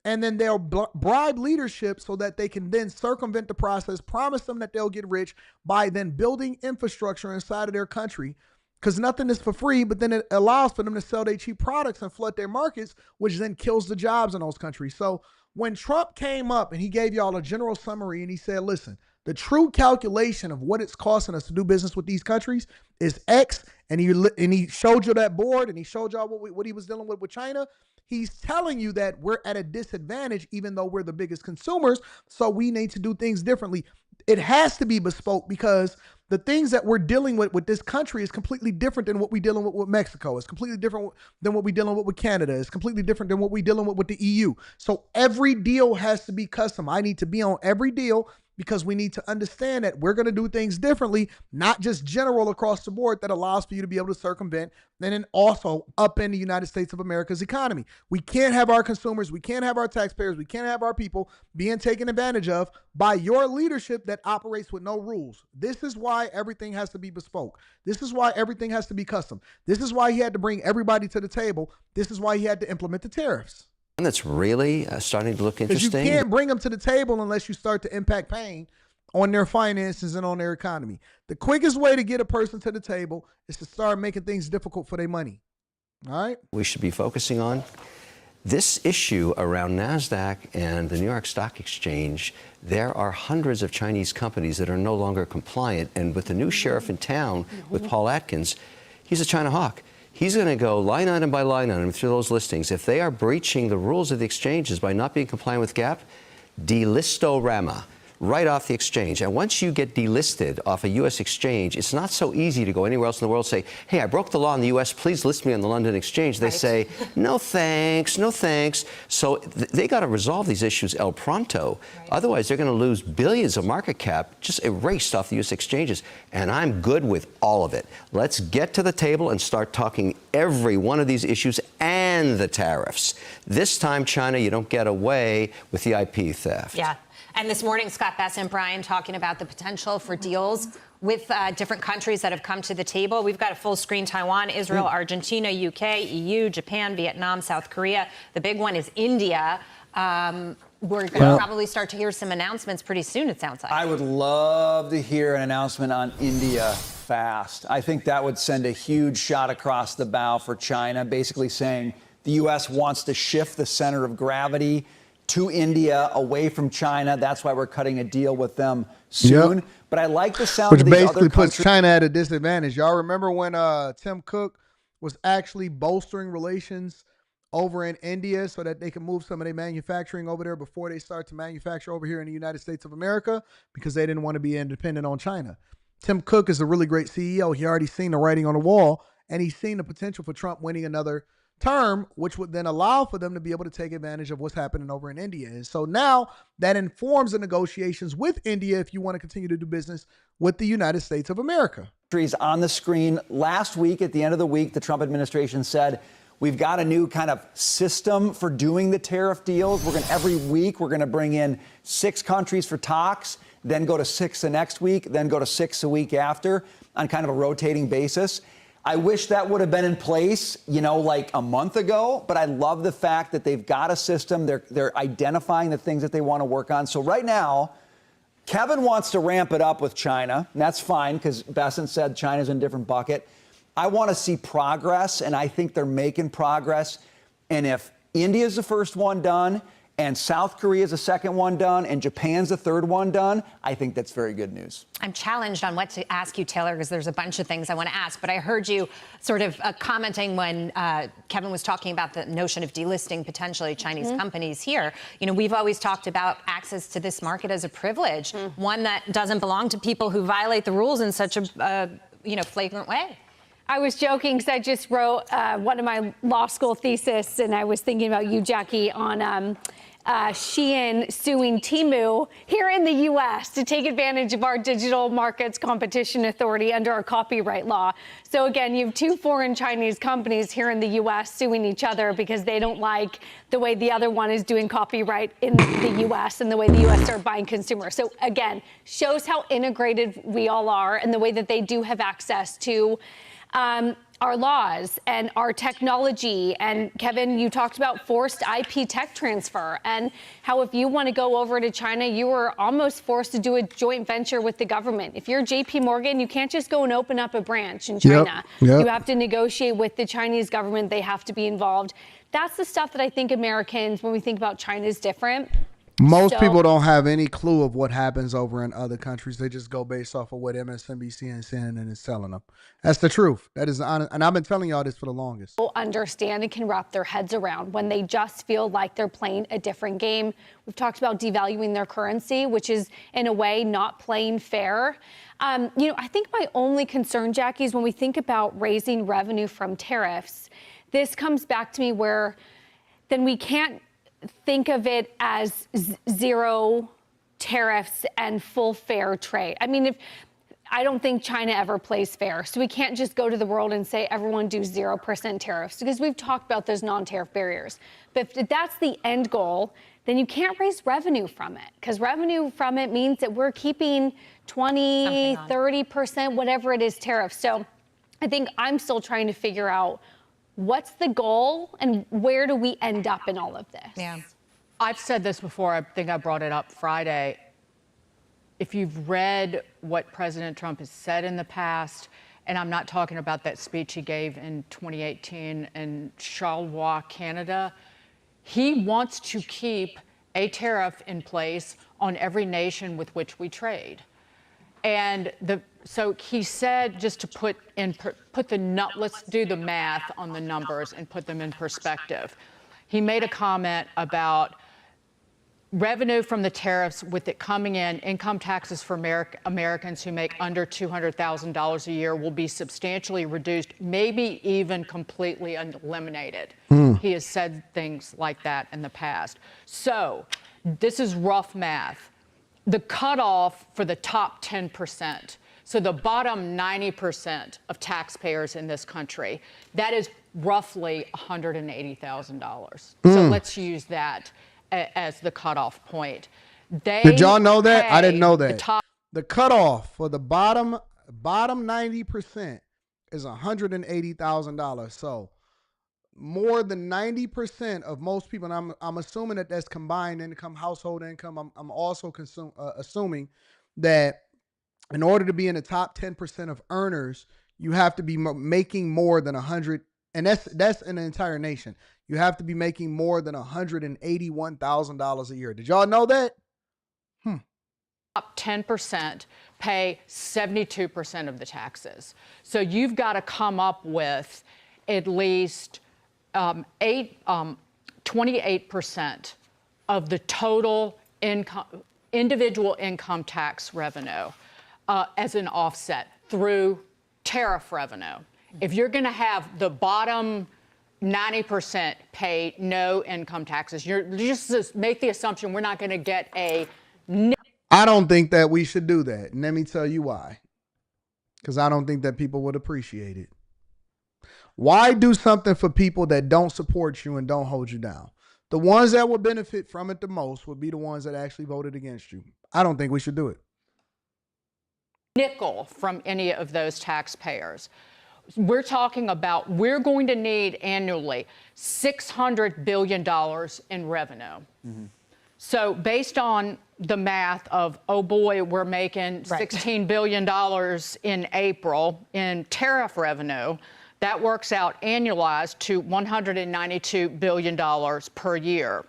and then they'll bribe leadership so that they can then circumvent the process, promise them that they'll get rich by then building infrastructure inside of their country, because nothing is for free, but then it allows for them to sell their cheap products and flood their markets, which then kills the jobs in those countries. So when Trump came up and he gave y'all a general summary and he said, listen, the true calculation of what it's costing us to do business with these countries is X, and he showed you that board and he showed y'all what he was dealing with China. He's telling you that we're at a disadvantage even though we're the biggest consumers, so we need to do things differently. It has to be bespoke because the things that we're dealing with this country is completely different than what we're dealing with Mexico. It's completely different than what we're dealing with Canada. It's completely different than what we're dealing with the EU. So every deal has to be custom. I need to be on every deal because we need to understand that we're going to do things differently, not just general across the board that allows for you to be able to circumvent and then also up in the United States of America's economy. We can't have our consumers, we can't have our taxpayers, we can't have our people being taken advantage of by your leadership that operates with no rules. This is why everything has to be bespoke. This is why everything has to be custom. This is why he had to bring everybody to the table. This is why he had to implement the tariffs. That's really starting to look interesting. Because you can't bring them to the table unless you start to impact pain on their finances and on their economy. The quickest way to get a person to the table is to start making things difficult for their money. All right? We should be focusing on this issue around NASDAQ and the New York Stock Exchange. There are hundreds of Chinese companies that are no longer compliant. And with the new sheriff in town, with Paul Atkins, he's a China hawk. He's going to go line item by line item through those listings. If they are breaching the rules of the exchanges by not being compliant with GAAP, delistorama, right off the exchange. And once you get delisted off a U.S. exchange, it's not so easy to go anywhere else in the world and say, hey, I broke the law in the U.S., please list me on the London exchange. They say, no thanks, no thanks. So they got to resolve these issues el pronto. Otherwise, they're going to lose billions of market cap just erased off the U.S. exchanges. And I'm good with all of it. Let's get to the table and start talking every one of these issues and the tariffs. This time, China, you don't get away with the IP theft. Yeah. And this morning, Scott Bess and Brian talking about the potential for deals with different countries that have come to the table. We've got a full screen: Taiwan, Israel, Argentina, UK, EU, Japan, Vietnam, South Korea. The big one is India. We're going to probably start to hear some announcements pretty soon, it sounds like. I would love to hear an announcement on India fast. I think that would send a huge shot across the bow for China, basically saying the U.S. wants to shift the center of gravity to India, away from China. That's why we're cutting a deal with them soon. Yep. But I like the sound Which of these other basically countries. puts China at a disadvantage. Y'all remember when Tim Cook was actually bolstering relations over in India so that they can move some of their manufacturing over there before they start to manufacture over here in the United States of America, because they didn't want to be independent on China. Tim Cook is a really great CEO. He already seen the writing on the wall, and he's seen the potential for Trump winning another term, which would then allow for them to be able to take advantage of what's happening over in India. And so now that informs the negotiations with India if you want to continue to do business with the United States of America. On the screen last week, at the end of the week, the Trump administration said, we've got a new kind of system for doing the tariff deals. Every week, we're going to bring in 6 countries for talks, then go to 6 the next week, then go to 6 the week after on kind of a rotating basis. I wish that would have been in place, like a month ago, but I love the fact that they've got a system. They're identifying the things that they want to work on. So right now, Kevin wants to ramp it up with China, and that's fine because Besson said China's in a different bucket. I want to see progress, and I think they're making progress. And if India's the first one done, and South Korea's the second one done, and Japan's the third one done, I think that's very good news. I'm challenged on what to ask you, Taylor, because there's a bunch of things I want to ask. But I heard you sort of commenting when Kevin was talking about the notion of delisting potentially Chinese companies here. We've always talked about access to this market as a privilege, one that doesn't belong to people who violate the rules in such a flagrant way. I was joking because I just wrote one of my law school thesis, and I was thinking about you, Jackie, on Shein suing Temu here in the U.S. to take advantage of our Digital Markets Competition Authority under our copyright law. So again, you have 2 foreign Chinese companies here in the U.S. suing each other because they don't like the way the other one is doing copyright in the U.S. and the way the U.S. are buying consumers. So again, shows how integrated we all are and the way that they do have access to our laws and our technology. And Kevin, you talked about forced IP tech transfer and how if you want to go over to China, you were almost forced to do a joint venture with the government. If you're JP Morgan, you can't just go and open up a branch in China. Yep. You have to negotiate with the Chinese government. They have to be involved. That's the stuff that I think Americans, when we think about China, is different. Most people don't have any clue of what happens over in other countries. They just go based off of what MSNBC and CNN is telling them. That's the truth. That is honest. And I've been telling y'all this for the longest. People understand and can wrap their heads around when they just feel like they're playing a different game. We've talked about devaluing their currency, which is in a way not playing fair. I think my only concern, Jackie, is when we think about raising revenue from tariffs, this comes back to me where then we can't think of it as zero tariffs and full fair trade. I don't think China ever plays fair. So we can't just go to the world and say everyone do 0% tariffs, because we've talked about those non-tariff barriers. But if that's the end goal, then you can't raise revenue from it, because revenue from it means that we're keeping 20, 30%, whatever it is, tariffs. So I think I'm still trying to figure out what's the goal and where do we end up in all of this? Yeah. I've said this before. I think I brought it up Friday. if you've read what President Trump has said in the past, and I'm not talking about that speech he gave in 2018 in Charleroi, Canada, he wants to keep a tariff in place on every nation with which we trade. And so he said, just to let's do the math on the numbers and put them in perspective. He made a comment about revenue from the tariffs with it coming in, income taxes for Americans who make under $200,000 a year will be substantially reduced, maybe even completely eliminated. He has said things like that in the past. So this is rough math. The cutoff for the top 10%, so the bottom 90% of taxpayers in this country, that is roughly $180,000. So let's use that as the cutoff point. Did y'all know that? I didn't know that. The cutoff for the bottom 90% is $180,000. So more than 90% of most people, and I'm assuming that that's combined income, household income. I'm also assuming that in order to be in the top 10% of earners, you have to be making more than 100, and that's in the entire nation. You have to be making more than $181,000 a year. Did y'all know that? Top 10% pay 72% of the taxes. So you've got to come up with at least 28% of the total income, individual income tax revenue as an offset through tariff revenue. If you're going to have the bottom 90% pay no income taxes, you're just make the assumption we're not going to get a. I don't think that we should do that. And let me tell you why. Because I don't think that people would appreciate it. Why do something for people that don't support you and don't hold you down? The ones that would benefit from it the most would be the ones that actually voted against you. I don't think we should do it. Nickel from any of those taxpayers. We're talking about we're going to need annually $600 billion in revenue. So based on the math of, oh boy, we're making $16 billion in April in tariff revenue, that works out annualized to $192 billion per year.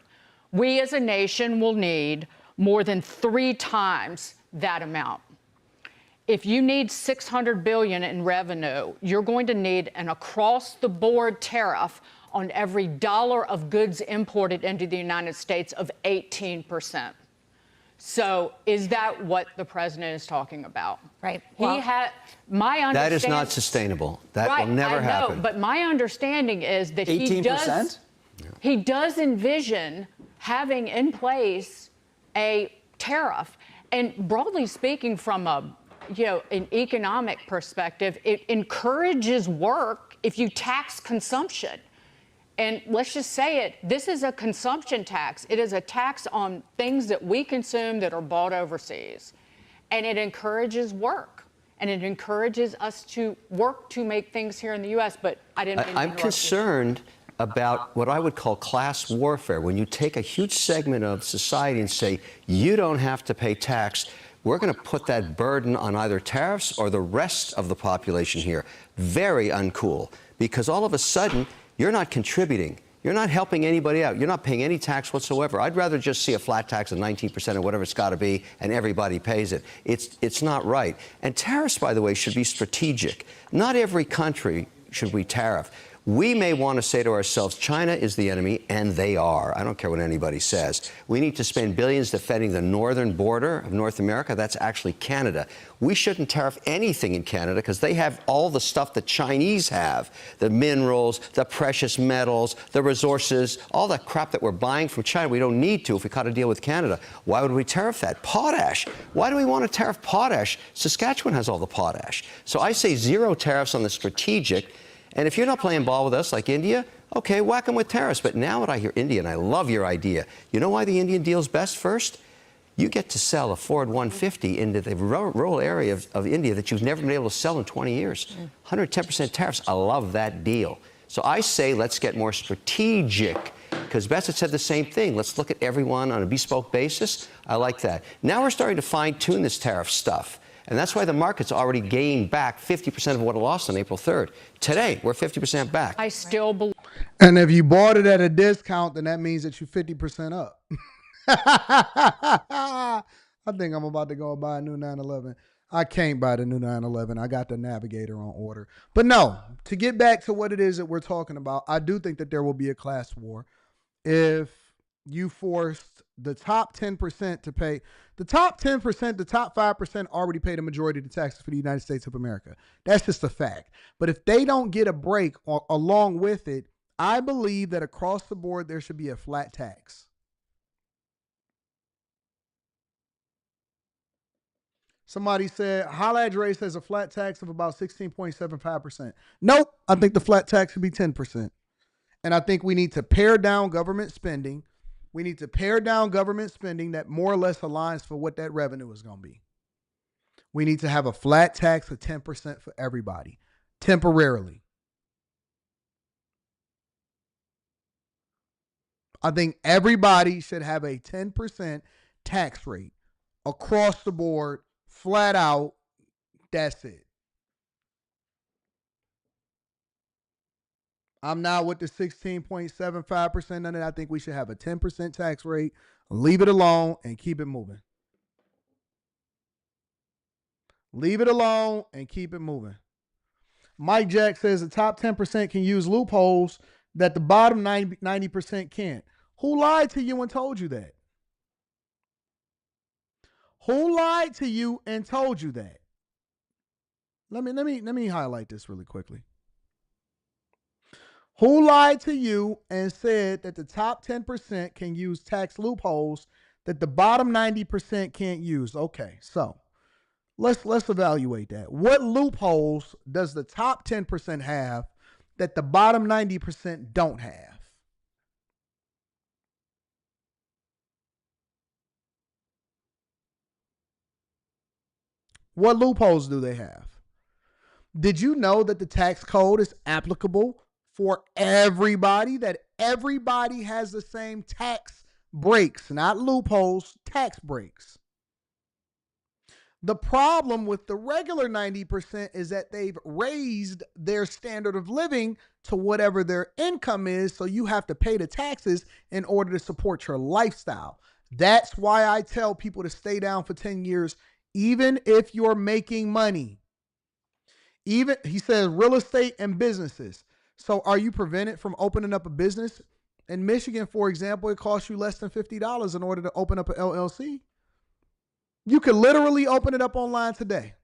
We as a nation will need more than 3 times that amount. If you need $600 billion in revenue, you're going to need an across-the-board tariff on every dollar of goods imported into the United States of 18%. So is that what the president is talking about? Right. Well, my understanding. That is not sustainable. That will never happen. But my understanding is that 18%? he does envision having in place a tariff. And broadly speaking, from an economic perspective, it encourages work if you tax consumption. And let's just say it, this is a consumption tax. It is a tax on things that we consume that are bought overseas. And it encourages work. And it encourages us to work to make things here in the U.S. But I didn't mean to I'm concerned about what I would call class warfare. When you take a huge segment of society and say, you don't have to pay tax, we're going to put that burden on either tariffs or the rest of the population here. Very uncool. Because all of a sudden, you're not contributing. You're not helping anybody out. You're not paying any tax whatsoever. I'd rather just see a flat tax of 19% or whatever it's got to be, and everybody pays it. It's not right. And tariffs, by the way, should be strategic. Not every country should we tariff. We may want to say to ourselves, China is the enemy, and they are. I don't care what anybody says. We need to spend billions defending the northern border of North America. That's actually Canada. We shouldn't tariff anything in Canada because they have all the stuff the Chinese have, the minerals, the precious metals, the resources, all that crap that we're buying from China. We don't need to if we cut a deal with Canada. Why would we tariff that? Potash. Why do we want to tariff potash? Saskatchewan has all the potash. So I say zero tariffs on the strategic. And if you're not playing ball with us like India, okay, whack them with tariffs. But now when I hear India, and I love your idea, you know why the Indian deal's best first? You get to sell a Ford 150 into the rural area of India that you've never been able to sell in 20 years. 110% tariffs. I love that deal. So I say let's get more strategic because Bassett said the same thing. Let's look at everyone on a bespoke basis. I like that. Now we're starting to fine-tune this tariff stuff. And that's why the market's already gained back 50% of what it lost on April 3rd. Today, we're 50% back. I still believe. And if you bought it at a discount, then that means that you're 50% up. I think I'm about to go buy a new 911. I can't buy the new 911. I got the Navigator on order. But no, to get back to what it is that we're talking about, I do think that there will be a class war if you forced the top 10% to pay. The top 10%, the top 5% already pay the majority of the taxes for the United States of America. That's just a fact. But if they don't get a break along with it, I believe that across the board there should be a flat tax. Somebody said, Holla at Dre says a flat tax of about 16.75%. Nope, I think the flat tax should be 10%. And I think we need to pare down government spending. We need to pare down government spending that more or less aligns for what that revenue is going to be. We need to have a flat tax of 10% for everybody, temporarily. I think everybody should have a 10% tax rate across the board, flat out. That's it. I'm not with the 16.75% on it. I think we should have a 10% tax rate, leave it alone, and keep it moving. Leave it alone and keep it moving. Mike Jack says the top 10% can use loopholes that the bottom 90% can't. Who lied to you and told you that? Who lied to you and told you that? Let me highlight this really quickly. Who lied to you and said that the top 10% can use tax loopholes that the bottom 90% can't use? Okay, so let's evaluate that. What loopholes does the top 10% have that the bottom 90% don't have? What loopholes do they have? Did you know that the tax code is applicable for everybody, that everybody has the same tax breaks, not loopholes, tax breaks? The problem with the regular 90% is that they've raised their standard of living to whatever their income is, so you have to pay the taxes in order to support your lifestyle. That's why I tell people to stay down for 10 years, even if you're making money. Even, he says, real estate and businesses. So are you prevented from opening up a business? In Michigan, for example, it costs you less than $50 in order to open up an LLC. You could literally open it up online today.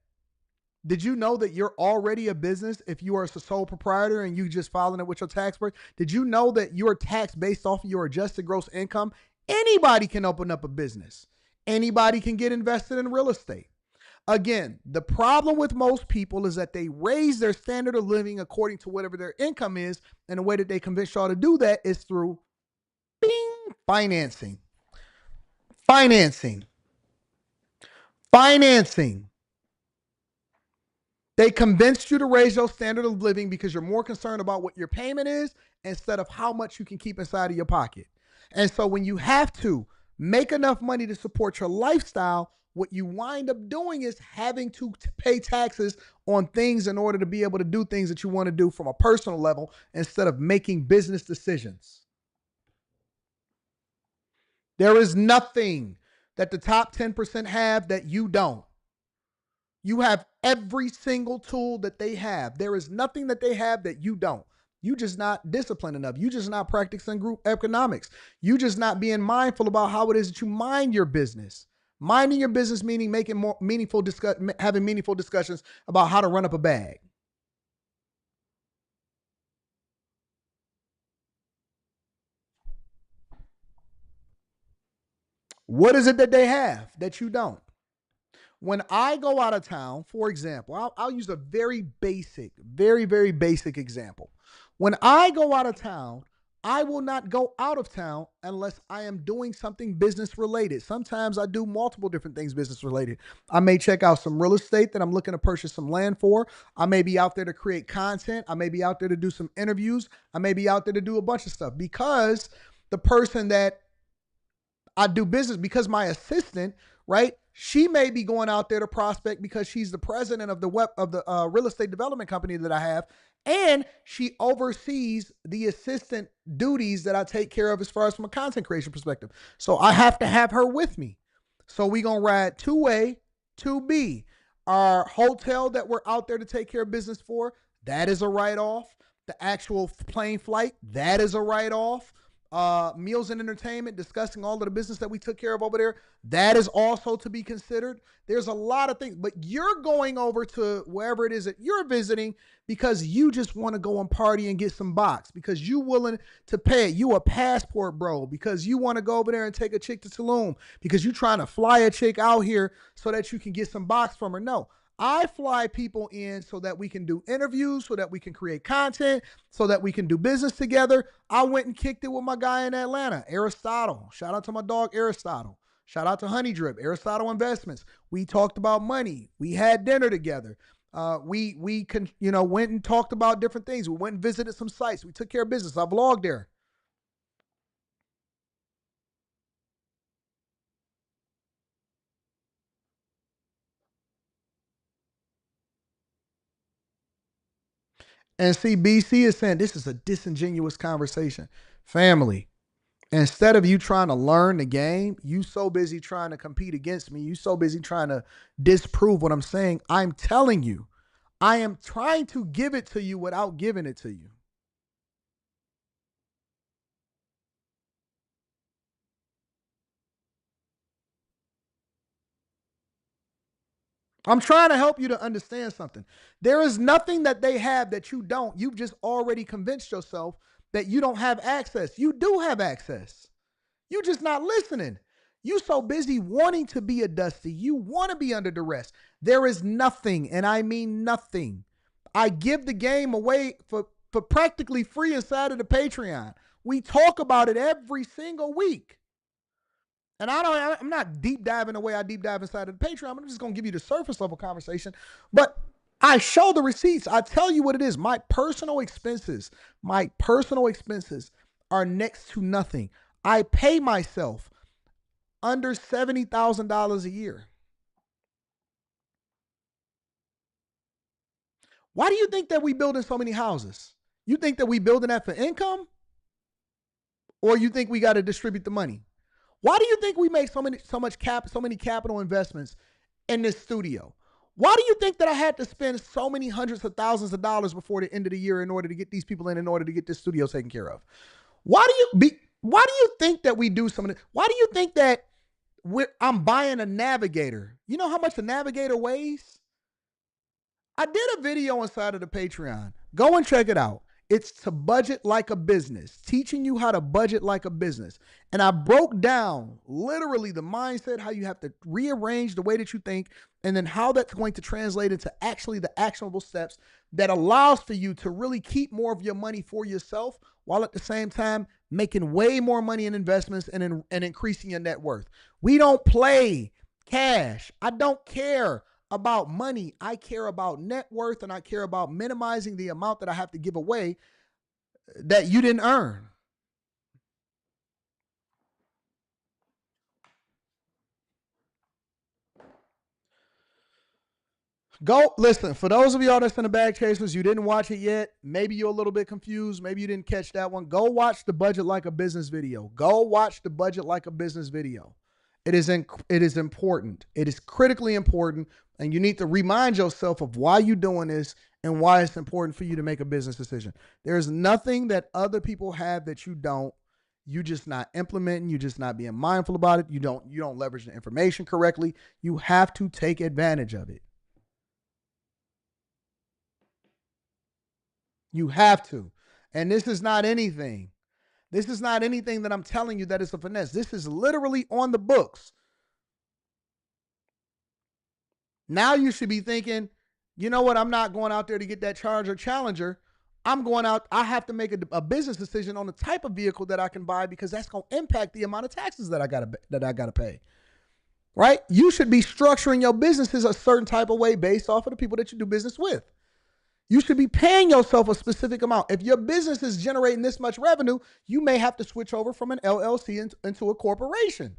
Did you know that you're already a business if you are a sole proprietor and you just filing it with your tax break? Did you know that you're taxed based off of your adjusted gross income? Anybody can open up a business. Anybody can get invested in real estate. Again, the problem with most people is that they raise their standard of living according to whatever their income is, and the way that they convince y'all to do that is through financing. Financing. They convinced you to raise your standard of living because you're more concerned about what your payment is instead of how much you can keep inside of your pocket. And so when you have to make enough money to support your lifestyle, what you wind up doing is having to pay taxes on things in order to be able to do things that you want to do from a personal level instead of making business decisions. There is nothing that the top 10% have that you don't. You have every single tool that they have. There is nothing that they have that you don't. You just not disciplined enough. You just not practicing group economics. You just not being mindful about how it is that you mind your business. Minding your business meaning making more meaningful having meaningful discussions about how to run up a bag. What is it that they have that you don't? When I go out of town, for example, I'll use a very basic, very, very basic example. When I go out of town, I will not go out of town unless I am doing something business related. Sometimes I do multiple different things business related. I may check out some real estate that I'm looking to purchase some land for. I may be out there to create content. I may be out there to do some interviews. I may be out there to do a bunch of stuff because the person that I do business, because my assistant, right? She may be going out there to prospect because she's the president of the real estate development company that I have, and she oversees the assistant duties that I take care of as far as from a content creation perspective. So I have to have her with me. So we gonna ride 2A, 2B. Our hotel that we're out there to take care of business for, that is a write-off. The actual plane flight, that is a write-off. Meals and entertainment, discussing all of the business that we took care of over there, that is also to be considered. There's a lot of things, but you're going over to wherever it is that you're visiting because you just want to go and party and get some box, because you willing to pay it. You a passport bro, because you want to go over there and take a chick to Tulum, because you trying to fly a chick out here so that you can get some box from her. No. I fly people in so that we can do interviews, so that we can create content, so that we can do business together. I went and kicked it with my guy in Atlanta, Aristotle. Shout out to my dog, Aristotle. Shout out to Honey Drip, Aristotle Investments. We talked about money. We had dinner together. We went and talked about different things. We went and visited some sites. We took care of business. I vlogged there. And see, BC is saying this is a disingenuous conversation. Family, instead of you trying to learn the game, you so busy trying to compete against me. You so busy trying to disprove what I'm saying. I'm telling you, I am trying to give it to you without giving it to you. I'm trying to help you to understand something. There is nothing that they have that you don't. You've just already convinced yourself that you don't have access. You do have access. You're just not listening. You so busy wanting to be a Dusty. You want to be under duress. There is nothing, and I mean nothing. I give the game away for practically free inside of the Patreon. We talk about it every single week. And I'm not deep diving the way I deep dive inside of the Patreon. I'm just going to give you the surface level conversation. But I show the receipts. I tell you what it is. My personal expenses are next to nothing. I pay myself under $70,000 a year. Why do you think that we building so many houses? You think that we building that for income? Or you think we got to distribute the money? Why do you think we make so many capital investments in this studio? Why do you think that I had to spend so many hundreds of thousands of dollars before the end of the year in order to get these people in order to get this studio taken care of? Why do you think that we do some of this? Why do you think that I'm buying a Navigator? You know how much the Navigator weighs? I did a video inside of the Patreon. Go and check it out. It's to budget like a business, teaching you how to budget like a business. And I broke down literally the mindset, how you have to rearrange the way that you think, and then how that's going to translate into actually the actionable steps that allows for you to really keep more of your money for yourself, while at the same time making way more money in investments and increasing your net worth. We don't play cash. I don't care about money. I care about net worth, and I care about minimizing the amount that I have to give away that you didn't earn. Go listen. For those of y'all that's in the Bag Chasers, you didn't watch it yet. Maybe you're a little bit confused. Maybe you didn't catch that one. Go watch the Budget Like a Business video. Go watch the Budget Like a Business video. It is important. It is critically important. And you need to remind yourself of why you're doing this and why it's important for you to make a business decision. There's nothing that other people have that you don't. You just not implementing. You just not being mindful about it. You don't leverage the information correctly. You have to take advantage of it. You have to. And this is not anything. This is not anything that I'm telling you that is a finesse. This is literally on the books. Now you should be thinking, you know what? I'm not going out there to get that Charger Challenger. I'm going out. I have to make a business decision on the type of vehicle that I can buy, because that's going to impact the amount of taxes that I gotta pay. Right? You should be structuring your businesses a certain type of way based off of the people that you do business with. You should be paying yourself a specific amount. If your business is generating this much revenue, you may have to switch over from an LLC into a corporation.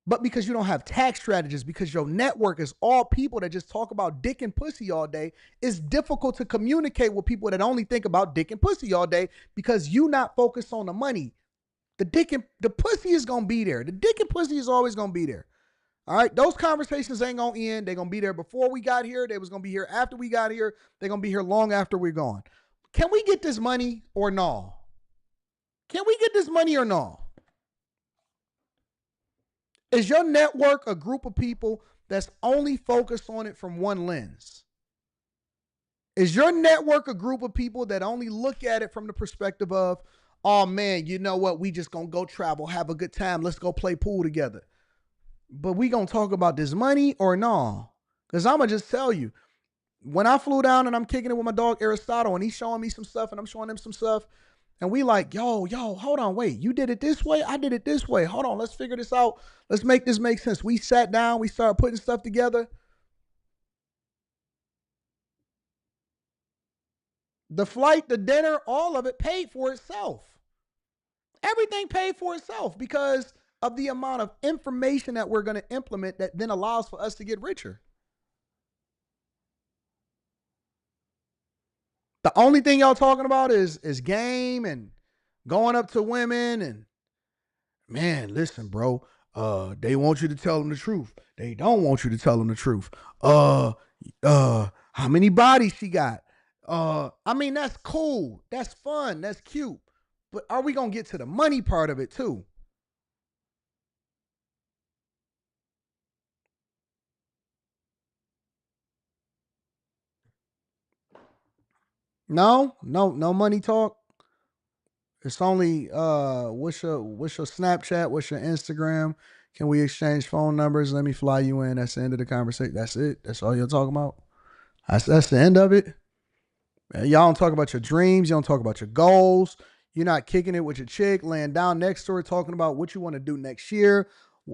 But because you don't have tax strategists, because your network is all people that just talk about dick and pussy all day, it's difficult to communicate with people that only think about dick and pussy all day because you not focused on the money. The pussy is going to be there. The dick and pussy is always going to be there. All right, those conversations ain't going to end. They're going to be there before we got here. They was going to be here after we got here. They're going to be here long after we're gone. Can we get this money or no? Can we get this money or no? Is your network a group of people that's only focused on it from one lens? Is your network a group of people that only look at it from the perspective of, oh man, you know what? We just going to go travel, have a good time. Let's go play pool together. But we going to talk about this money or no? Because I'm going to just tell you, when I flew down and I'm kicking it with my dog Aristotle and he's showing me some stuff and I'm showing him some stuff, and we like, yo, hold on, wait, you did it this way, I did it this way. Hold on, let's figure this out. Let's make this make sense. We sat down, we started putting stuff together. The flight, the dinner, all of it paid for itself. Everything paid for itself because of the amount of information that we're going to implement that then allows for us to get richer. The only thing y'all talking about is game and going up to women and, man, listen, bro, they want you to tell them the truth. They don't want you to tell them the truth. How many bodies she got? I mean, that's cool. That's fun. That's cute. But are we going to get to the money part of it too? No money talk. It's only what's your Snapchat, what's your Instagram? Can we exchange phone numbers? Let me fly you in. That's the end of the conversation. That's it. That's all you're talking about. That's the end of it. Man, y'all don't talk about your dreams. You don't talk about your goals. You're not kicking it with your chick, laying down next to her, talking about what you want to do next year,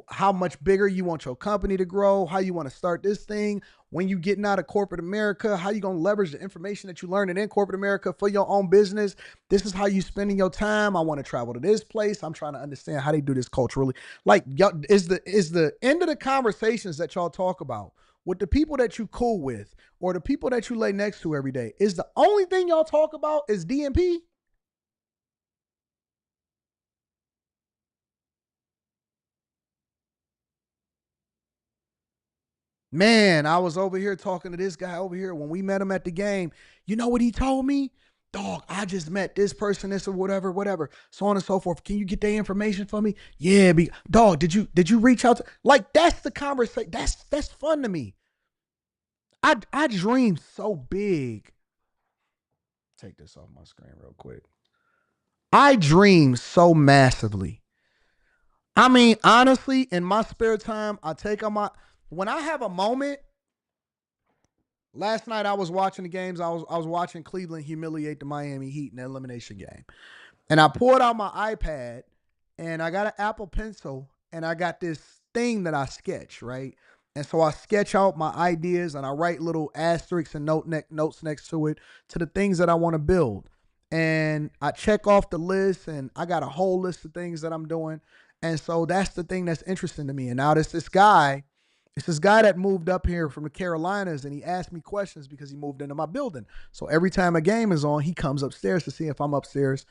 how much bigger you want your company to grow, how you want to start this thing. When you getting out of corporate America, how you going to leverage the information that you learned in corporate America for your own business. This is how you spending your time. I want to travel to this place. I'm trying to understand how they do this culturally. Like, is the end of the conversations that y'all talk about with the people that you cool with or the people that you lay next to every day, is the only thing y'all talk about is DMP? Man, I was over here talking to this guy over here when we met him at the game. You know what he told me? Dog, I just met this person, this or whatever, so on and so forth. Can you get their information for me? Yeah, dog, did you reach out to, like, that's the conversation. That's fun to me. I dream so big. Take this off my screen real quick. I dream so massively. I mean, honestly, in my spare time, I take on when I have a moment. Last night I was watching the games. I was watching Cleveland humiliate the Miami Heat in the elimination game. And I pulled out my iPad and I got an Apple Pencil and I got this thing that I sketch, right? And so I sketch out my ideas and I write little asterisks and notes next to it to the things that I want to build. And I check off the list and I got a whole list of things that I'm doing. And so that's the thing that's interesting to me. And now it's this guy that moved up here from the Carolinas and he asked me questions because he moved into my building. So every time a game is on, he comes upstairs to see if I'm upstairs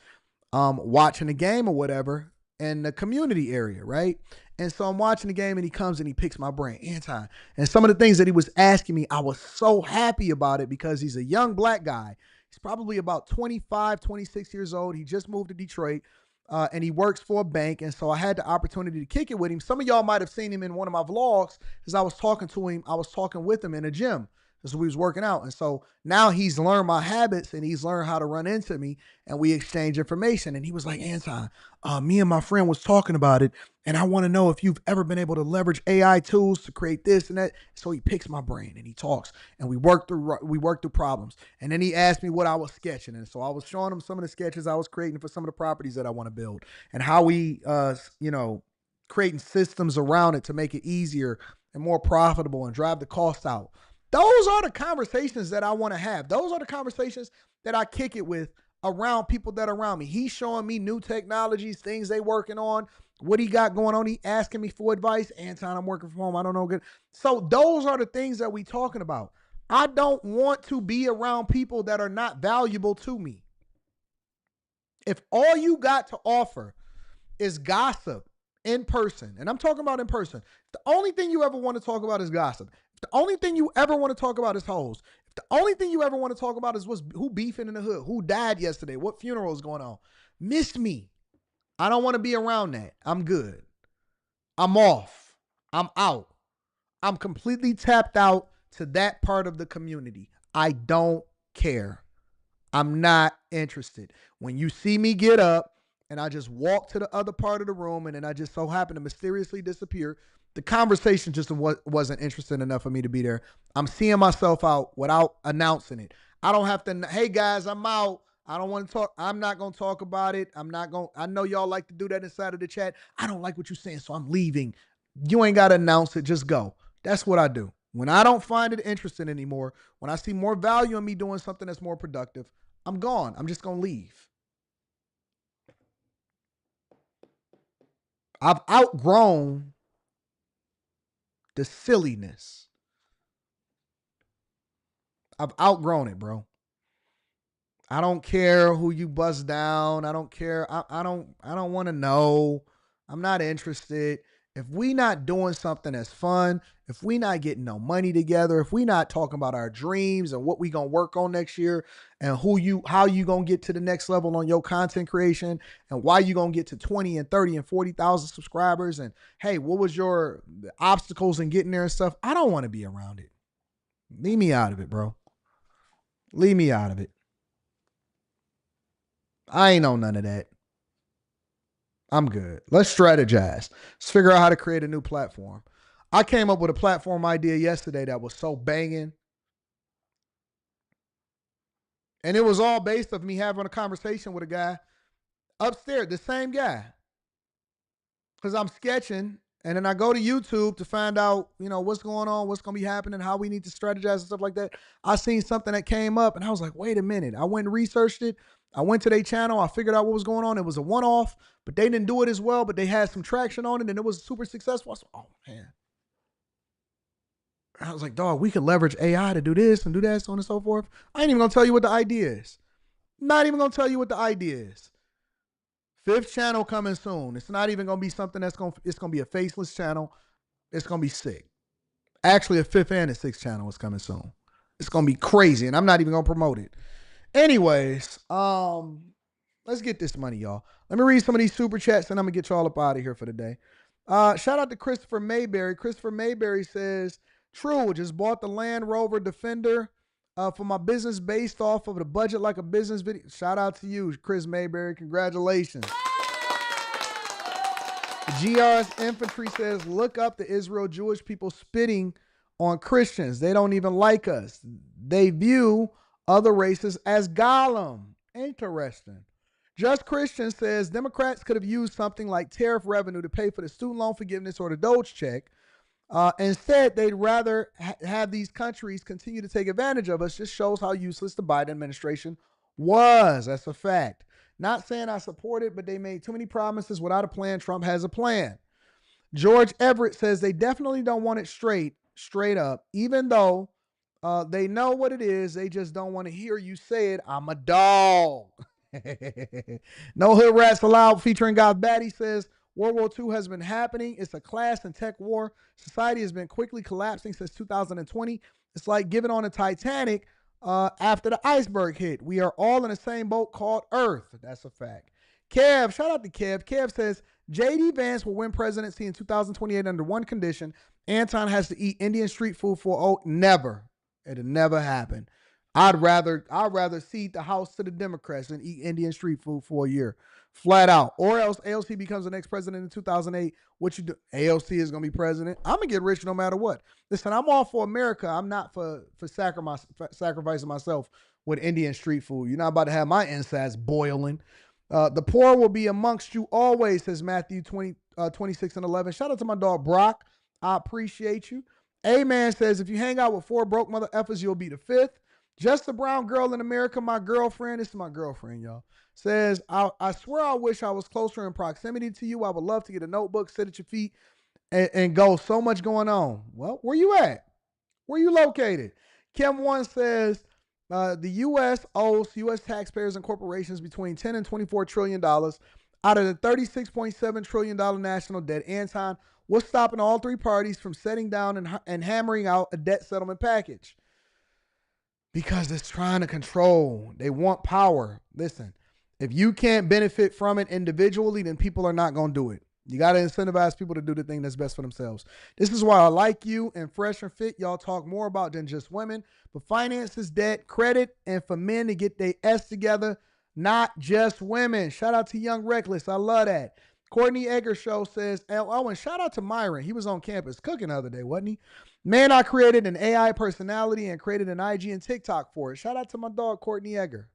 watching the game or whatever in the community area, right? And so I'm watching the game and he comes and he picks my brain, Anton. And some of the things that he was asking me, I was so happy about it because he's a young black guy. He's probably about 25, 26 years old. He just moved to Detroit. And he works for a bank. And so I had the opportunity to kick it with him. Some of y'all might have seen him in one of my vlogs as I was talking to him. I was talking with him in a gym as we was working out. And so now he's learned my habits and he's learned how to run into me and we exchange information. And he was like, Anton, me and my friend was talking about it. And I want to know if you've ever been able to leverage AI tools to create this and that. So he picks my brain and he talks and we work through problems. And then he asked me what I was sketching. And so I was showing him some of the sketches I was creating for some of the properties that I want to build and how we, creating systems around it to make it easier and more profitable and drive the cost out. Those are the conversations that I want to have. Those are the conversations that I kick it with around people that are around me. He's showing me new technologies, things they working on, what he got going on. He asking me for advice. Anton, I'm working from home. I don't know good. So those are the things that we talking about. I don't want to be around people that are not valuable to me. If all you got to offer is gossip in person, and I'm talking about in person, the only thing you ever want to talk about is gossip. If the only thing you ever want to talk about is hoes, if the only thing you ever want to talk about is who beefing in the hood, who died yesterday, what funeral is going on, miss me. I don't want to be around that. I'm good. I'm off. I'm out. I'm completely tapped out to that part of the community. I don't care. I'm not interested. When you see me get up and I just walk to the other part of the room and then I just so happen to mysteriously disappear, the conversation just wasn't interesting enough for me to be there. I'm seeing myself out without announcing it. I don't have to, hey guys, I'm out. I don't want to talk. I'm not going to talk about it. I know y'all like to do that inside of the chat. I don't like what you're saying, so I'm leaving. You ain't got to announce it. Just go. That's what I do. When I don't find it interesting anymore, when I see more value in me doing something that's more productive, I'm gone. I'm just going to leave. I've outgrown the silliness. I've outgrown it, bro. I don't care who you bust down. I don't care. I don't want to know. I'm not interested. If we not doing something that's fun, if we not getting no money together, if we not talking about our dreams and what we gonna work on next year and how you gonna get to the next level on your content creation and why you gonna get to 20 and 30 and 40,000 subscribers and hey, what was your obstacles in getting there and stuff? I don't want to be around it. Leave me out of it, bro. Leave me out of it. I ain't on none of that. I'm good. Let's strategize. Let's figure out how to create a new platform. I came up with a platform idea yesterday that was so banging. And it was all based off me having a conversation with a guy upstairs, the same guy. Because I'm sketching, and then I go to YouTube to find out, what's going on, what's going to be happening, how we need to strategize and stuff like that. I seen something that came up, and I was like, wait a minute. I went and researched it. I went to their channel. I figured out what was going on. It was a one-off, but they didn't do it as well, but they had some traction on it, and it was super successful. I was like, oh, man. I was like, dog, we could leverage AI to do this and do that, so on and so forth. I ain't even going to tell you what the idea is. Not even going to tell you what the idea is. 5th channel coming soon. It's not even going to be something it's going to be a faceless channel. It's going to be sick. Actually, a 5th and a 6th channel is coming soon. It's going to be crazy, and I'm not even going to promote it. Anyways, let's get this money, y'all. Let me read some of these super chats, and I'm going to get y'all up out of here for the day. Shout out to Christopher Mayberry. Christopher Mayberry says, true, just bought the Land Rover Defender for my business based off of the budget like a business video. Shout out to you, Chris Mayberry. Congratulations. GRS Infantry says, look up the Israel Jewish people spitting on Christians. They don't even like us. They view other races as Gollum. Interesting. Just Christian says, Democrats could have used something like tariff revenue to pay for the student loan forgiveness or the Doge check. Instead, they'd rather have these countries continue to take advantage of us. Just shows how useless the Biden administration was. That's a fact. Not saying I support it, but they made too many promises without a plan. Trump has a plan. George Everett says they definitely don't want it straight up, even though they know what it is. They just don't want to hear you say it. I'm a dog. No hood rats allowed featuring God Batty says, World War II has been happening. It's a class and tech war. Society has been quickly collapsing since 2020. It's like giving on a Titanic after the iceberg hit. We are all in the same boat called Earth. That's a fact. Kev, shout out to Kev. Kev says, J.D. Vance will win presidency in 2028 under one condition. Anton has to eat Indian street food for never. It'll never happen. I'd rather cede the House to the Democrats than eat Indian street food for a year. Flat out. Or else AOC becomes the next president in 2008. What you do? AOC is going to be president. I'm going to get rich no matter what. Listen, I'm all for America. I'm not for sacrificing myself with Indian street food. You're not about to have my insides boiling. The poor will be amongst you always, says Matthew 26 and 11. Shout out to my dog Brock. I appreciate you. A-Man says, if you hang out with 4 broke mother effers, you'll be the 5th. Just a brown girl in America, my girlfriend, this is my girlfriend, y'all, says, I swear I wish I was closer in proximity to you. I would love to get a notebook, sit at your feet, and go. So much going on. Well, where you at? Where you located? Kim 1 says, the U.S. owes U.S. taxpayers and corporations between $10 and $24 trillion out of the $36.7 trillion national debt. Anton, what's stopping all 3 parties from setting down and hammering out a debt settlement package? Because it's trying to control. They want power. Listen, if you can't benefit from it individually, then people are not going to do it. You got to incentivize people to do the thing that's best for themselves. This is why I like you and Fresh and Fit. Y'all talk more about than just women, but finances, debt, credit, and for men to get their S together, not just women. Shout out to Young Reckless. I love that. Courtney Egger Show says, oh, and shout out to Myron. He was on campus cooking the other day, wasn't he? Man, I created an AI personality and created an IG and TikTok for it. Shout out to my dog, Courtney Egger.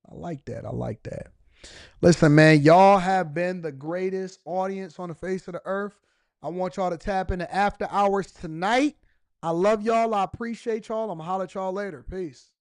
I like that. I like that. Listen, man, y'all have been the greatest audience on the face of the earth. I want y'all to tap into after hours tonight. I love y'all. I appreciate y'all. I'm going to holler at y'all later. Peace.